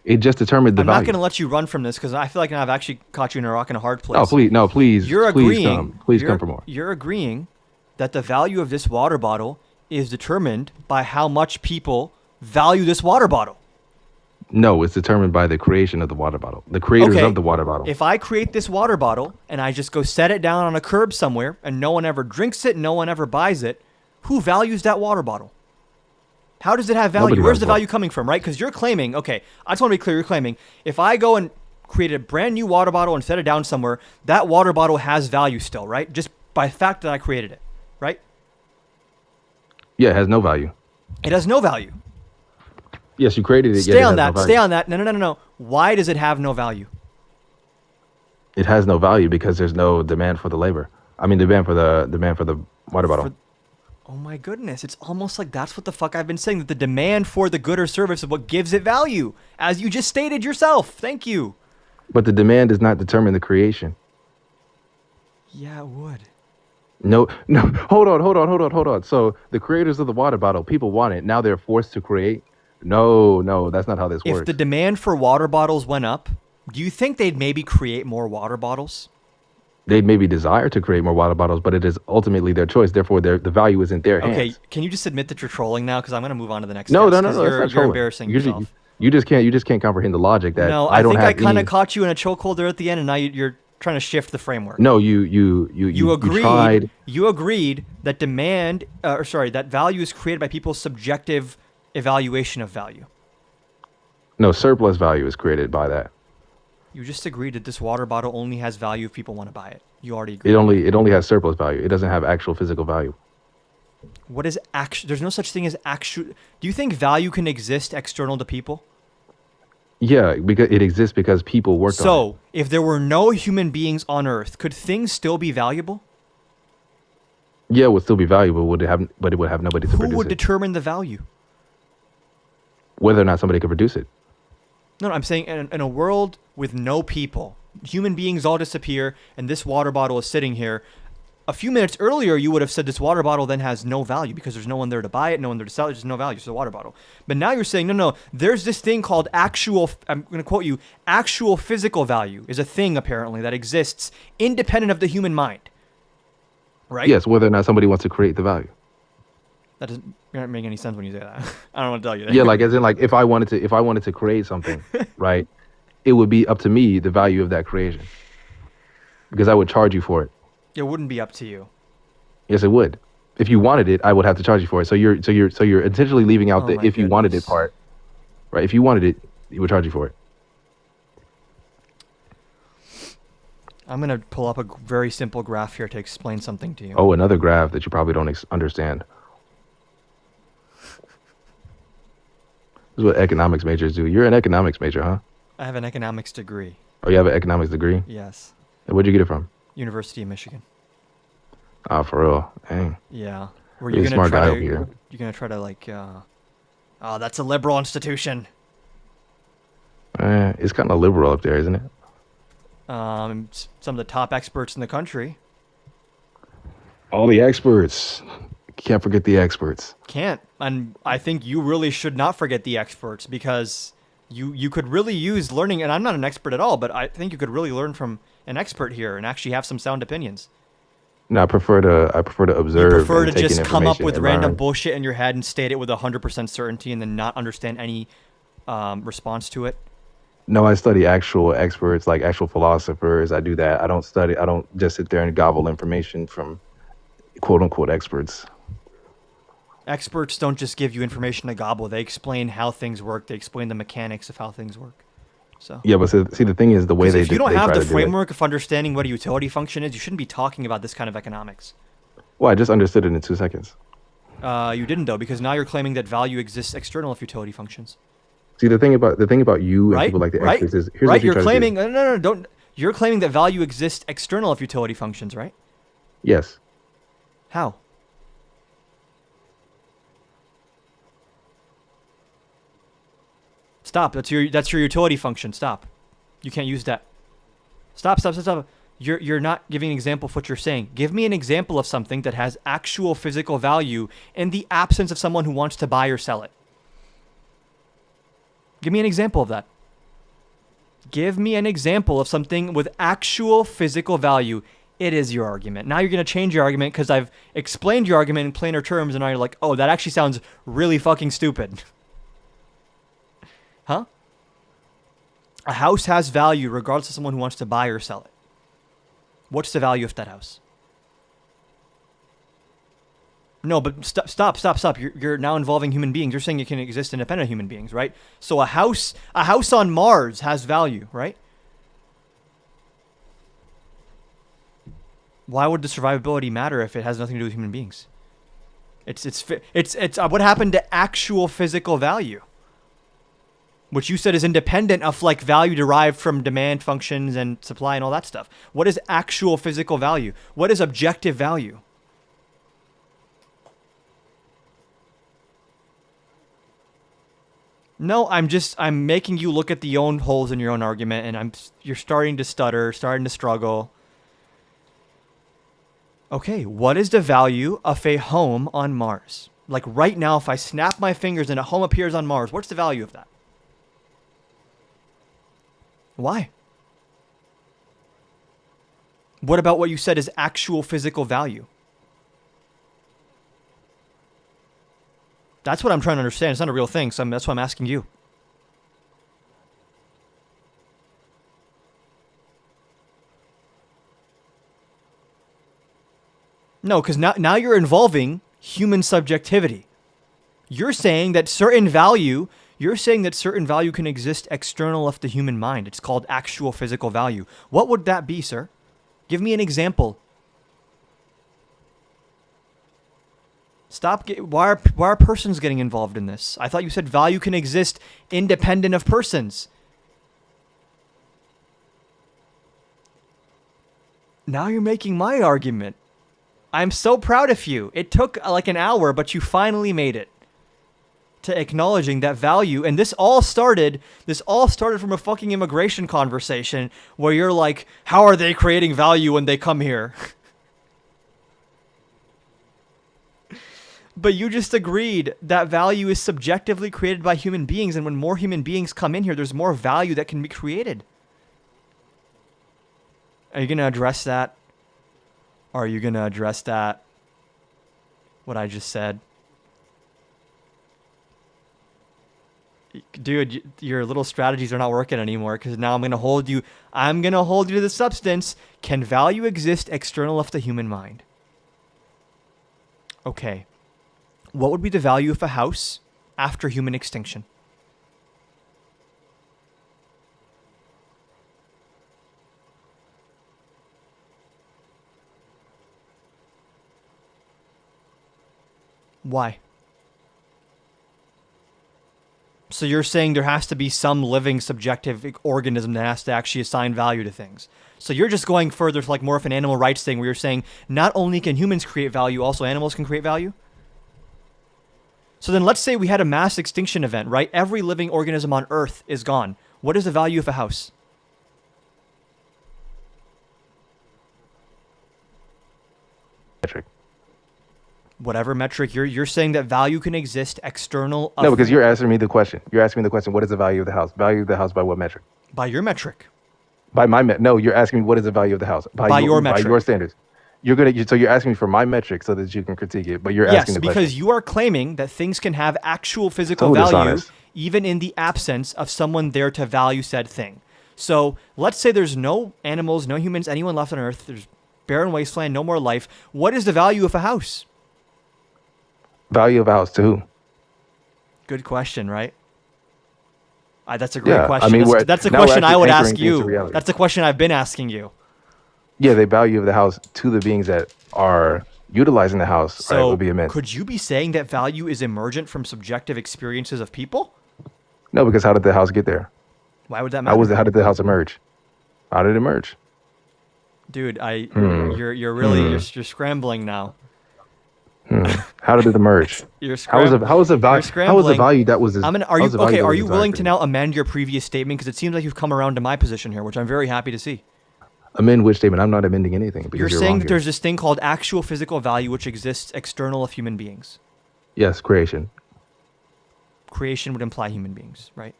It just determined the I'm not value. going to let you run from this because I feel like now I've actually caught you in a rock and a hard place. Oh, please, no, please, You're please agreeing. come, please you're- come for more. You're agreeing that the value of this water bottle is determined by how much people value this water bottle. No, it's determined by the creation of the water bottle, the creators Okay, of the water bottle. If I create this water bottle and I just go set it down on a curb somewhere and no one ever drinks it, no one ever buys it, who values that water bottle? How does it have value? Nobody Where's values the value coming from, right? Because you're claiming, okay, I just want to be clear, you're claiming if I go and create a brand new water bottle and set it down somewhere, that water bottle has value still, right? Just by the fact that I created it, right? Yeah, it has no value. It has no value. Yes, you created it. yet Stay it on has no that. value. Stay on that. No. Why does it have no value? It has no value because there's no demand for the labor. I mean, demand for the water bottle. Oh my goodness. It's almost like that's what the fuck I've been saying, that the demand for the good or service is what gives it value, as you just stated yourself. Thank you. But the demand does not determine the creation. Yeah, it would. No, hold on. So the creators of the water bottle, people want it. Now they're forced to create. No, that's not how this If works. the demand for water bottles went up, do you think they'd maybe create more water bottles? They maybe desire to create more water bottles, but it is ultimately their choice. Therefore, the value is in their Okay, hands. can you just admit that you're trolling now? Because I'm going to move on to the next No, guest, no, 'cause that's You're, not you're trolling. embarrassing You yourself. you just can't comprehend the logic that No, I don't think have I kind of any- caught you in a chokehold there at the end, and now you're trying to shift the framework. No, you agreed. tried. You agreed that that value is created by people's subjective evaluation of value. No, surplus value is created by that. You just agreed that this water bottle only has value if people want to buy it. You already agreed. It only has surplus value. It doesn't have actual physical value. What is actual? There's no such thing as actual. Do you think value can exist external to people? Yeah, because it exists because people worked on it. So, if there were no human beings on Earth, could things still be valuable? Yeah, it would still be valuable. But it would have nobody to Who produce would it. determine the value? Whether or not somebody could produce it. No, I'm saying in a world with no people, human beings all disappear, and this water bottle is sitting here. A few minutes earlier, you would have said this water bottle then has no value because there's no one there to buy it, no one there to sell it, there's no value. It's a water bottle. But now you're saying, no, there's this thing called actual, I'm going to quote you, actual physical value is a thing apparently that exists independent of the human mind. Right? Yes, whether or not somebody wants to create the value. That doesn't make any sense when you say that. I don't know what to tell you. That. Yeah, like as in like if I wanted to create something, right? It would be up to me the value of that creation. Because I would charge you for it. It wouldn't be up to you. Yes, it would. If you wanted it, I would have to charge you for it. So you're intentionally leaving out Oh the my if you wanted it goodness. part. Right? If you wanted it, you would charge you for it. I'm going to pull up a very simple graph here to explain something to you. Oh, another graph that you probably don't understand. This is what economics majors do. You're an economics major, huh? I have an economics degree. Oh, you have an economics degree? Yes. Where'd you get it from? University of Michigan. Ah, for real. Dang. Yeah. Were Really smart guy over here. You're going to try to like, oh, that's a liberal institution. It's kind of liberal up there, isn't it? Some of the top experts in the country. All the experts. Can't forget the experts. Can't. And I think you really should not forget the experts because you could really use learning, and I'm not an expert at all, but I think you could really learn from an expert here and actually have some sound opinions. No, I prefer to observe. You prefer and to take in just come up information with and random learn. bullshit in your head and state it with 100% certainty and then not understand any response to it. No, I study actual experts, like actual philosophers. I do that. I don't just sit there and gobble information from quote unquote experts. Experts don't just give you information to gobble. They explain how things work. They explain the mechanics of how things work. So Yeah, but see, the thing is the way 'cause they if you don't they have try the to do it. framework of understanding what a utility function is, you shouldn't be talking about this kind of economics. Well, I just understood it in 2 seconds. You didn't though, because now you're claiming that value exists external of utility functions. See, the thing about you and Right? people like the Right? experts is here's Right? what you You're try claiming to do. no, don't. You're claiming that value exists external of utility functions, right? Yes. How? Stop. That's your utility function. Stop. You can't use that. Stop. You're not giving an example of what you're saying. Give me an example of something that has actual physical value in the absence of someone who wants to buy or sell it. Give me an example of that. Give me an example of something with actual physical value. It is your argument. Now you're going to change your argument because I've explained your argument in plainer terms, and now you're like, oh, that actually sounds really fucking stupid. Huh? A house has value regardless of someone who wants to buy or sell it. What's the value of that house? No, but stop. You're now involving human beings. You're saying it can exist independent of human beings, right? So a house on Mars has value, right? Why would the survivability matter if it has nothing to do with human beings? It's what happened to actual physical value, which you said is independent of like value derived from demand functions and supply and all that stuff. What is actual physical value? What is objective value? No, I'm making you look at the own holes in your own argument, and you're starting to stutter, starting to struggle. Okay, what is the value of a home on Mars? Like right now, if I snap my fingers and a home appears on Mars, what's the value of that? Why? What about what you said is actual physical value? That's what I'm trying to understand. It's not a real thing, so that's why I'm asking you. No, because now you're involving human subjectivity. You're saying that certain value can exist external of the human mind. It's called actual physical value. What would that be, sir? Give me an example. Why are persons getting involved in this? I thought you said value can exist independent of persons. Now you're making my argument. I'm so proud of you. It took like an hour, but you finally made it to acknowledging that value. And this all started from a fucking immigration conversation where you're like, how are they creating value when they come here? But you just agreed that value is subjectively created by human beings, and when more human beings come in here, there's more value that can be created. Are you going to address that? Are you going to address that? What I just said? Dude, your little strategies are not working anymore, because now I'm going to hold you to the substance. Can value exist external of the human mind? Okay. What would be the value of a house after human extinction? Why? So you're saying there has to be some living subjective organism that has to actually assign value to things. So you're just going further to like more of an animal rights thing where you're saying not only can humans create value, also animals can create value? So then let's say we had a mass extinction event, right? Every living organism on Earth is gone. What is the value of a house? Metric. Whatever metric, you're saying that value can exist external of No, because you're asking me the question. You're asking me the question, what is the value of the house? Value of the house by what metric? by your metric. By my no, you're asking me what is the value of the house? By your metric. By your standards. So you're asking me for my metric so that you can critique it, but you're asking Yes, the because question. you are claiming that things can have actual physical So value dishonest. even in the absence of someone there to value said thing. So let's say there's no animals, no humans, anyone left on Earth. There's barren wasteland, no more life. What is the value of a house? Value of a house to who? Good question, right? That's a great Yeah, question. I mean, That's a now we're question I actually would anchoring ask things to you. reality. That's the question I've been asking you. Yeah, the value of the house to the beings that are utilizing the house, right, So would be immense. could you be saying that value is emergent from subjective experiences of people? No, because how did the house get there? Why would that matter? How did the house emerge? How did it emerge? Dude, you're really you're scrambling now. How did it emerge? You're How was scrambling. the value? You're How was the scrambling. value that was? Are you okay? Are you willing to now amend your previous statement? Because it seems like you've come around to my position here, which I'm very happy to see. amend which statement? I'm not amending anything. Because You're you're saying wrong that here. there's this thing called actual physical value, which exists external of human beings. Yes, creation. Creation would imply human beings, right?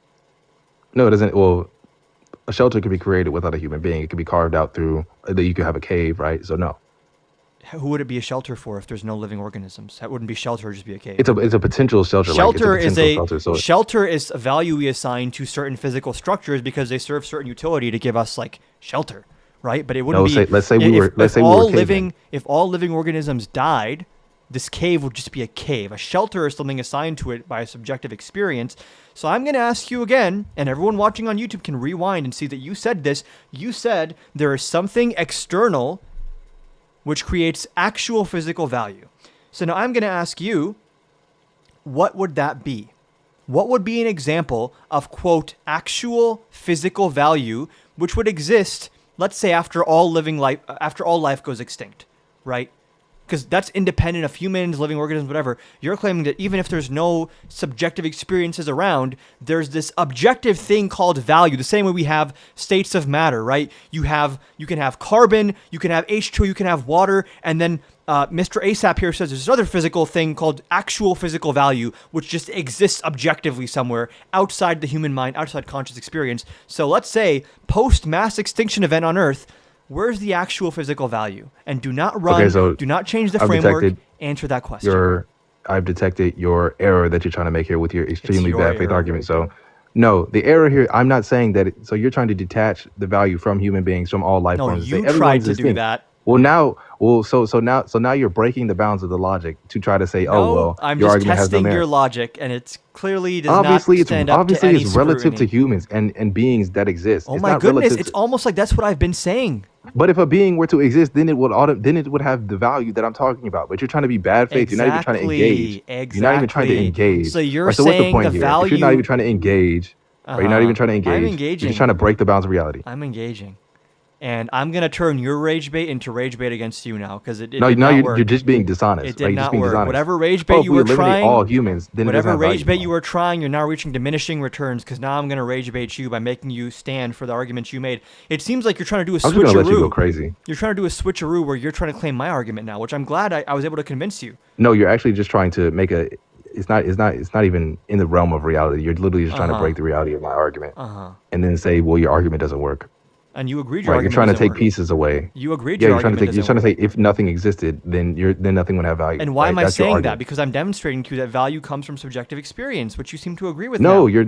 No, it doesn't. Well, a shelter could be created without a human being. It could be carved out through that. You could have a cave, right? So no, Who would it be a shelter for if there's no living organisms? That wouldn't be shelter; it'd just be a cave. it's a potential shelter. Shelter it's a shelter is a value we assign to certain physical structures because they serve certain utility to give us like shelter, right? But it wouldn't be. Let's say we were living. If all living organisms died, this cave would just be a cave. A shelter is something assigned to it by a subjective experience. So I'm going to ask you again, and everyone watching on YouTube can rewind and see that you said this. You said there is something external which creates actual physical value. So now I'm going to ask you, what would that be? What would be an example of, quote, actual physical value which would exist, let's say, after all life goes extinct, right? Because that's independent of humans, living organisms, whatever. You're claiming that even if there's no subjective experiences around, there's this objective thing called value. The same way we have states of matter, right? You can have carbon, you can have H2O, you can have water, and then Mr. ASAP here says there's this other physical thing called actual physical value, which just exists objectively somewhere outside the human mind, outside conscious experience. So let's say post-mass extinction event on Earth, where's the actual physical value? And do not run, Okay, so do not change the I've framework. detected Answer that question. I've detected your error that you're trying to make here with your extremely your bad faith error. argument. So, no, the error here, I'm not saying that. So you're trying to detach the value from human beings, from all life No, forms. you Say everyone's tried to do distinct. that. So now you're breaking the bounds of the logic to try to say, No, I'm your just argument has no testing merit. your logic, and it's clearly does Obviously, not stand up to obviously any it's relative to scrutiny. humans and beings that exist. Oh It's my not goodness! relative It's to- almost like that's what I've been saying. But if a being were to exist, then it would have the value that I'm talking about. But you're trying to be bad faith. You're not even trying to engage. Exactly. You're not even trying to engage. So you're Right, so what's the saying point the here? value. If you're not even trying to engage, or you're not even trying to engage, I'm you're engaging. just trying to break the bounds of reality. I'm engaging, and I'm gonna turn your rage bait into rage bait against you now because it No, did now not you're, work. you're just being dishonest. It did Like, you're not just being work. dishonest. Whatever rage bait Oh, if you we were eliminate trying, all humans, then it doesn't whatever have rage value bait anymore. you were trying, you're now reaching diminishing returns because now I'm gonna rage bait you by making you stand for the arguments you made. It seems like you're trying to do a I'm just gonna let you go switcheroo. crazy. You're trying to do a switcheroo where you're trying to claim my argument now, which I'm glad I was able to convince you. No, you're actually just trying to make a. It's not even in the realm of reality. You're literally just trying to break the reality of my argument, and then say, well, your argument doesn't work. And you agreed your Right? You're argument trying to doesn't take work. pieces away. You agreed Yeah, your you're trying to argument take. You're doesn't trying to work. say if nothing existed, then nothing would have value. And why right? am I That's your saying that? argument. Because I'm demonstrating to you that value comes from subjective experience, which you seem to agree with No, now. you're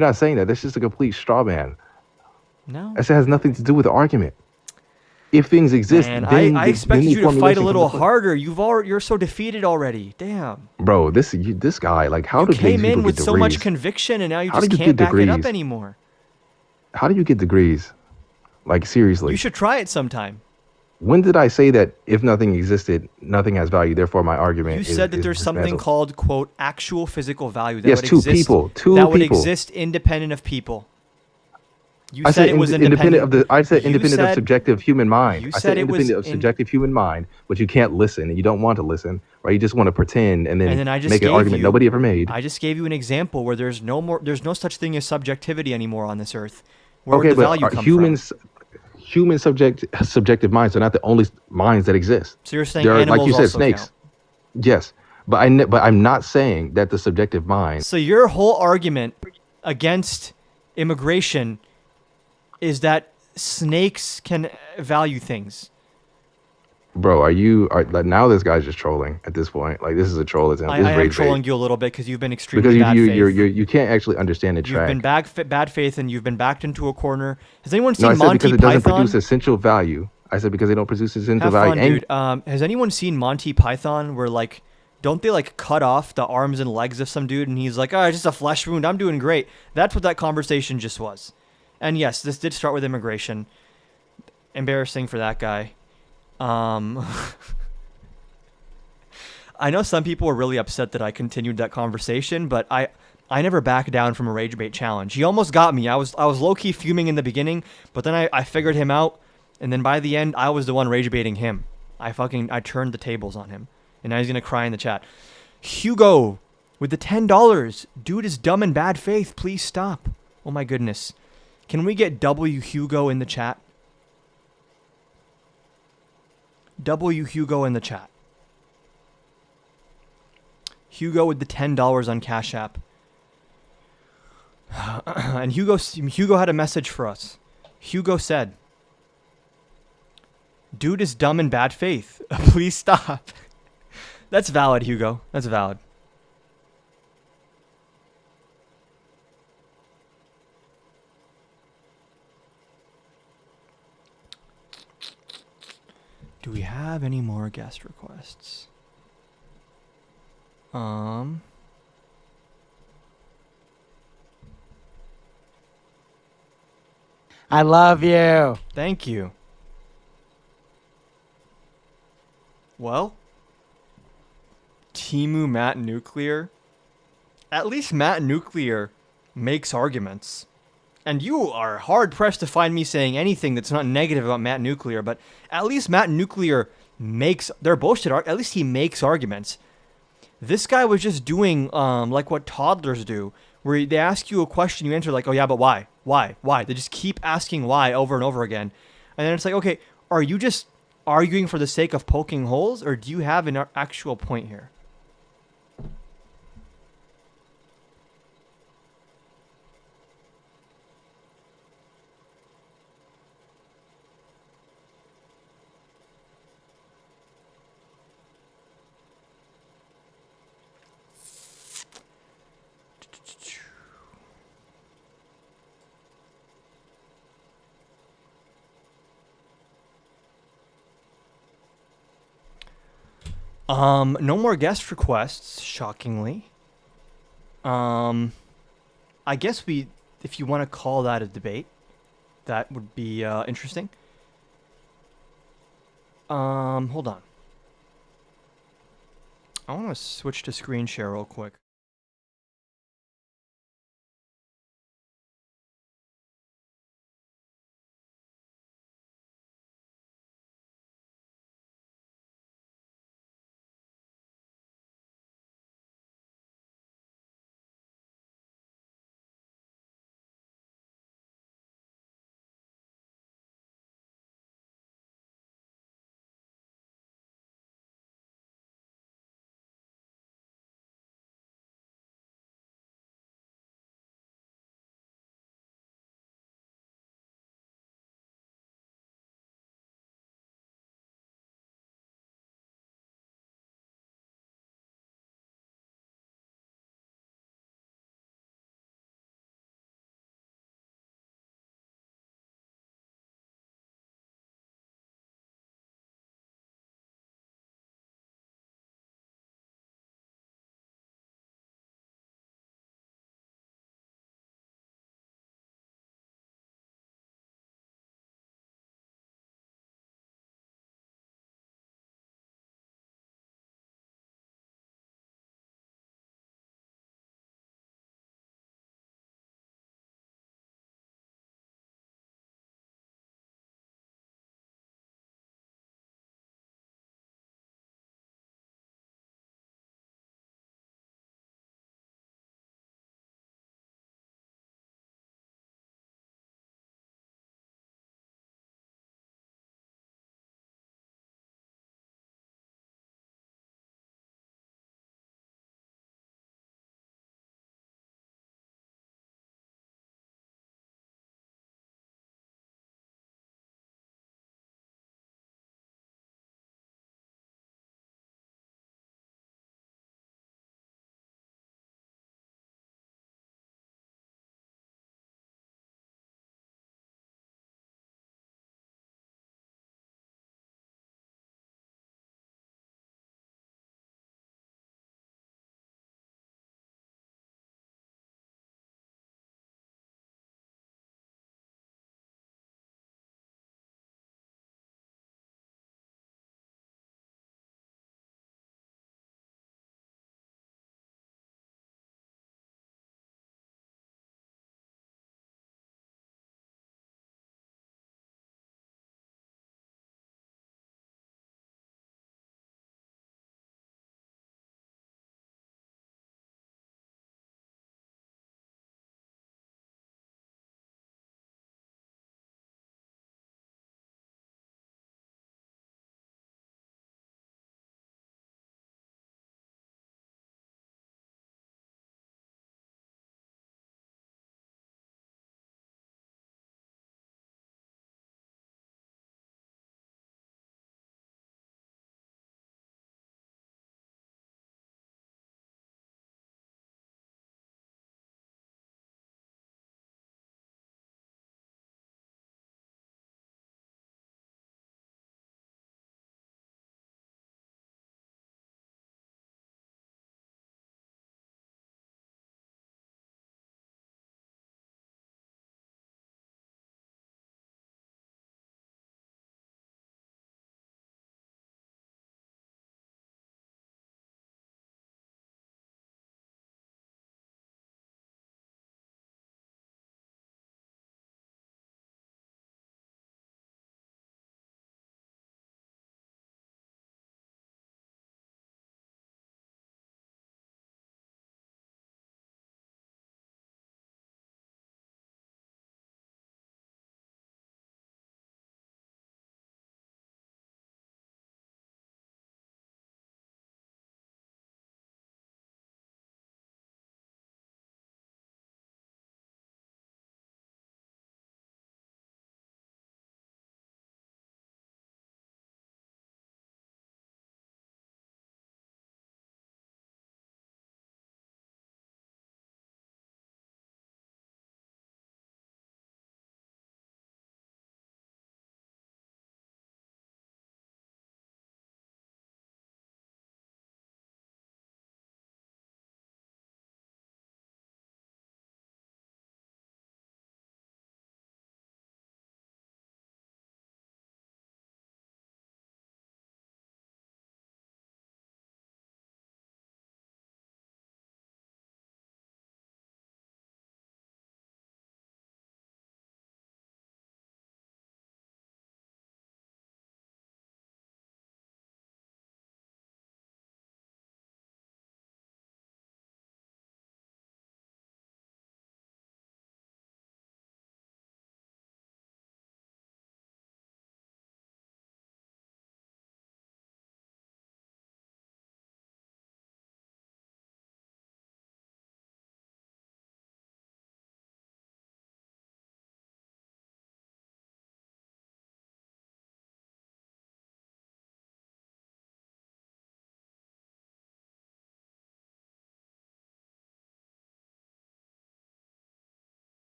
not saying that. That's just a complete straw man. No. That has nothing to do with the argument. If things exist, Man, then I the- expected then the you to fight a formulation little comes into play. harder. You're so defeated already. Damn. Bro, this guy, like, how do Came these people in with get so degrees? much conviction, and now you How just do you can't get back it up degrees? anymore. How do you get degrees? Like, seriously. You should try it sometime. When did I say that if nothing existed, nothing has value? Therefore, my argument You is said that is there's something dismantled. called, quote, actual physical value that Yes, would two exist. people. that would people. exist independent of people. You I said said it was independent of the. I said You independent of said- subjective human mind. you I said said it was independent of in- subjective human mind, but you can't listen and you don't want to listen, right? You just want to pretend and And then then I just make an gave argument you- nobody ever made. I just gave you an example where there's no such thing as subjectivity anymore on this earth. Where Okay, would the but value are come human subjective minds are not the only minds that exist. from? So you're saying There are, animals like you said, also snakes. count. Yes, but I'm not saying that the subjective mind. So your whole argument against immigration is that snakes can value things. bro, like now this guy's just trolling at this point. Like this is a troll attempt. I This is am rage trolling bait. you a little bit because you've been extremely Because bad faith. you can't actually understand the You've track. been bad faith, and you've been backed into a corner. Has anyone No, I seen said Monty because it doesn't Python? produce essential value. I said because they don't produce essential Have value. fun, And dude. Has anyone seen Monty Python where like don't they like cut off the arms and legs of some dude and he's like, oh, it's just a flesh wound. I'm doing great. That's what that conversation just was. And yes, this did start with immigration. Embarrassing for that guy. I know some people were really upset that I continued that conversation, but I never back down from a rage bait challenge. He almost got me. I was low key fuming in the beginning, but then I figured him out, and then by the end I was the one rage baiting him. I turned the tables on him, and now he's gonna cry in the chat. Hugo with the $10. Dude is dumb and bad faith. Please stop. Oh my goodness. Can we get W Hugo in the chat? W Hugo in the chat. Hugo with the $10 on Cash App. And Hugo had a message for us. Hugo said, dude is dumb and bad faith. Please stop. That's valid, Hugo. That's valid. Do we have any more guest requests? I love you. Thank you. Well, Timu Matt Nuclear. At least Matt Nuclear makes arguments. And you are hard pressed to find me saying anything that's not negative about Matt Nuclear, but at least Matt Nuclear makes, they're bullshit, at least he makes arguments. This guy was just doing like what toddlers do, where they ask you a question, you answer like, oh yeah, but why? Why? Why? They just keep asking why over and over again. And then it's like, okay, are you just arguing for the sake of poking holes, or do you have an actual point here? No more guest requests, shockingly. I guess if you want to call that a debate, that would be interesting. Hold on. I want to switch to screen share real quick.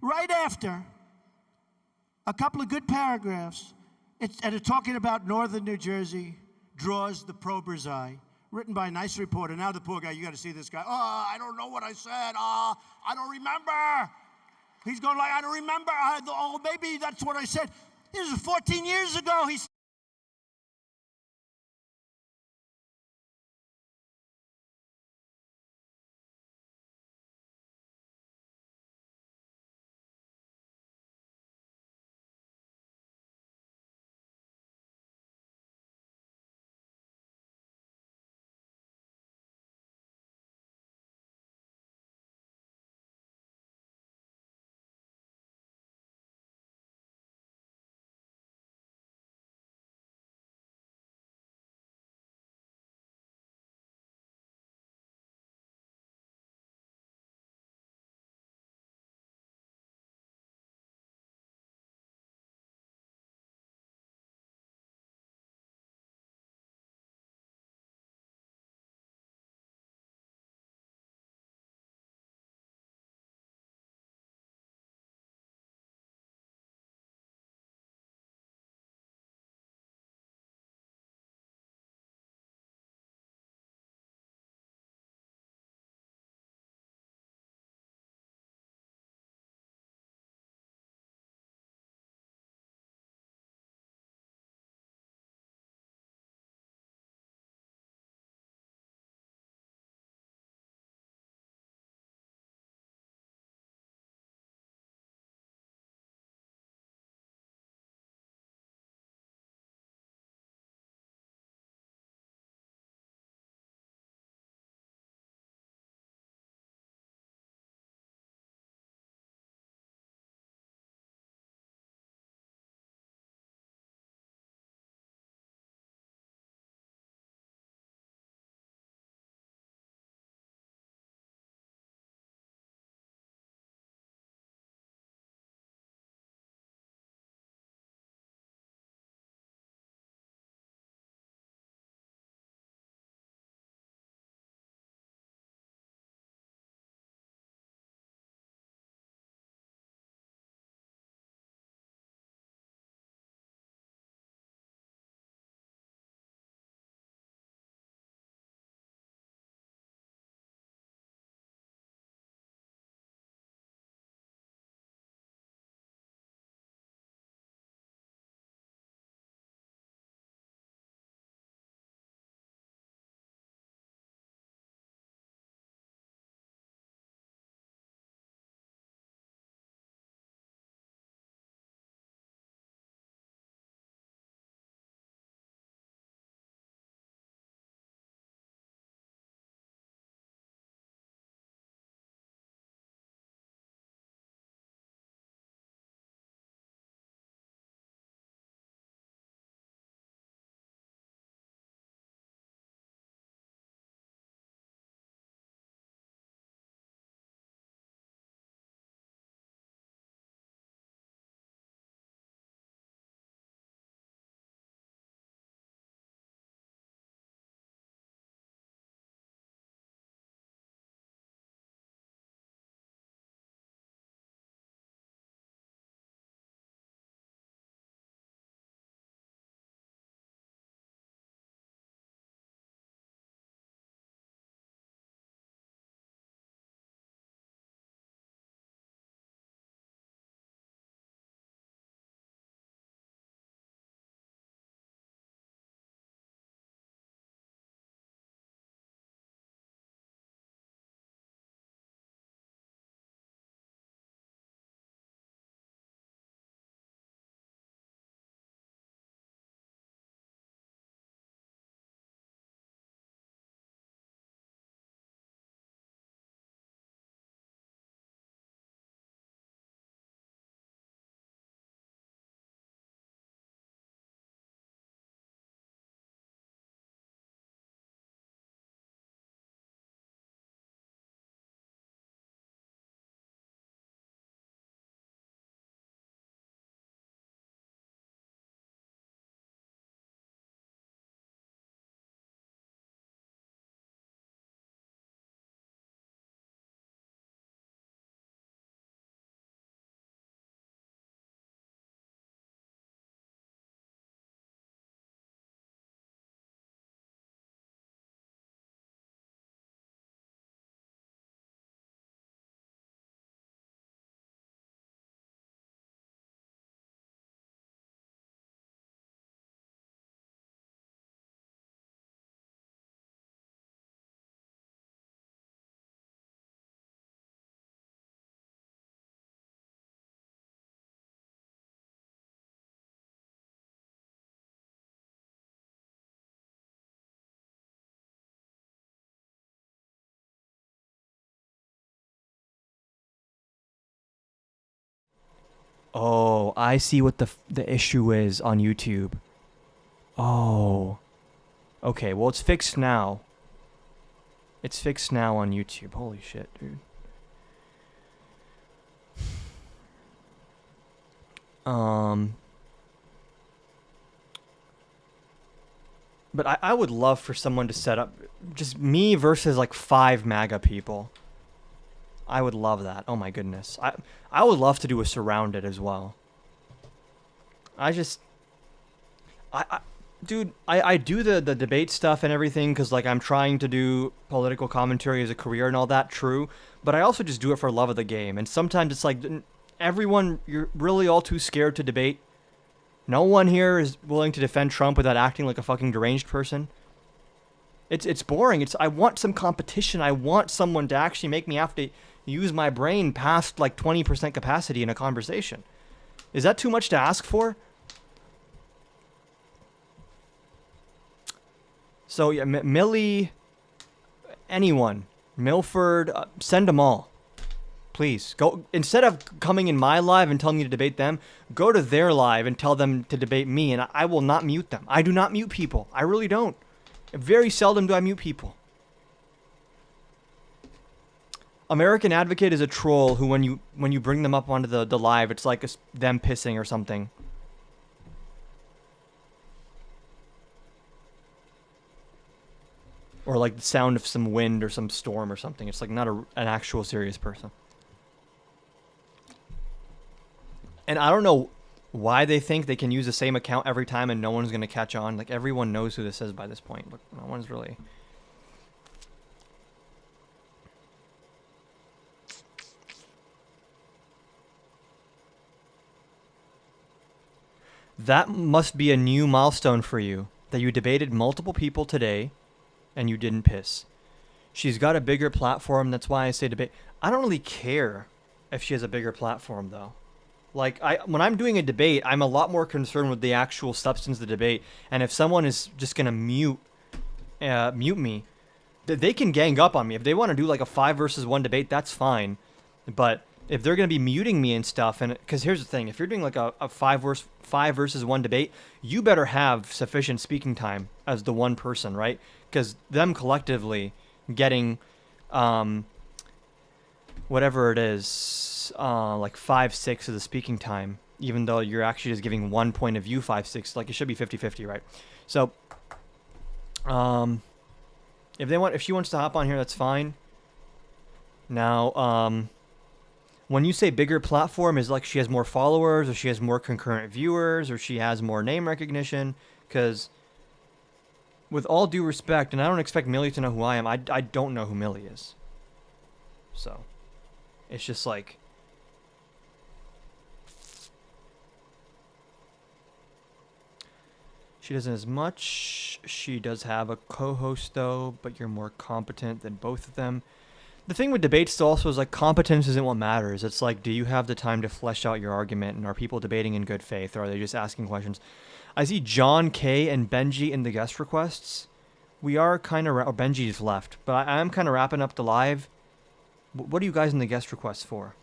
right after a couple of good paragraphs, it's talking about northern New Jersey, draws the prober's eye, written by a nice reporter. Now the poor guy, you got to see this guy. Oh, I don't know what I said. I don't remember. He's going like, I don't remember. Oh, maybe that's what I said. This was 14 years ago. He's Oh, I see what the issue is on YouTube. Oh. Okay, well, it's fixed now. It's fixed now on YouTube. Holy shit, dude. But I would love for someone to set up just me versus like 5 MAGA people. I would love that. Oh my goodness. I would love to do a surrounded as well. Dude, I do the debate stuff and everything because like I'm trying to do political commentary as a career and all that, true. But I also just do it for love of the game. And sometimes it's like everyone, you're really all too scared to debate. No one here is willing to defend Trump without acting like a fucking deranged person. It's boring. I want some competition. I want someone to actually make me have to use my brain past like 20% capacity in a conversation. Is that too much to ask for? So yeah, Millie, anyone, Milford, send them all. Please go, instead of coming in my live and telling me to debate them, go to their live and tell them to debate me, and I will not mute them. I do not mute people. I really don't. Very seldom do I mute people. American Advocate is a troll who, when you bring them up onto the live, it's like them pissing or something. Or like the sound of some wind or some storm or something. It's like not an actual serious person. And I don't know why they think they can use the same account every time and no one's going to catch on. Like, everyone knows who this is by this point, but no one's really... That must be a new milestone for you, that you debated multiple people today and you didn't piss. She's got a bigger platform, that's why I say debate. I don't really care if she has a bigger platform, though. Like, when I'm doing a debate, I'm a lot more concerned with the actual substance of the debate. And if someone is just going to mute me, they can gang up on me. If they want to do like a 5 versus 1 debate, that's fine. But if they're going to be muting me and stuff, and because here's the thing, if you're doing like a 5 versus 1 debate, you better have sufficient speaking time as the one person, right? Because them collectively getting whatever it is, like 5/6 of the speaking time, even though you're actually just giving one point of view 5/6, like it should be 50-50, right? So if she wants to hop on here, that's fine. Now when you say bigger platform, is like she has more followers, or she has more concurrent viewers, or she has more name recognition? Because with all due respect, and I don't expect Millie to know who I am, I don't know who Millie is. So it's just like, she doesn't as much. She does have a co-host though, but you're more competent than both of them. The thing with debates also is like competence isn't what matters. It's like, do you have the time to flesh out your argument, and are people debating in good faith, or are they just asking questions? I see John K and Benji in the guest requests. We are kind of, Benji's left, but I am kind of wrapping up the live. What are you guys in the guest requests for?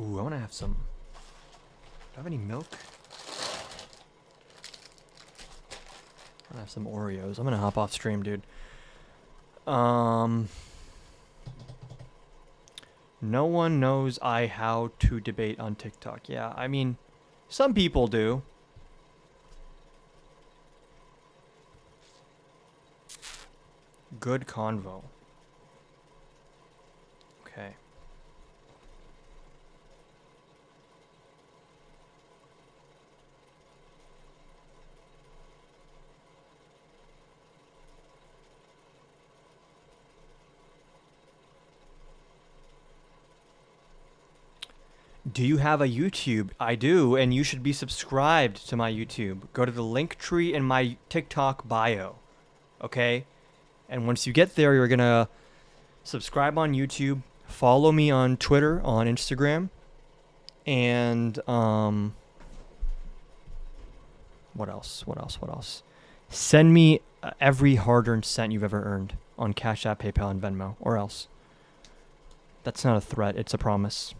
Ooh, I want to have some. Do I have any milk? I want to have some Oreos. I'm going to hop off stream, dude. No one knows how to debate on TikTok. Yeah, I mean, some people do. Good convo. Okay. Do you have a YouTube? I do, and you should be subscribed to my YouTube. Go to the link tree in my TikTok bio, okay? And once you get there, you're gonna subscribe on YouTube, follow me on Twitter, on Instagram, And what else? What else? What else? Send me every hard-earned cent you've ever earned on Cash App, PayPal, and Venmo, or else. That's not a threat, it's a promise.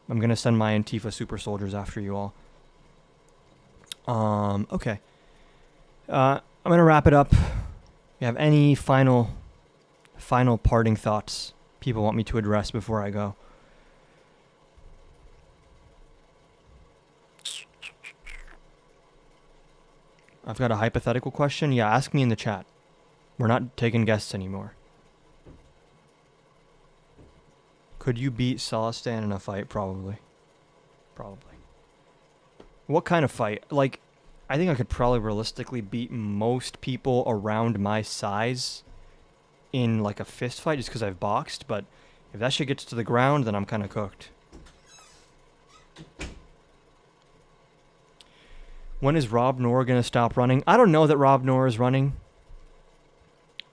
I'm gonna send my Antifa super soldiers after you all. Okay. I'm gonna wrap it up. You have any final parting thoughts people want me to address before I go? I've got a hypothetical question. Yeah, ask me in the chat. We're not taking guests anymore. Could you beat Solistan in a fight? Probably. Probably. What kind of fight? Like, I think I could probably realistically beat most people around my size in like a fist fight just because I've boxed, but if that shit gets to the ground, then I'm kind of cooked. When is Rob Noor gonna stop running? I don't know that Rob Noor is running.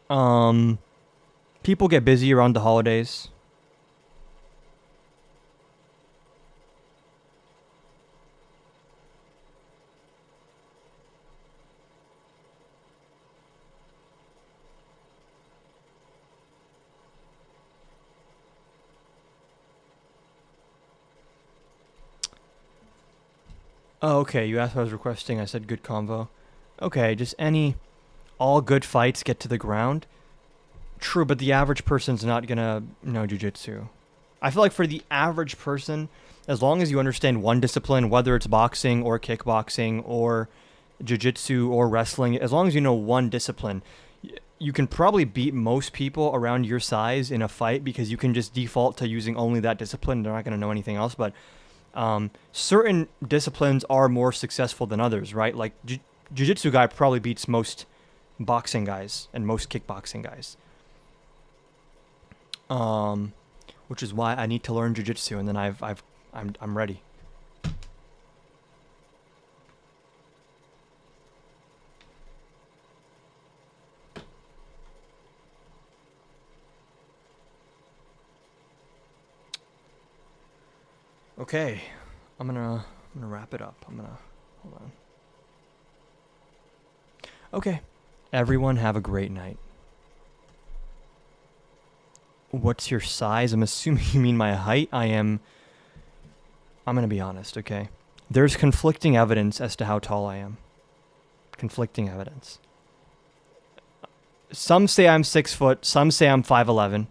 People get busy around the holidays. Oh, okay, you asked what I was requesting. I said good convo. Okay, just all good fights get to the ground. True, but the average person's not gonna know jujitsu. I feel like for the average person, as long as you understand one discipline, whether it's boxing or kickboxing or jujitsu or wrestling, as long as you know one discipline, you can probably beat most people around your size in a fight because you can just default to using only that discipline. They're not gonna know anything else, but certain disciplines are more successful than others, right? Like jiu-jitsu guy probably beats most boxing guys and most kickboxing guys. Which is why I need to learn jiu-jitsu, and then I'm ready. Okay, I'm gonna wrap it up. Hold on. Okay, everyone have a great night. What's your size? I'm assuming you mean my height. I'm gonna be honest, okay? There's conflicting evidence as to how tall I am. Conflicting evidence. Some say I'm 6 foot, some say I'm 5'11".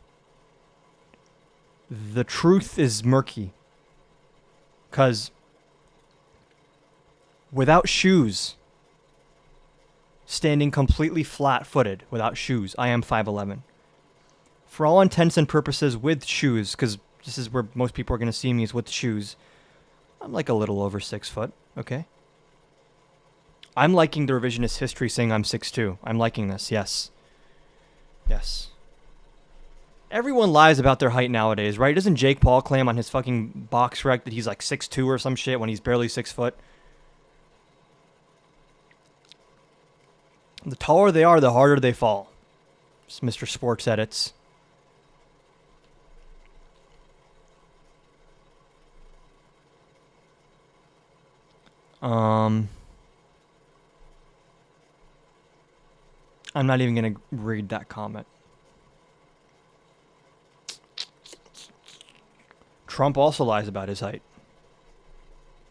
The truth is murky. Because without shoes, standing completely flat-footed without shoes, I am 5'11". For all intents and purposes with shoes, because this is where most people are going to see me is with shoes, I'm like a little over 6 foot, okay? I'm liking the revisionist history saying I'm 6'2". I'm liking this, yes. Yes. Everyone lies about their height nowadays, right? Doesn't Jake Paul claim on his fucking box rec that he's like 6'2" or some shit when he's barely 6 foot? The taller they are, the harder they fall. It's Mr. Sports Edits. I'm not even going to read that comment. Trump also lies about his height.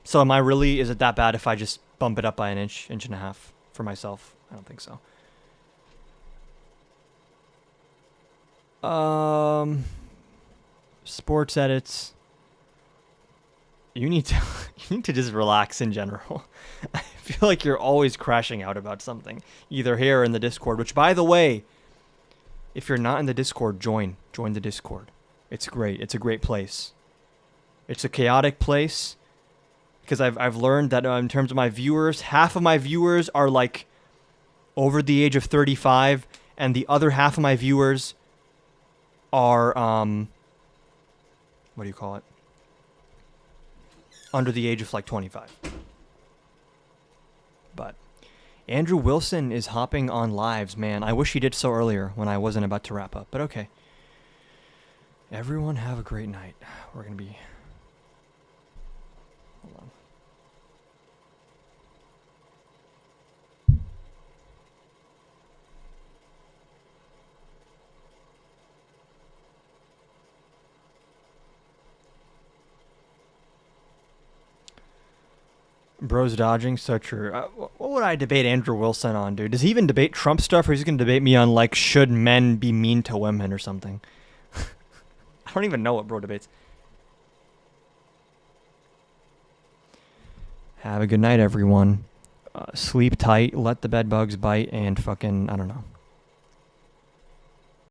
So is it that bad if I just bump it up by an inch and a half for myself? I don't think so. Sports Edits. You need to just relax in general. I feel like you're always crashing out about something, either here or in the Discord, which, by the way, if you're not in the Discord, join the Discord. It's great. It's a great place. It's a chaotic place because I've learned that in terms of my viewers, half of my viewers are like over the age of 35, and the other half of my viewers are what do you call it? Under the age of like 25. But Andrew Wilson is hopping on lives, man. I wish he did so earlier when I wasn't about to wrap up, but okay. Everyone have a great night. We're going to be Hold on. Bro's dodging, so true. What would I debate Andrew Wilson on, dude? Does he even debate Trump stuff, or is he going to debate me on, like, should men be mean to women or something? I don't even know what Bro debates. Have a good night, everyone. Sleep tight, let the bed bugs bite, and fucking, I don't know.